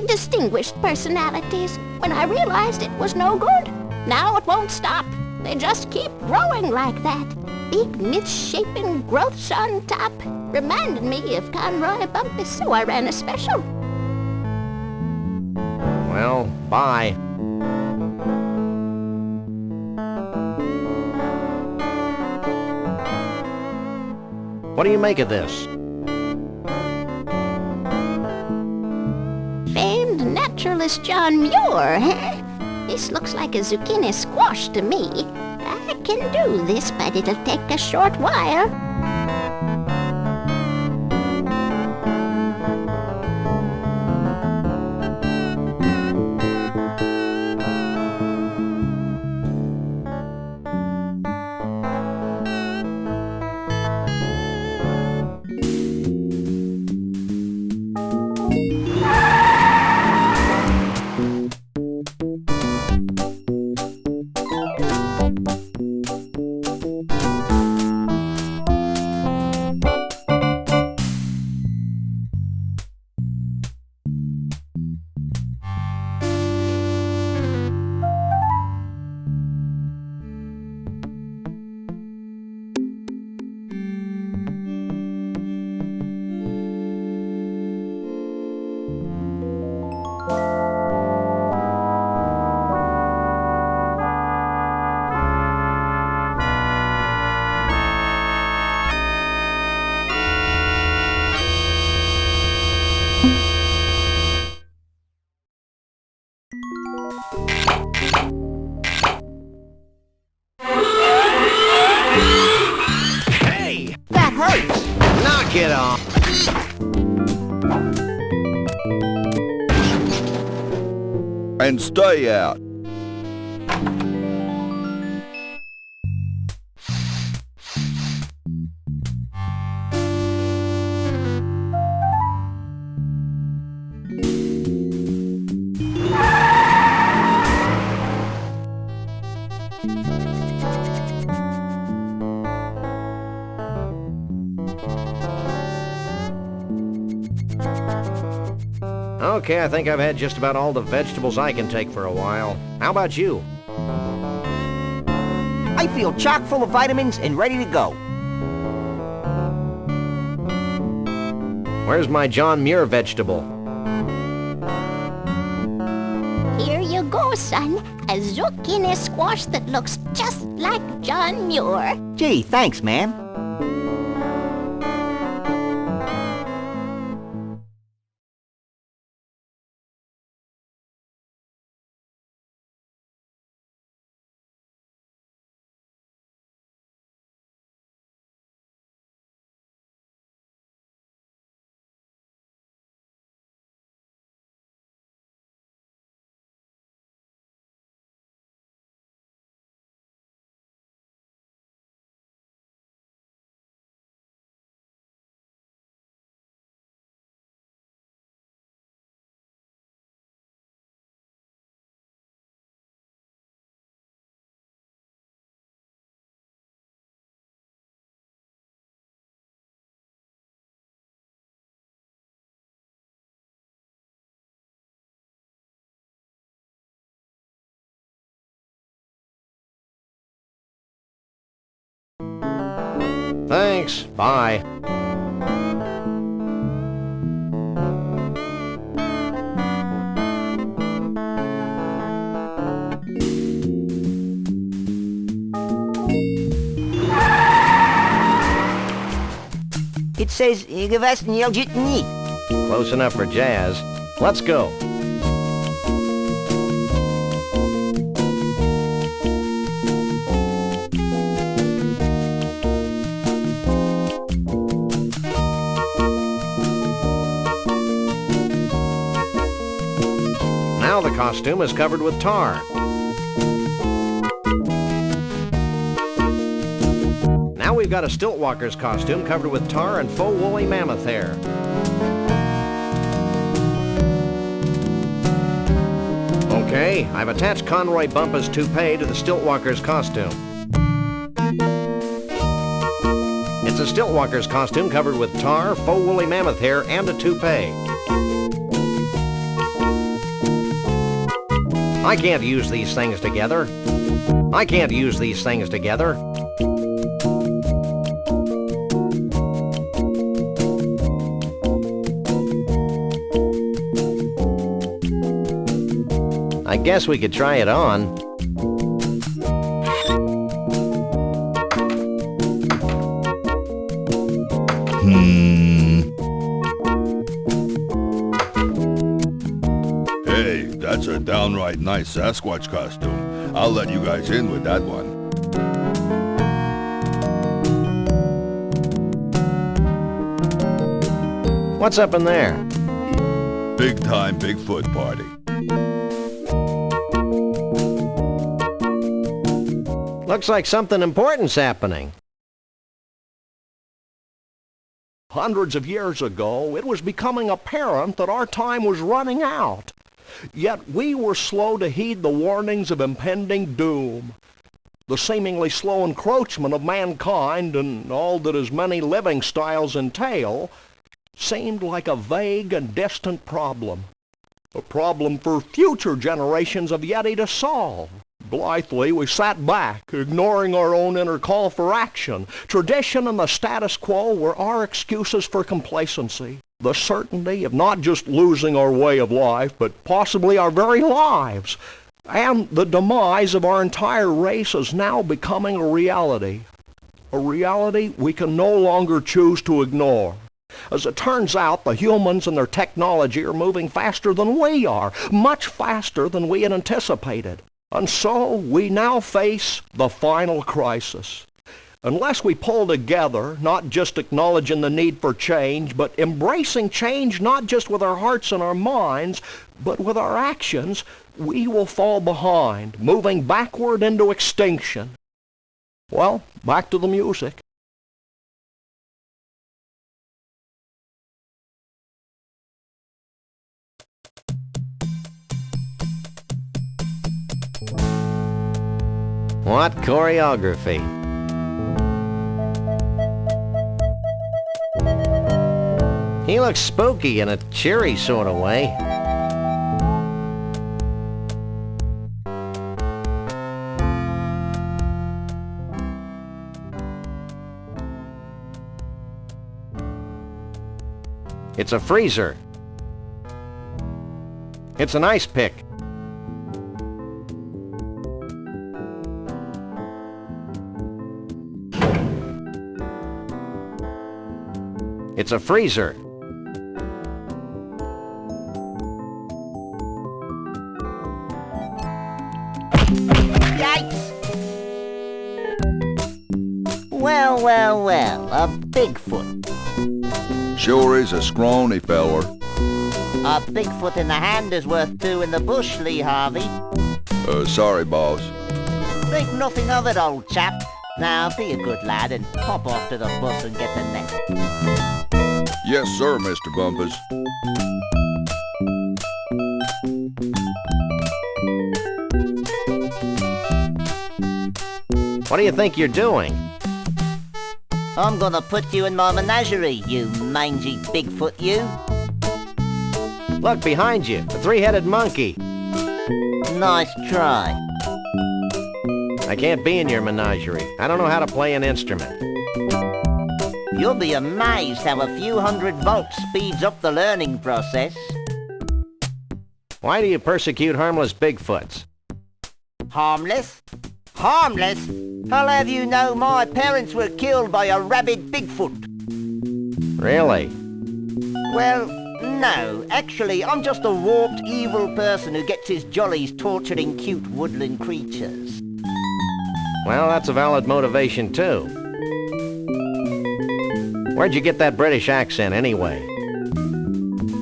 Speaker 17: distinguished personalities when I realized it was no good. Now it won't stop. They just keep growing like that. big misshapen growths on top reminded me of Conroy Bumpus, so I ran a special.
Speaker 3: Well, bye. What do you make of this?
Speaker 17: Famed naturalist John Muir, huh? This looks like a zucchini squash to me. I can do this, but it'll take a short while.
Speaker 3: Hey! That hurts! Knock it off!
Speaker 10: And stay out.
Speaker 3: Okay, I think I've had just about all the vegetables I can take for a while. How about you?
Speaker 4: I feel chock full of vitamins and ready to go.
Speaker 3: Where's my John Muir vegetable?
Speaker 17: Here you go, son. A zucchini squash that looks just like John Muir.
Speaker 4: Gee, thanks, ma'am.
Speaker 3: Thanks. Bye.
Speaker 4: It says, "Gvasnyeljitni."
Speaker 3: Close enough for jazz. Let's go. Now the costume is covered with tar. Now we've got a Stiltwalker's costume covered with tar and faux woolly mammoth hair. Okay, I've attached Conroy Bumpus' toupee to the Stiltwalker's costume. It's a Stiltwalker's costume covered with tar, faux woolly mammoth hair, and a toupee. I can't use these things together. I can't use these things together. I guess we could try it on.
Speaker 10: Hey, that's a downright nice Sasquatch costume. I'll let you guys in with that one.
Speaker 3: What's up in there?
Speaker 10: Big time Bigfoot party.
Speaker 3: Looks like something important's happening.
Speaker 15: Hundreds of years ago, it was becoming apparent that our time was running out. Yet we were slow to heed the warnings of impending doom. The seemingly slow encroachment of mankind and all that his many living styles entail seemed like a vague and distant problem. A problem for future generations of Yeti to solve. Blithely, we sat back, ignoring our own inner call for action. Tradition and the status quo were our excuses for complacency. The certainty of not just losing our way of life, but possibly our very lives. And the demise of our entire race is now becoming a reality. A reality we can no longer choose to ignore. As it turns out, the humans and their technology are moving faster than we are, much faster than we had anticipated. And so we now face the final crisis. Unless we pull together, not just acknowledging the need for change, but embracing change not just with our hearts and our minds, but with our actions, we will fall behind, moving backward into extinction. Well, back to the music.
Speaker 3: What choreography! He looks spooky in a cheery sort of way. It's a freezer. It's an ice pick. It's a freezer.
Speaker 12: Yikes! Well, a Bigfoot.
Speaker 10: Sure is a scrawny feller.
Speaker 12: A Bigfoot in the hand is worth two in the bush, Lee Harvey.
Speaker 10: Sorry, boss.
Speaker 12: Think nothing of it, old chap. Now, be a good lad and pop off to the bus and get the net.
Speaker 10: Yes, sir, Mr. Bumpus.
Speaker 3: What do you think you're doing?
Speaker 12: I'm gonna put you in my menagerie, you mangy Bigfoot, you.
Speaker 3: Look behind you, a three-headed monkey.
Speaker 12: Nice try.
Speaker 3: I can't be in your menagerie. I don't know how to play an instrument.
Speaker 12: You'll be amazed how a few hundred volts speeds up the learning process.
Speaker 3: Why do you persecute harmless Bigfoots?
Speaker 12: Harmless? Harmless? I'll have you know my parents were killed by a rabid Bigfoot.
Speaker 3: Really?
Speaker 12: Well, no. Actually, I'm just a warped, evil person who gets his jollies torturing cute woodland creatures.
Speaker 3: Well, that's a valid motivation, too. Where'd you get that British accent, anyway?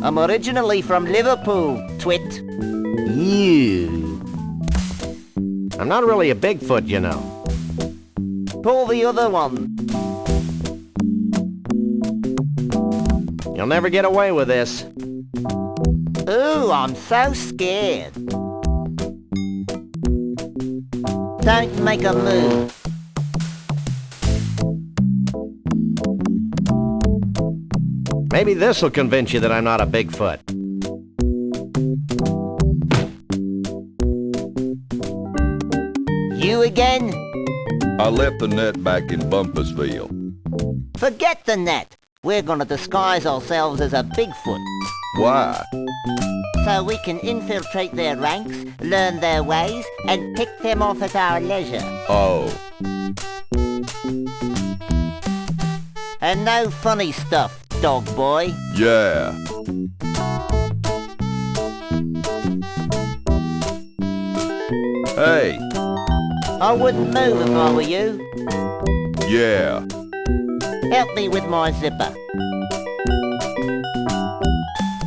Speaker 12: I'm originally from Liverpool, twit.
Speaker 3: You. I'm not really a Bigfoot, you know.
Speaker 12: Pull the other one.
Speaker 3: You'll never get away with this.
Speaker 12: Ooh, I'm so scared. Don't make a move.
Speaker 3: Maybe this'll convince you that I'm not a Bigfoot.
Speaker 12: You again?
Speaker 10: I left the net back in Bumpusville.
Speaker 12: Forget the net. We're gonna disguise ourselves as a Bigfoot.
Speaker 10: Why?
Speaker 12: so we can infiltrate their ranks, learn their ways, and pick them off at our leisure.
Speaker 10: Oh.
Speaker 12: And no funny stuff, dog boy.
Speaker 10: Yeah. Hey.
Speaker 12: I wouldn't move if I were you.
Speaker 10: Yeah.
Speaker 12: Help me with my zipper.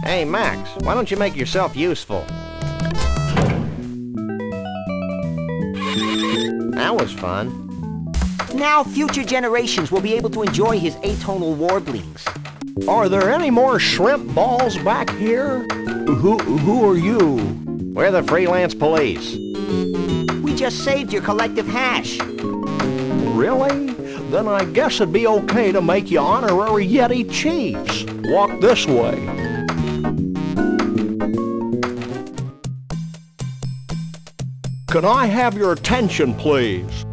Speaker 3: Hey, Max, why don't you make yourself useful? That was fun.
Speaker 4: Now future generations will be able to enjoy his atonal warblings.
Speaker 15: Are there any more shrimp balls back here? Who are you?
Speaker 3: We're the freelance police.
Speaker 4: We just saved your collective hash.
Speaker 15: Really? Then I guess it'd be okay to make you honorary Yeti chiefs. Walk this way. Can I have your attention, please?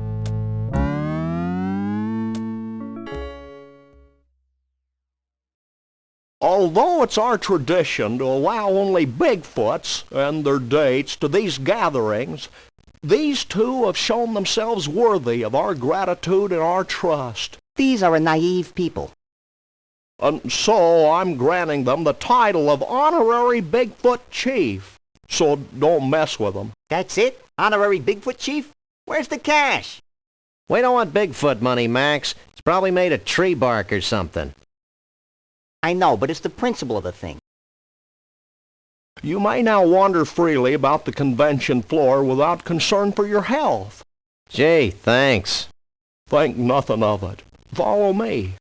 Speaker 15: Although it's our tradition to allow only Bigfoots and their dates to these gatherings, these two have shown themselves worthy of our gratitude and our trust.
Speaker 4: These are a naive people.
Speaker 15: And so I'm granting them the title of Honorary Bigfoot Chief. So don't mess with them.
Speaker 4: That's it? Honorary Bigfoot Chief? Where's the cash?
Speaker 3: We don't want Bigfoot money, Max. It's probably made of tree bark or something.
Speaker 4: I know, but it's the principle of the thing.
Speaker 15: You may now wander freely about the convention floor without concern for your health.
Speaker 3: Gee, thanks.
Speaker 15: Think nothing of it. Follow me.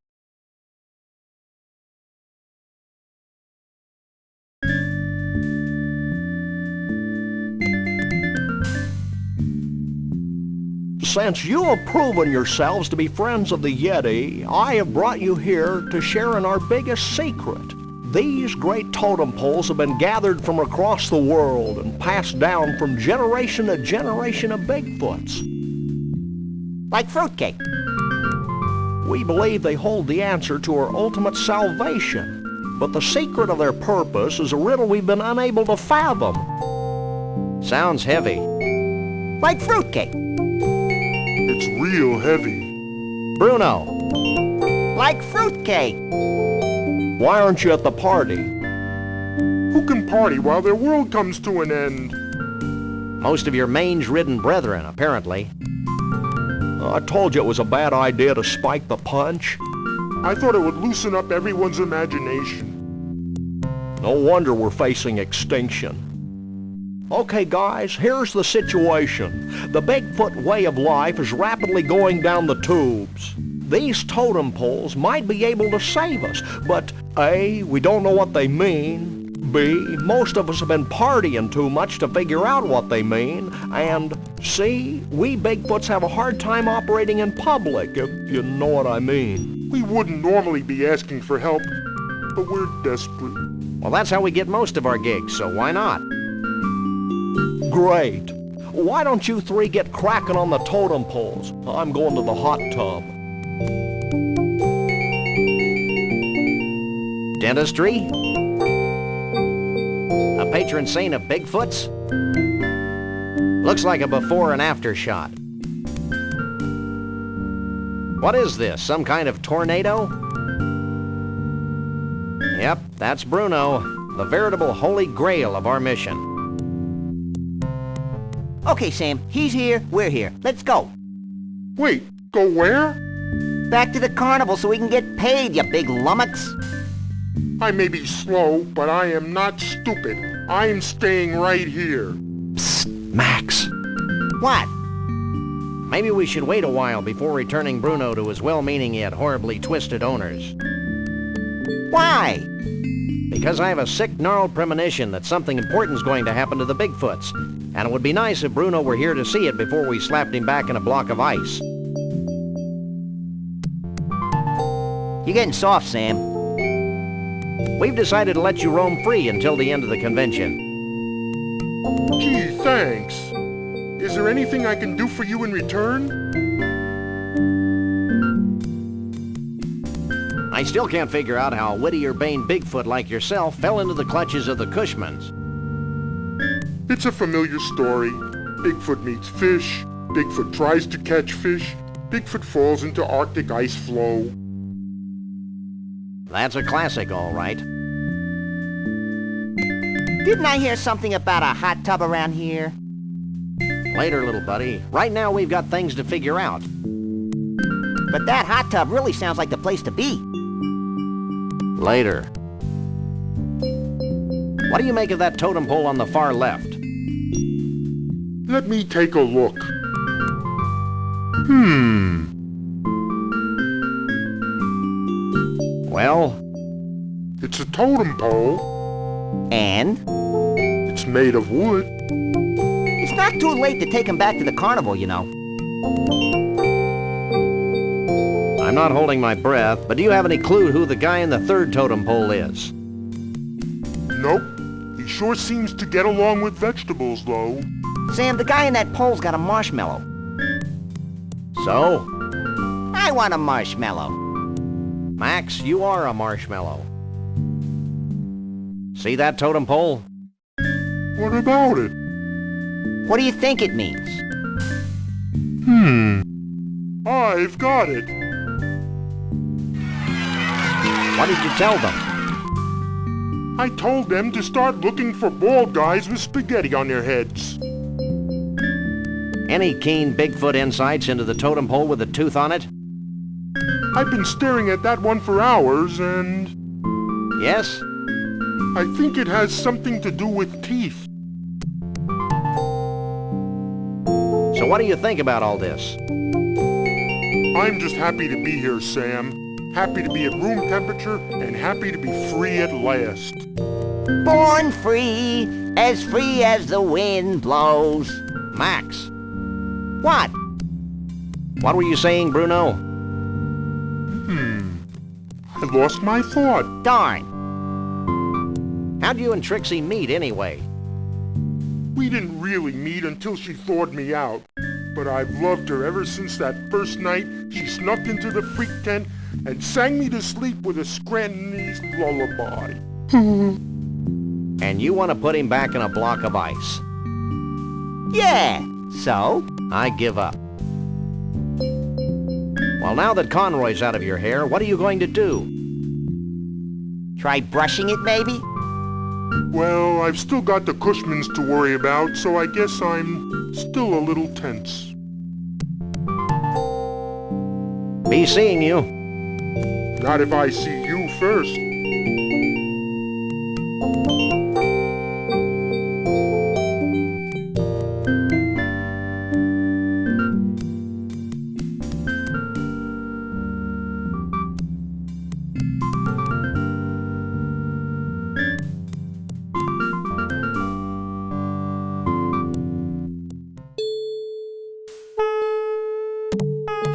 Speaker 15: Since you have proven yourselves to be friends of the Yeti, I have brought you here to share in our biggest secret. These great totem poles have been gathered from across the world and passed down from generation to generation of Bigfoots.
Speaker 4: Like fruitcake.
Speaker 15: We believe they hold the answer to our ultimate salvation, but the secret of their purpose is a riddle we've been unable to fathom.
Speaker 3: Sounds heavy.
Speaker 4: Like fruitcake.
Speaker 13: It's real heavy.
Speaker 3: Bruno.
Speaker 4: Like fruitcake.
Speaker 15: Why aren't you at the party?
Speaker 13: Who can party while their world comes to an end?
Speaker 3: Most of your mange-ridden brethren, apparently.
Speaker 15: I told you it was a bad idea to spike the punch.
Speaker 13: I thought it would loosen up everyone's imagination.
Speaker 15: No wonder we're facing extinction. Okay, guys, here's the situation. The Bigfoot way of life is rapidly going down the tubes. These totem poles might be able to save us, but A, we don't know what they mean. B, most of us have been partying too much to figure out what they mean. And C, we Bigfoots have a hard time operating in public, if you know what I mean.
Speaker 13: We wouldn't normally be asking for help, but we're desperate.
Speaker 3: Well, that's how we get most of our gigs, so why not?
Speaker 15: Great. Why don't you three get cracking on the totem poles? I'm going to the hot tub.
Speaker 3: Dentistry? A patron saint of Bigfoots? Looks like a before and after shot. What is this, some kind of tornado? Yep, that's Bruno, the veritable holy grail of our mission.
Speaker 4: Okay, Sam, he's here, we're here. Let's go.
Speaker 13: Wait, go where?
Speaker 4: Back to the carnival so we can get paid, you big lummox.
Speaker 13: I may be slow, but I am not stupid. I'm staying right here.
Speaker 15: Psst, Max.
Speaker 4: What?
Speaker 3: Maybe we should wait a while before returning Bruno to his well-meaning yet horribly twisted owners.
Speaker 4: Why?
Speaker 3: Because I have a sick, gnarled premonition that something important's going to happen to the Bigfoots, and it would be nice if Bruno were here to see it before we slapped him back in a block of ice.
Speaker 4: You're getting soft, Sam.
Speaker 3: We've decided to let you roam free until the end of the convention.
Speaker 13: Gee, thanks. Is there anything I can do for you in return?
Speaker 3: I still can't figure out how a witty, urbane Bigfoot like yourself fell into the clutches of the Kushmans.
Speaker 13: It's a familiar story. Bigfoot meets fish. Bigfoot tries to catch fish. Bigfoot falls into Arctic ice flow.
Speaker 3: That's a classic, all right.
Speaker 4: Didn't I hear something about a hot tub around here?
Speaker 3: Later, little buddy. Right now, we've got things to figure out.
Speaker 4: But that hot tub really sounds like the place to be.
Speaker 3: Later. What do you make of that totem pole on the far left?
Speaker 13: Let me take a look.
Speaker 3: Well?
Speaker 13: It's a totem pole.
Speaker 4: And?
Speaker 13: It's made of wood.
Speaker 4: It's not too late to take him back to the carnival, you know.
Speaker 3: I'm not holding my breath, but do you have any clue who the guy in the third totem pole is?
Speaker 13: Nope. He sure seems to get along with vegetables, though.
Speaker 4: Sam, the guy in that pole's got a marshmallow.
Speaker 3: So?
Speaker 4: I want a marshmallow.
Speaker 3: Max, you are a marshmallow. See that totem pole?
Speaker 13: What about it?
Speaker 4: What do you think it means?
Speaker 13: I've got it.
Speaker 3: What did you tell them?
Speaker 13: I told them to start looking for bald guys with spaghetti on their heads.
Speaker 3: Any keen Bigfoot insights into the totem pole with a tooth on it?
Speaker 13: I've been staring at that one for hours, and...
Speaker 3: Yes?
Speaker 13: I think it has something to do with teeth.
Speaker 3: So what do you think about all this?
Speaker 13: I'm just happy to be here, Sam. Happy to be at room temperature, and happy to be free at last.
Speaker 4: Born free as the wind blows.
Speaker 3: Max.
Speaker 4: What?
Speaker 3: What were you saying, Bruno?
Speaker 13: I lost my thought.
Speaker 4: Darn.
Speaker 3: How'd you and Trixie meet, anyway?
Speaker 13: We didn't really meet until she thawed me out. But I've loved her ever since that first night she snuck into the freak tent and sang me to sleep with a Scrantonese lullaby.
Speaker 3: And you want to put him back in a block of ice?
Speaker 4: Yeah, so?
Speaker 3: I give up. Well, now that Conroy's out of your hair, what are you going to do?
Speaker 4: Try brushing it, maybe?
Speaker 13: Well, I've still got the Kushmans to worry about, so I guess I'm still a little tense.
Speaker 3: Be seeing you.
Speaker 13: Not if I see you first.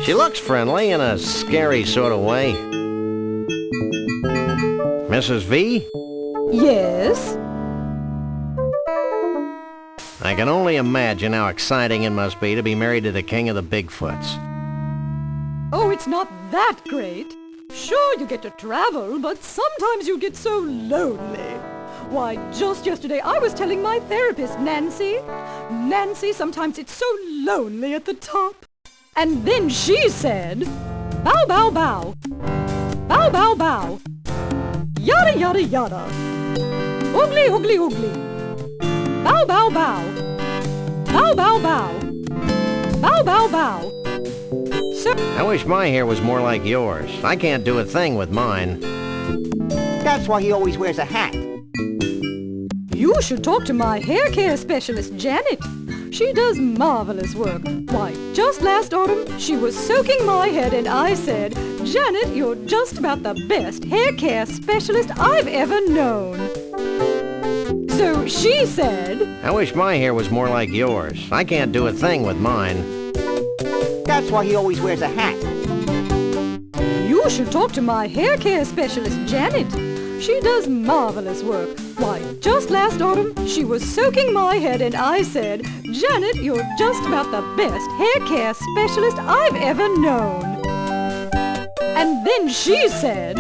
Speaker 3: She looks friendly in a scary sort of way. Mrs. V?
Speaker 14: Yes?
Speaker 3: I can only imagine how exciting it must be to be married to the king of the Bigfoots.
Speaker 14: Oh, it's not that great. Sure, you get to travel, but sometimes you get so lonely. Why, just yesterday I was telling my therapist, Nancy, sometimes it's so lonely at the top. And then she said, bow, bow, bow. Bow, bow, bow. Yada, yada, yada. Oogly, oogly, oogly. Bow, bow, bow. Bow, bow, bow. Bow, bow, bow. So
Speaker 3: I wish my hair was more like yours. I can't do a thing with mine.
Speaker 4: That's why he always wears a hat.
Speaker 14: You should talk to my hair care specialist, Janet. She does marvelous work. Why, just last autumn, she was soaking my head and I said, Janet, you're just about the best hair care specialist I've ever known. So she said,
Speaker 3: I wish my hair was more like yours. I can't do a thing with mine.
Speaker 4: That's why he always wears a hat.
Speaker 14: You should talk to my hair care specialist, Janet. She does marvelous work. Why, just last autumn, she was soaking my head and I said, Janet, you're just about the best hair care specialist I've ever known. And then she said,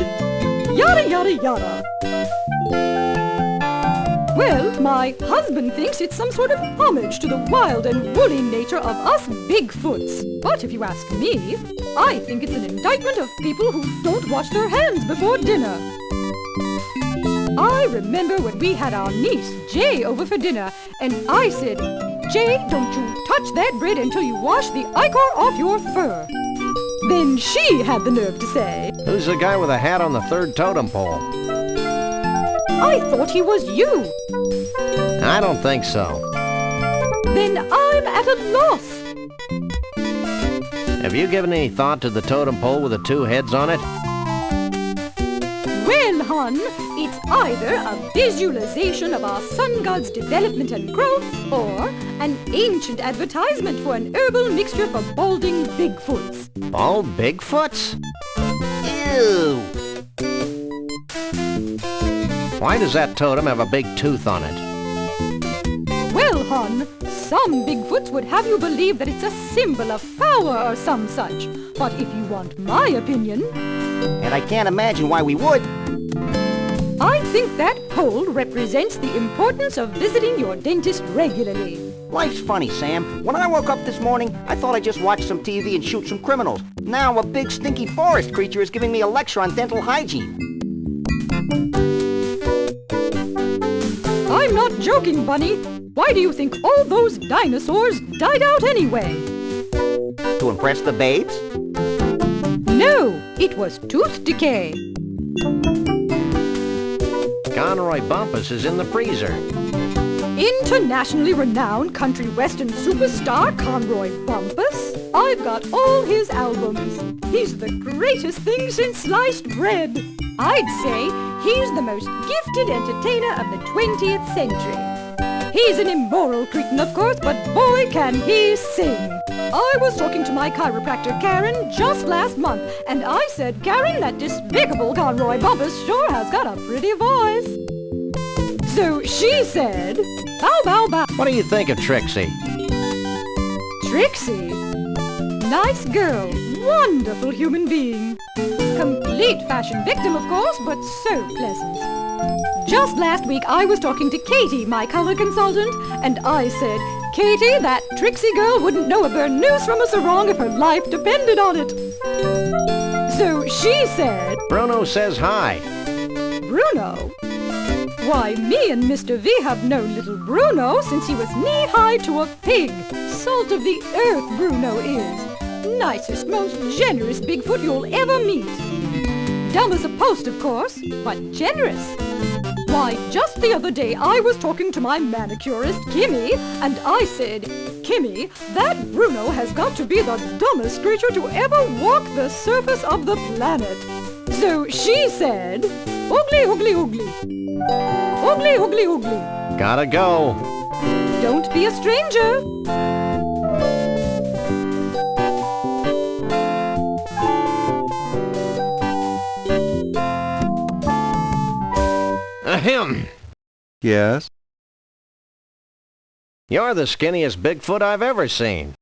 Speaker 14: yada, yada, yada. Well, my husband thinks it's some sort of homage to the wild and woolly nature of us Bigfoots. But if you ask me, I think it's an indictment of people who don't wash their hands before dinner. I remember when we had our niece, Jay, over for dinner, and I said, "Jay, don't you touch that bread until you wash the ichor off your fur." Then she had the nerve to say,
Speaker 3: Who's the guy with a hat on the third totem pole?
Speaker 14: "I thought he was you."
Speaker 3: I don't think so.
Speaker 14: Then I'm at a loss.
Speaker 3: Have you given any thought to the totem pole with the two heads on it?
Speaker 14: Well, hon, it's either a visualization of our sun god's development and growth, or an ancient advertisement for an herbal mixture for balding Bigfoots.
Speaker 3: Bald Bigfoots?
Speaker 4: Ew!
Speaker 3: Why does that totem have a big tooth on it?
Speaker 14: Well, hon, some Bigfoots would have you believe that it's a symbol of power or some such. But if you want my opinion...
Speaker 4: And I can't imagine why we would.
Speaker 14: I think that pole represents the importance of visiting your dentist regularly.
Speaker 4: Life's funny, Sam. When I woke up this morning, I thought I'd just watch some TV and shoot some criminals. Now a big stinky forest creature is giving me a lecture on dental hygiene.
Speaker 14: I'm not joking, Bunny. Why do you think all those dinosaurs died out anyway?
Speaker 4: To impress the babes?
Speaker 14: No, it was tooth decay.
Speaker 3: Conroy Bumpus is in the freezer.
Speaker 14: Internationally renowned country western superstar Conroy Bumpus. I've got all his albums. He's the greatest thing since sliced bread. I'd say he's the most gifted entertainer of the 20th century. He's an immoral cretin, of course, but boy, can he sing. I was talking to my chiropractor, Karen, just last month, and I said, "Karen, that despicable Conroy Bumpus sure has got a pretty voice." So she said, "Bow, bow, bow."
Speaker 3: What do you think of Trixie?
Speaker 14: Trixie? Nice girl, wonderful human being. Complete fashion victim, of course, but so pleasant. Just last week I was talking to Katie, my color consultant, and I said, "Katie, that Trixie girl wouldn't know a burn noose from a sarong if her life depended on it." So she said,
Speaker 3: Bruno says hi.
Speaker 14: "Bruno? Why, me and Mr. V have known little Bruno since he was knee-high to a pig. Salt of the earth, Bruno is. Nicest, most generous Bigfoot you'll ever meet. Dumb as a post, of course, but generous. Why, just the other day I was talking to my manicurist, Kimmy, and I said, "Kimmy, that Bruno has got to be the dumbest creature to ever walk the surface of the planet." So she said, "Oogly, oogly, oogly. Oogly, oogly, oogly.
Speaker 3: Gotta go.
Speaker 14: Don't be a stranger."
Speaker 3: Ahem.
Speaker 10: Yes?
Speaker 3: You're the skinniest Bigfoot I've ever seen.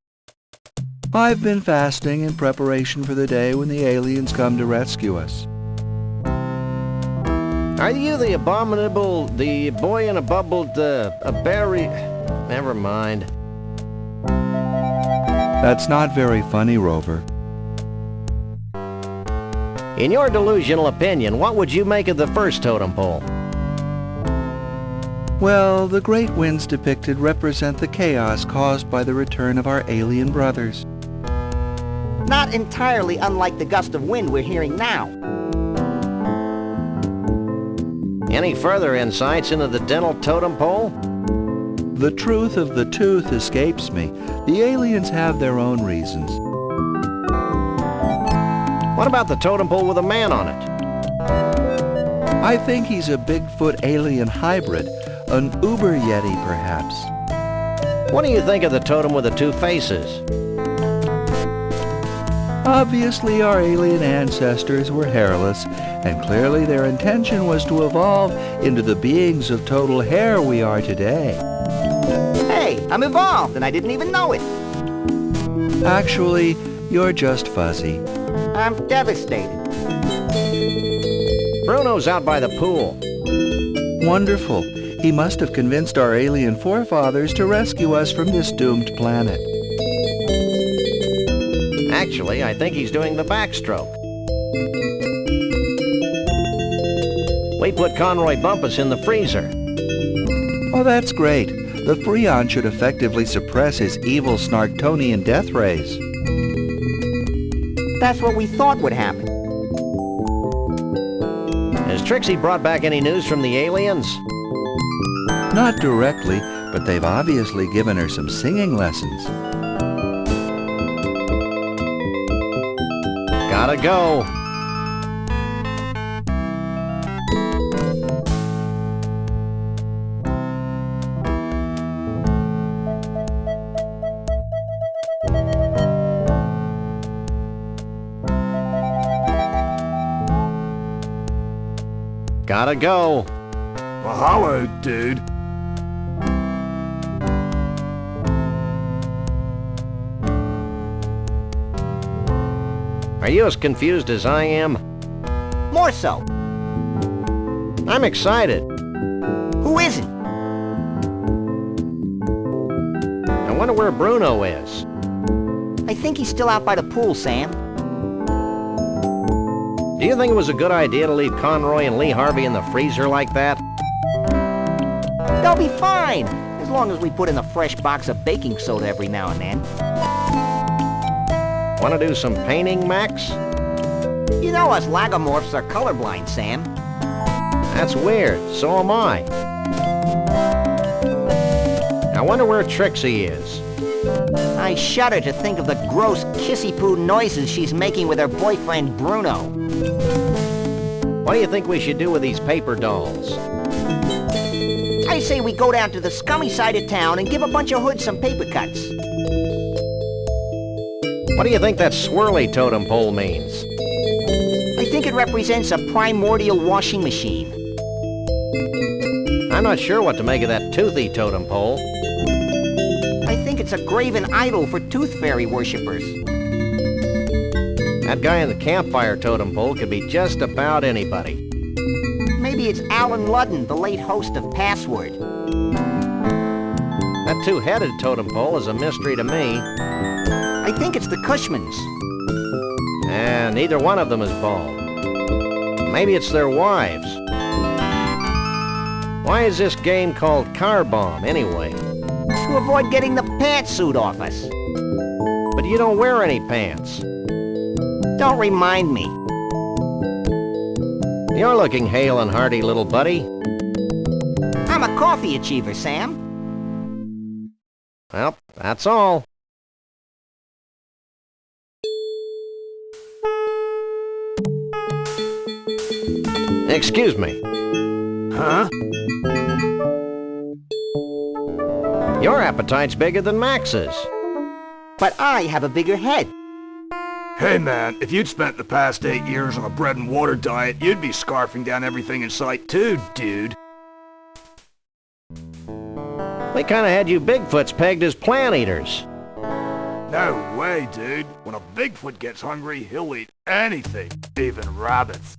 Speaker 10: I've been fasting in preparation for the day when the aliens come to rescue us.
Speaker 3: Are you the boy in a bubbled, a berry? Never mind.
Speaker 10: That's not very funny, Rover.
Speaker 3: In your delusional opinion, what would you make of the first totem pole?
Speaker 10: Well, the great winds depicted represent the chaos caused by the return of our alien brothers.
Speaker 4: Not entirely unlike the gust of wind we're hearing now.
Speaker 3: Any further insights into the dental totem pole?
Speaker 10: The truth of the tooth escapes me. The aliens have their own reasons.
Speaker 3: What about the totem pole with a man on it?
Speaker 10: I think he's a Bigfoot alien hybrid, an Uber Yeti perhaps.
Speaker 3: What do you think of the totem with the two faces?
Speaker 10: Obviously our alien ancestors were hairless, and clearly their intention was to evolve into the beings of total hair we are today.
Speaker 4: Hey, I'm evolved and I didn't even know it.
Speaker 10: Actually, you're just fuzzy.
Speaker 4: I'm devastated.
Speaker 3: Bruno's out by the pool.
Speaker 10: Wonderful. He must have convinced our alien forefathers to rescue us from this doomed planet.
Speaker 3: Actually, I think he's doing the backstroke. We put Conroy Bumpus in the freezer.
Speaker 10: Oh, that's great. The Freon should effectively suppress his evil Snarktonian death rays.
Speaker 4: That's what we thought would happen.
Speaker 3: Has Trixie brought back any news from the aliens?
Speaker 10: Not directly, but they've obviously given her some singing lessons.
Speaker 3: Gotta go. Gotta go.
Speaker 5: Well, hello, dude.
Speaker 3: Are you as confused as I am?
Speaker 4: More so.
Speaker 3: I'm excited.
Speaker 4: Who isn't?
Speaker 3: I wonder where Bruno is.
Speaker 4: I think he's still out by the pool, Sam.
Speaker 3: Do you think it was a good idea to leave Conroy and Lee Harvey in the freezer like that?
Speaker 4: They'll be fine, as long as we put in a fresh box of baking soda every now and then.
Speaker 3: Want to do some painting, Max?
Speaker 4: You know us lagomorphs are colorblind, Sam.
Speaker 3: That's weird. So am I. I wonder where Trixie is.
Speaker 4: I shudder to think of the gross kissy-poo noises she's making with her boyfriend, Bruno.
Speaker 3: What do you think we should do with these paper dolls?
Speaker 4: I say we go down to the scummy side of town and give a bunch of hoods some paper cuts.
Speaker 3: What do you think that swirly totem pole means?
Speaker 4: I think it represents a primordial washing machine.
Speaker 3: I'm not sure what to make of that toothy totem pole.
Speaker 4: I think it's a graven idol for tooth fairy worshippers.
Speaker 3: That guy in the campfire totem pole could be just about anybody.
Speaker 4: Maybe it's Alan Ludden, the late host of Password.
Speaker 3: That two-headed totem pole is a mystery to me.
Speaker 4: I think it's the Kushmans.
Speaker 3: And neither one of them is bald. Maybe it's their wives. Why is this game called Car Bomb, anyway?
Speaker 4: To avoid getting the pantsuit off us.
Speaker 3: But you don't wear any pants.
Speaker 4: Don't remind me.
Speaker 3: You're looking hale and hearty, little buddy.
Speaker 4: I'm a coffee achiever, Sam.
Speaker 3: Well, that's all. Excuse me.
Speaker 5: Huh?
Speaker 3: Your appetite's bigger than Max's.
Speaker 4: But I have a bigger head.
Speaker 5: Hey man, if you'd spent the past 8 years on a bread and water diet, you'd be scarfing down everything in sight too, dude.
Speaker 3: We kinda had you Bigfoots pegged as plant eaters.
Speaker 5: No way, dude. When a Bigfoot gets hungry, he'll eat anything, even rabbits.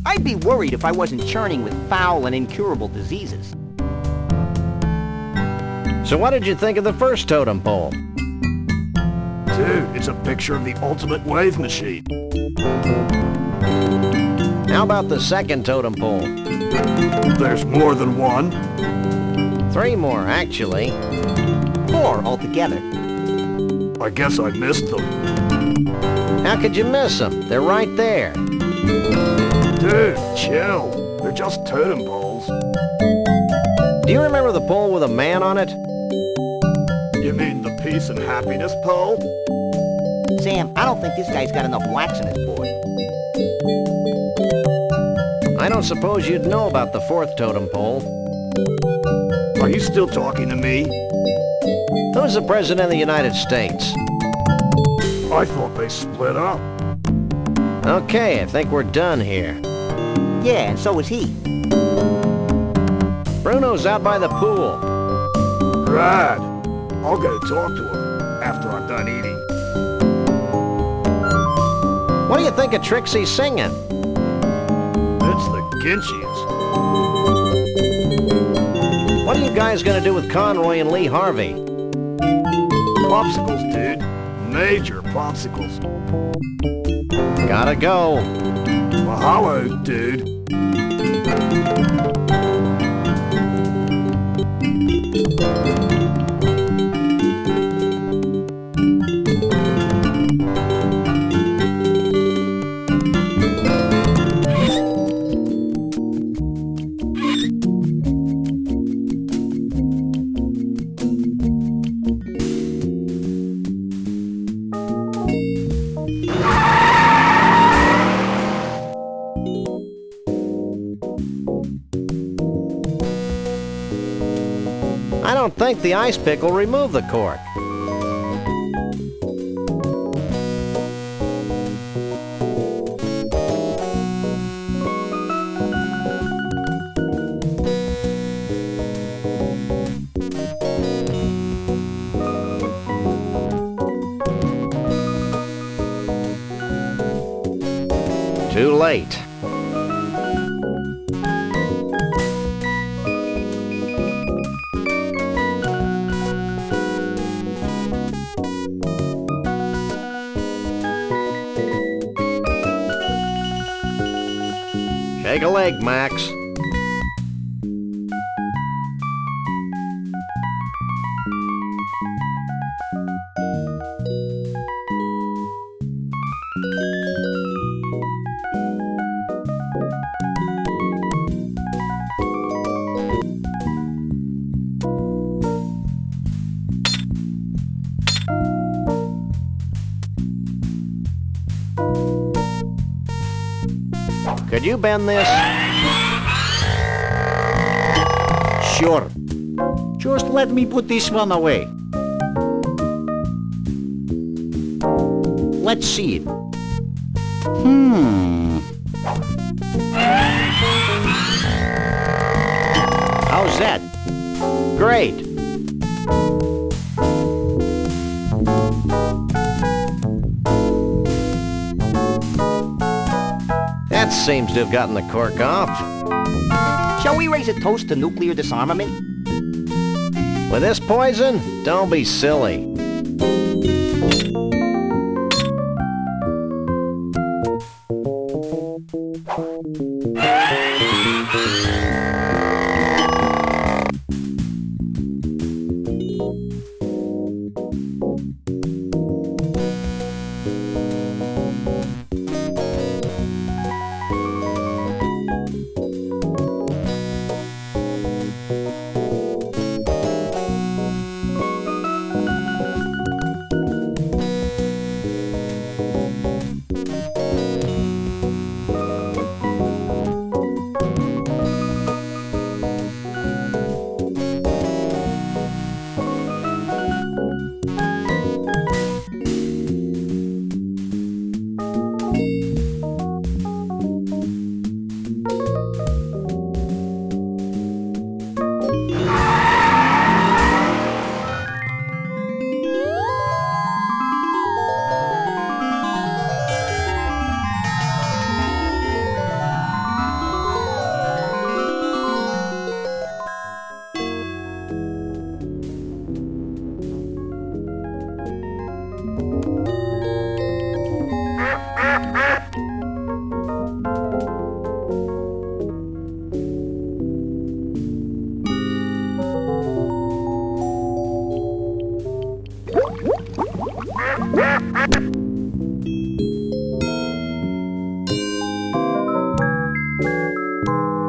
Speaker 4: I'd be worried if I wasn't churning with foul and incurable diseases.
Speaker 3: So what did you think of the first totem pole?
Speaker 5: Dude, it's a picture of the ultimate wave machine.
Speaker 3: How about the second totem pole?
Speaker 5: There's more than one.
Speaker 3: 3 more, actually.
Speaker 4: 4 altogether.
Speaker 5: I guess I missed them.
Speaker 3: How could you miss them? They're right there.
Speaker 5: Dude, chill. They're just totem poles.
Speaker 3: Do you remember the pole with a man on it?
Speaker 5: You mean the peace and happiness pole?
Speaker 4: Sam, I don't think this guy's got enough wax in his board.
Speaker 3: I don't suppose you'd know about the 4th totem pole.
Speaker 5: Are you still talking to me?
Speaker 3: Who's the President of the United States?
Speaker 5: I thought they split up.
Speaker 3: Okay, I think we're done here.
Speaker 4: Yeah, and so is he.
Speaker 3: Bruno's out by the pool.
Speaker 5: Rad. I'll go talk to him after I'm done eating.
Speaker 3: What do you think of Trixie singing?
Speaker 5: It's the Ginchies.
Speaker 3: guys gonna do with Conroy and Lee Harvey?
Speaker 7: Popsicles, dude. Major popsicles.
Speaker 3: Gotta go.
Speaker 7: Mahalo, dude.
Speaker 3: I don't think the ice pick will remove the cork. Too late. Shake a leg, Max. Could you bend this?
Speaker 1: Sure. Just let me put this one away. Let's see it. How's that?
Speaker 3: Great. That seems to have gotten the cork off.
Speaker 4: Shall we raise a toast to nuclear disarmament?
Speaker 3: With this poison? Don't be silly.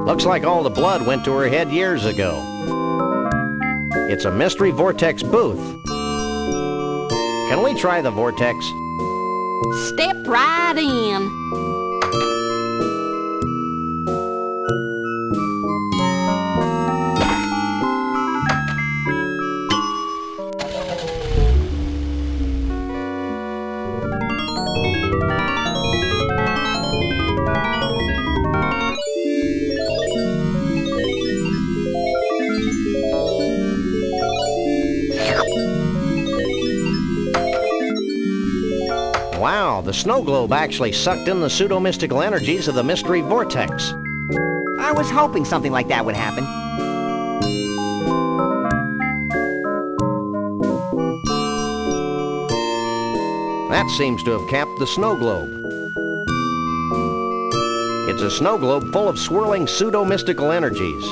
Speaker 3: Looks like all the blood went to her head years ago. It's a mystery vortex booth. Can we try the vortex?
Speaker 11: Step right in.
Speaker 3: Wow, the snow globe actually sucked in the pseudo-mystical energies of the mystery vortex.
Speaker 4: I was hoping something like that would happen.
Speaker 3: That seems to have capped the snow globe. It's a snow globe full of swirling pseudo-mystical energies.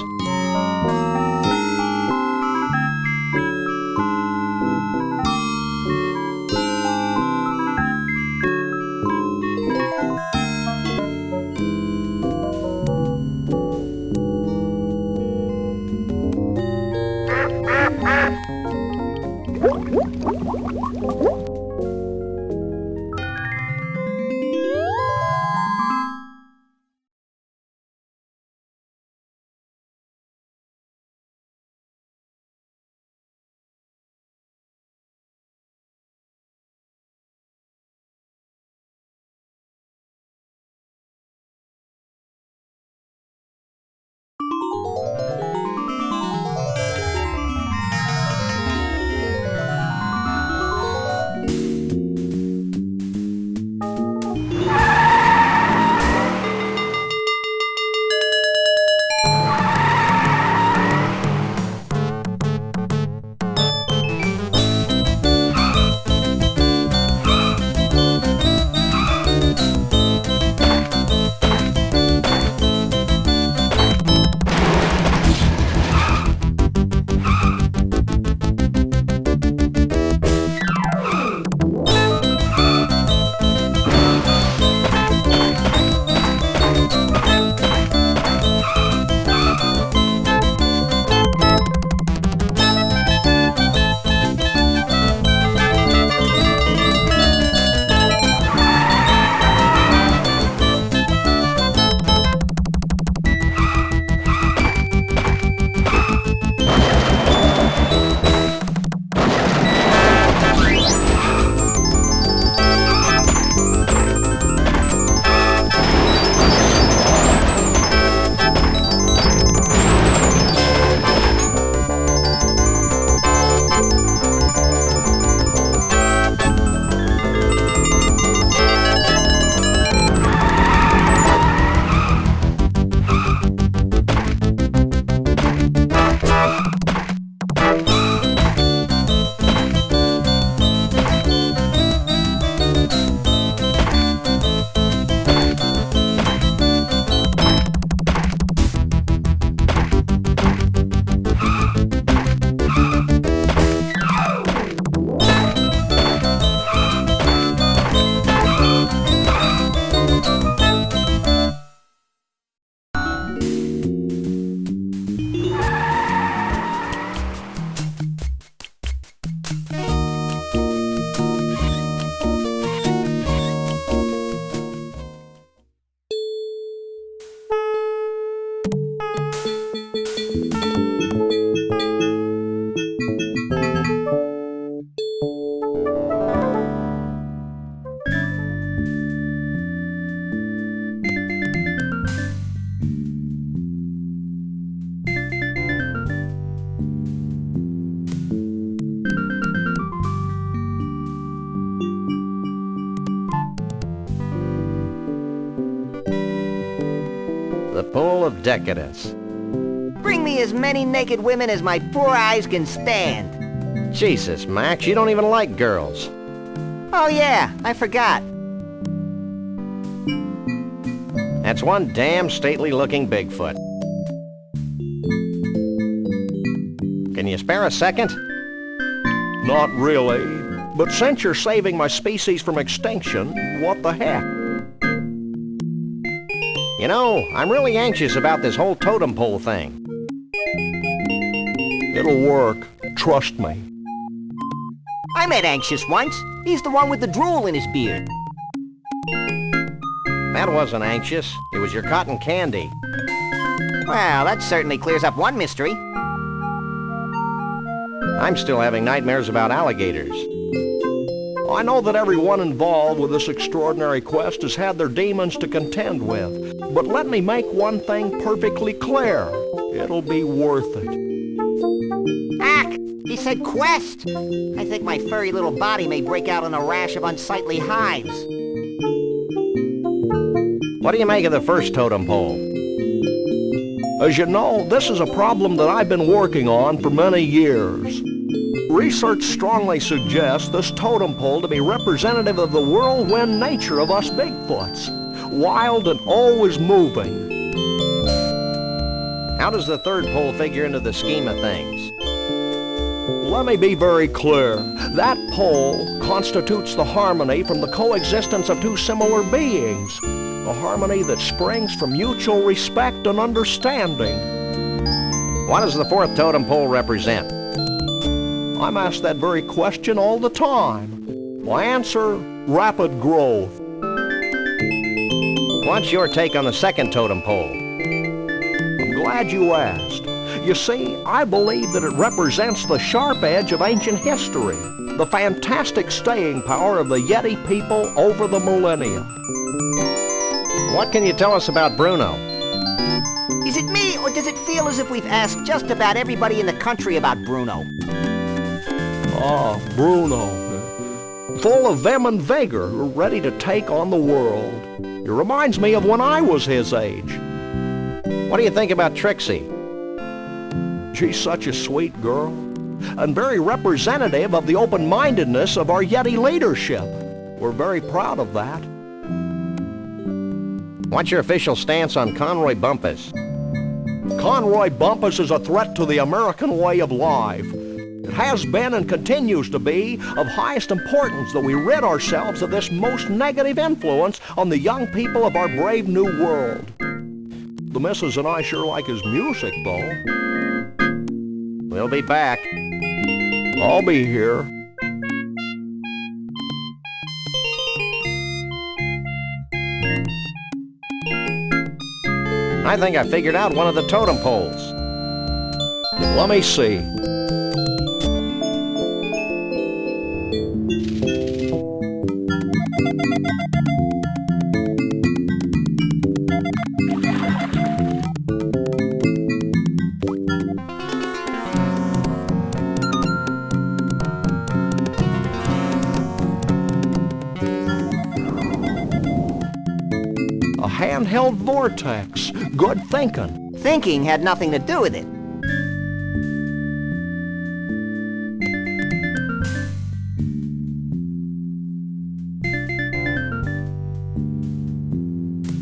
Speaker 3: The pool of decadence.
Speaker 4: Bring me as many naked women as my poor eyes can stand.
Speaker 3: Jesus, Max, you don't even like girls.
Speaker 4: Oh yeah, I forgot.
Speaker 3: That's one damn stately-looking Bigfoot. Can you spare a second?
Speaker 5: Not really, but since you're saving my species from extinction, what the heck?
Speaker 3: You know, I'm really anxious about this whole totem pole thing.
Speaker 5: It'll work, trust me.
Speaker 4: I met Anxious once. He's the one with the drool in his beard.
Speaker 3: That wasn't anxious. It was your cotton candy.
Speaker 4: Well, that certainly clears up one mystery.
Speaker 3: I'm still having nightmares about alligators.
Speaker 5: I know that everyone involved with this extraordinary quest has had their demons to contend with, but let me make one thing perfectly clear. It'll be worth it.
Speaker 4: Ack! He said quest! I think my furry little body may break out in a rash of unsightly hives.
Speaker 3: What do you make of the first totem pole?
Speaker 5: As you know, this is a problem that I've been working on for many years.
Speaker 3: Research strongly suggests this totem pole to be representative of the whirlwind nature of us Bigfoots, wild and always moving.
Speaker 8: How does the third pole figure into the scheme of things?
Speaker 3: Let me be very clear. That pole constitutes the harmony from the coexistence of two similar beings, a harmony that springs from mutual respect and understanding.
Speaker 8: What does the fourth totem pole represent?
Speaker 3: I'm asked that very question all the time. My answer, rapid growth.
Speaker 8: What's your take on the second totem pole?
Speaker 3: I'm glad you asked. You see, I believe that it represents the sharp edge of ancient history, the fantastic staying power of the Yeti people over the millennia.
Speaker 8: What can you tell us about Bruno?
Speaker 4: Is it me, or does it feel as if we've asked just about everybody in the country about Bruno?
Speaker 3: Ah, Bruno. Full of vim and vigor, ready to take on the world. It reminds me of when I was his age.
Speaker 8: What do you think about Trixie?
Speaker 3: She's such a sweet girl, and very representative of the open-mindedness of our Yeti leadership. We're very proud of that.
Speaker 8: What's your official stance on Conroy Bumpus?
Speaker 3: Conroy Bumpus is a threat to the American way of life. It has been and continues to be of highest importance that we rid ourselves of this most negative influence on the young people of our brave new world. The missus and I sure like his music, though.
Speaker 8: We'll be back.
Speaker 3: I'll be here.
Speaker 8: I think I figured out one of the totem poles.
Speaker 3: Let me see. A handheld vortex. Good thinking.
Speaker 4: Thinking had nothing to do with it.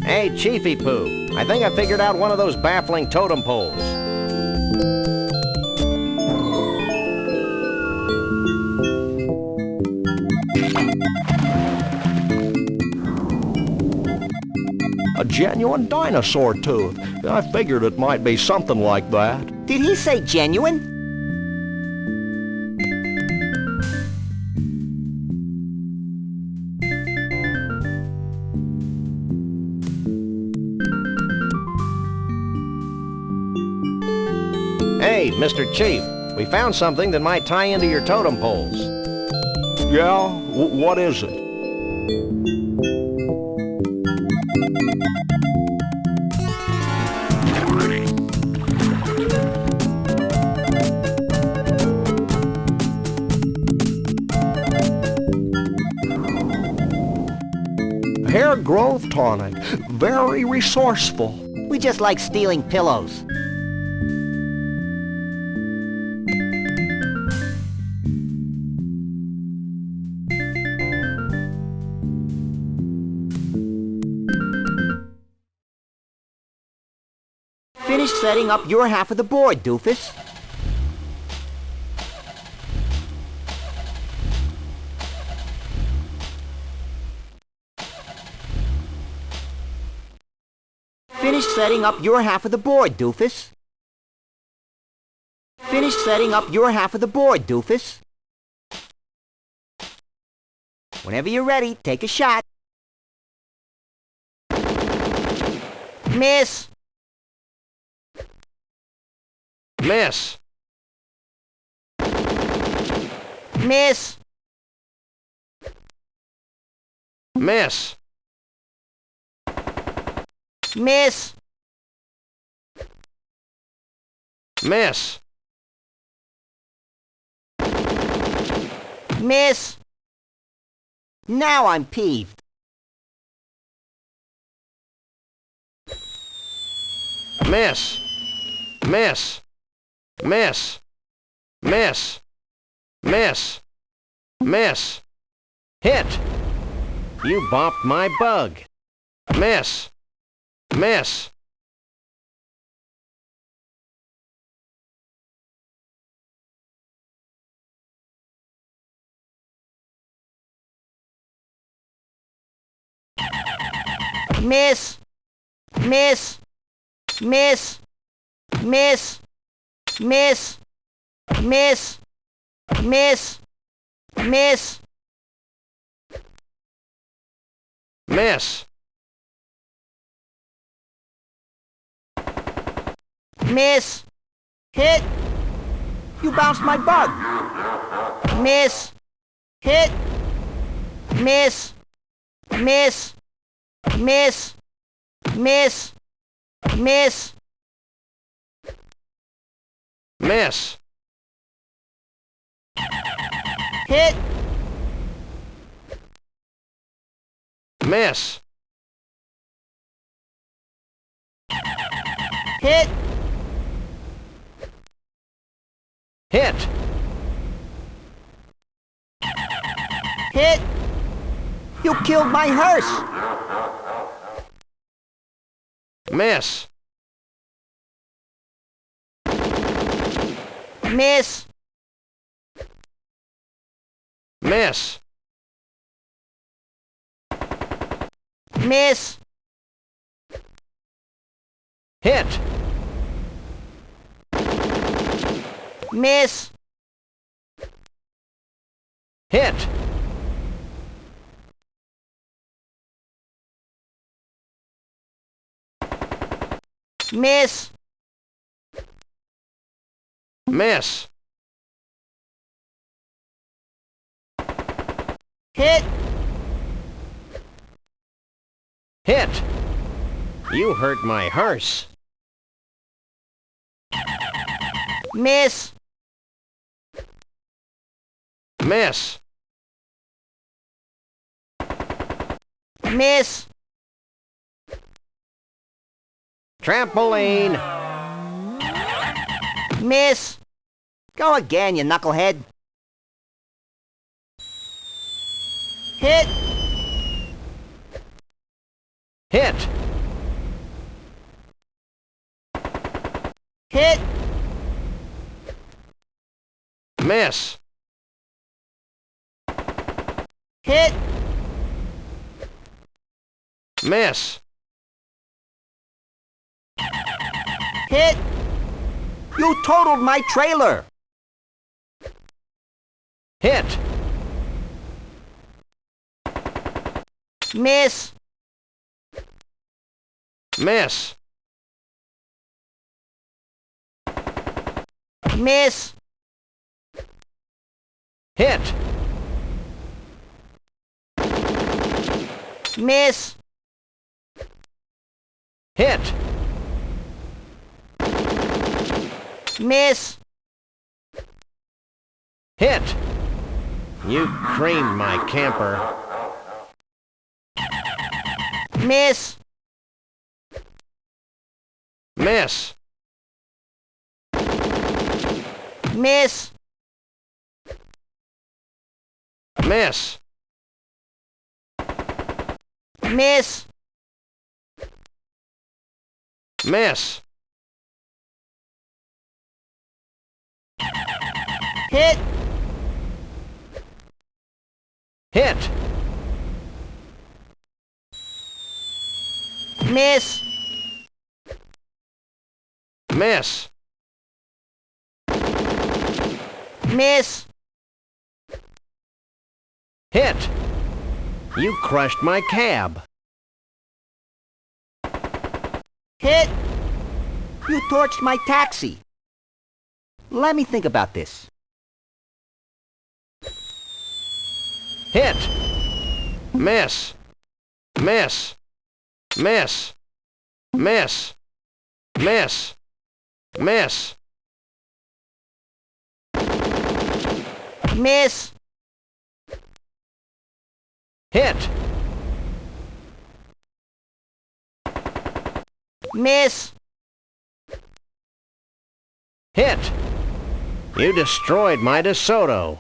Speaker 8: Hey, Chiefy Poo, I think I figured out one of those baffling totem poles.
Speaker 3: A genuine dinosaur tooth. I figured it might be something like that.
Speaker 4: Did he say genuine?
Speaker 8: Hey, Mr. Chief, we found something that might tie into your totem poles.
Speaker 3: Yeah? What is it? Hair growth tonic. Very resourceful.
Speaker 4: We just like stealing pillows. Finish setting up your half of the board, doofus. Finish setting up your half of the board, doofus. Finish setting up your half of the board, doofus. Whenever you're ready, take a shot. Miss!
Speaker 8: Miss!
Speaker 4: Miss!
Speaker 8: Miss!
Speaker 4: Miss!
Speaker 8: Miss!
Speaker 4: Miss! Now I'm peeved.
Speaker 8: Miss! Miss! Miss! Miss!
Speaker 3: Miss. Miss. Hit. You bopped my bug. Miss. Miss.
Speaker 6: Miss. Miss. Miss. Miss. Miss. Miss. Miss. Miss.
Speaker 3: Miss.
Speaker 6: Miss. Hit. You bounced my bug. Miss. Hit. Miss. Miss. Miss. Miss. Miss.
Speaker 3: Miss.
Speaker 6: Hit.
Speaker 3: Miss.
Speaker 6: Hit.
Speaker 3: Hit.
Speaker 6: Hit. You killed my hearse.
Speaker 3: Miss.
Speaker 6: Miss.
Speaker 3: Miss.
Speaker 6: Miss.
Speaker 3: Hit.
Speaker 6: Miss.
Speaker 3: Hit.
Speaker 6: Miss.
Speaker 3: Miss.
Speaker 6: Hit.
Speaker 3: Hit. You hurt my hearse.
Speaker 6: Miss.
Speaker 3: Miss.
Speaker 6: Miss.
Speaker 3: Trampoline.
Speaker 6: Miss.
Speaker 4: Go again, you knucklehead.
Speaker 6: Hit.
Speaker 3: Hit.
Speaker 6: Hit.
Speaker 3: Miss.
Speaker 6: Hit.
Speaker 3: Miss.
Speaker 6: Hit.
Speaker 4: You totaled my trailer.
Speaker 3: Hit.
Speaker 6: Miss.
Speaker 3: Miss.
Speaker 6: Miss.
Speaker 3: Hit.
Speaker 6: Miss.
Speaker 3: Hit.
Speaker 6: Miss.
Speaker 3: Hit. You creamed my camper.
Speaker 6: Miss.
Speaker 3: Miss.
Speaker 6: Miss.
Speaker 3: Miss.
Speaker 6: Miss.
Speaker 3: Miss.
Speaker 6: Hit.
Speaker 3: Hit.
Speaker 6: Miss.
Speaker 3: Miss.
Speaker 6: Miss.
Speaker 3: Hit. You crushed my cab.
Speaker 6: Hit.
Speaker 4: You torched my taxi. Let me think about this.
Speaker 3: Hit. Miss. Miss. Miss. Miss. Miss. Miss.
Speaker 6: Miss.
Speaker 3: Hit.
Speaker 6: Miss.
Speaker 3: Hit. You destroyed my DeSoto.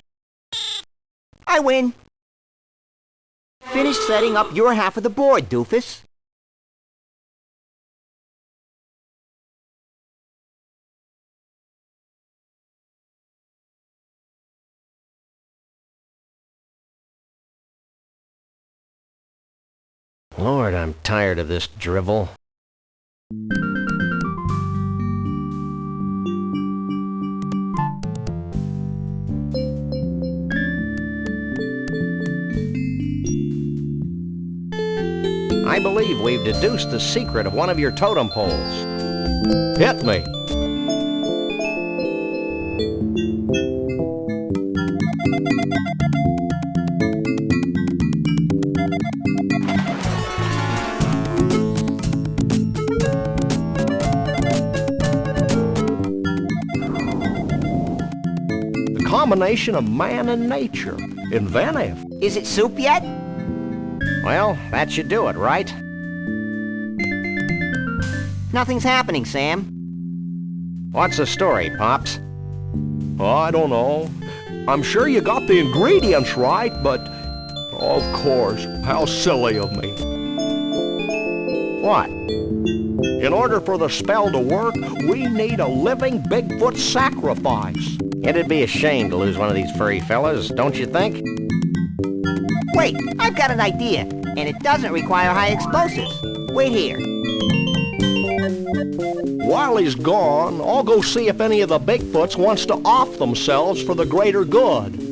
Speaker 4: I win. Finish setting up your half of the board, doofus.
Speaker 3: Lord, I'm tired of this drivel. I believe we've deduced the secret of one of your totem poles. Hit me. The combination of man and nature. Inventive.
Speaker 4: Is it soup yet?
Speaker 3: Well, that should do it, right?
Speaker 4: Nothing's happening, Sam.
Speaker 3: What's the story, Pops?
Speaker 18: I don't know. I'm sure you got the ingredients right, but... Of course, how silly of me.
Speaker 3: What?
Speaker 18: In order for the spell to work, we need a living Bigfoot sacrifice.
Speaker 3: It'd be a shame to lose one of these furry fellas, don't you think?
Speaker 4: Wait, I've got an idea, and it doesn't require high explosives. Wait here.
Speaker 18: While he's gone, I'll go see if any of the Bigfoots wants to off themselves for the greater good.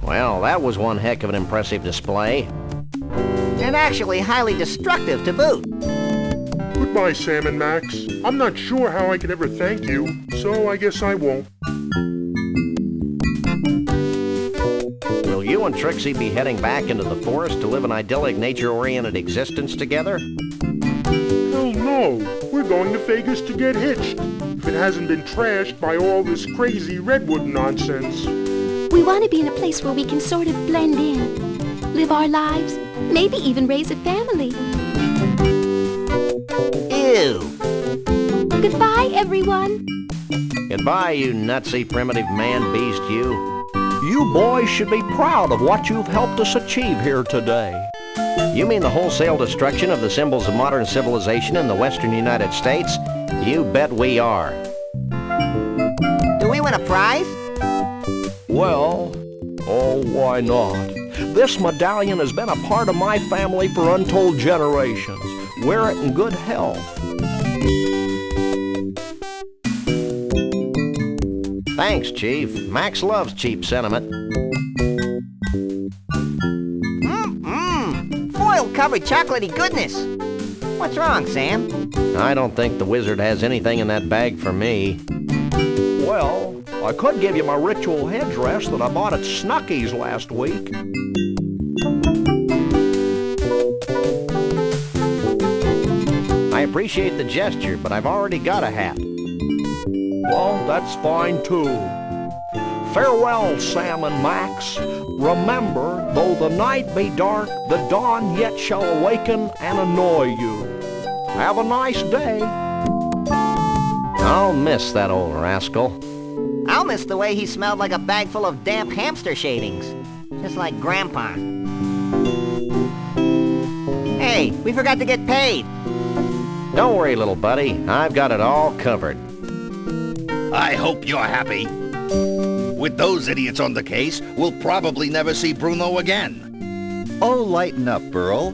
Speaker 3: Well, that was one heck of an impressive display.
Speaker 4: And actually highly destructive to boot.
Speaker 13: Goodbye, Sam and Max. I'm not sure how I can ever thank you, so I guess I won't.
Speaker 3: Will you and Trixie be heading back into the forest to live an idyllic, nature-oriented existence together?
Speaker 13: Hell no. We're going to Vegas to get hitched, if it hasn't been trashed by all this crazy redwood nonsense.
Speaker 17: We want to be in a place where we can sort of blend in, live our lives, maybe even raise a family.
Speaker 4: Ew.
Speaker 17: Goodbye, everyone.
Speaker 3: Goodbye, you nutsy primitive man-beast, you.
Speaker 18: You boys should be proud of what you've helped us achieve here today.
Speaker 3: You mean the wholesale destruction of the symbols of modern civilization in the western United States? You bet we are.
Speaker 4: Do we win a prize?
Speaker 18: Well, oh, why not? This medallion has been a part of my family for untold generations. Wear it in good health.
Speaker 3: Thanks, Chief. Max loves cheap sentiment.
Speaker 4: Foil-covered chocolatey goodness. What's wrong, Sam?
Speaker 3: I don't think the wizard has anything in that bag for me.
Speaker 18: Well, I could give you my ritual headdress that I bought at Snucky's last week.
Speaker 3: I appreciate the gesture, but I've already got a hat.
Speaker 18: Well, that's fine too. Farewell, Sam and Max. Remember, though the night be dark, the dawn yet shall awaken and annoy you. Have a nice day.
Speaker 3: I'll miss that old rascal.
Speaker 4: I'll miss the way he smelled like a bag full of damp hamster shavings. Just like Grandpa.
Speaker 12: Hey, we forgot to get paid.
Speaker 3: Don't worry, little buddy. I've got it all covered.
Speaker 7: I hope you're happy. With those idiots on the case, we'll probably never see Bruno again.
Speaker 19: Oh, lighten up, Burl.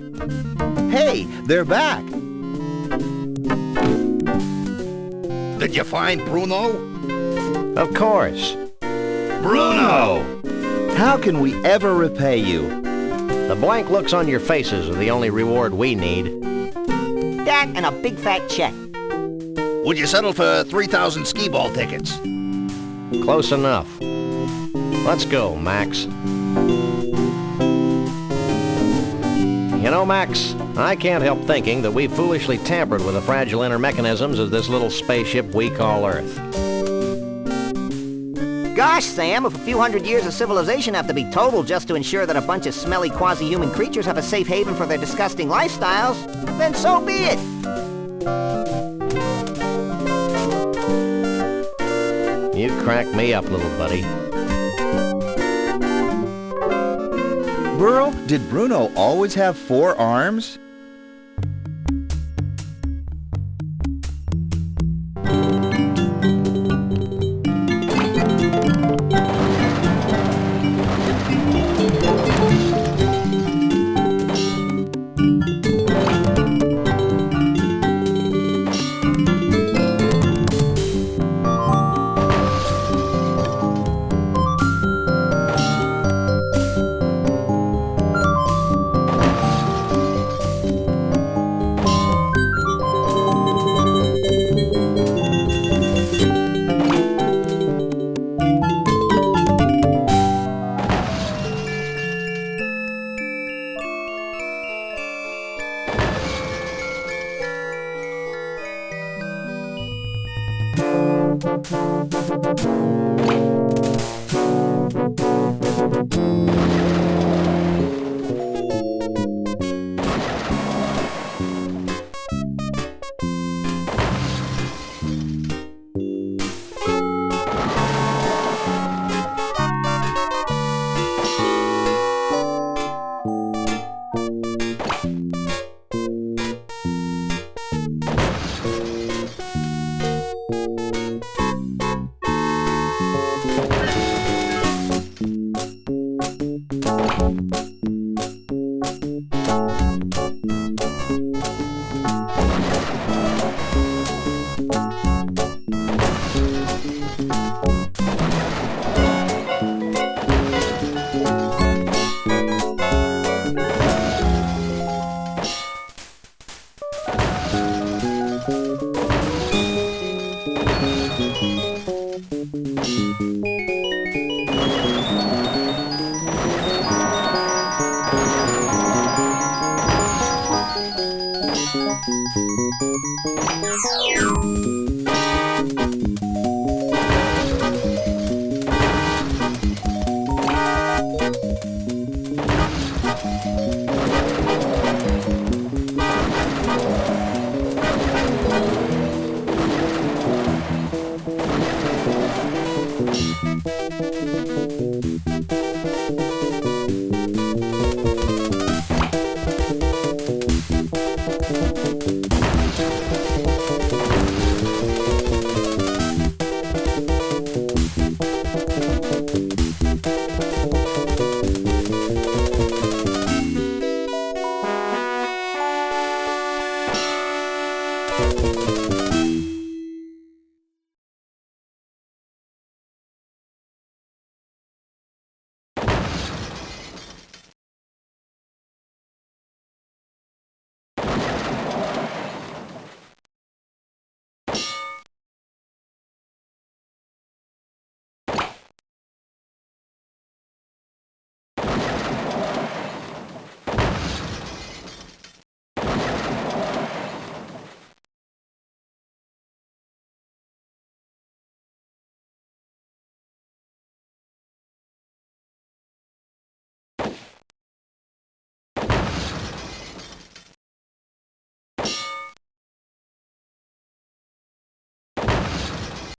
Speaker 19: Hey, they're back.
Speaker 7: Did you find Bruno?
Speaker 3: Of course.
Speaker 7: Bruno!
Speaker 19: How can we ever repay you?
Speaker 3: The blank looks on your faces are the only reward we need.
Speaker 12: That and a big fat check.
Speaker 7: Would you settle for 3,000 skee-ball tickets?
Speaker 3: Close enough. Let's go, Max. You know, Max, I can't help thinking that we foolishly tampered with the fragile inner mechanisms of this little spaceship we call Earth.
Speaker 12: Gosh, Sam, if a few hundred years of civilization have to be totaled just to ensure that a bunch of smelly quasi-human creatures have a safe haven for their disgusting lifestyles, then so be it.
Speaker 3: You crack me up, little buddy.
Speaker 19: Burl, did Bruno always have 4 arms?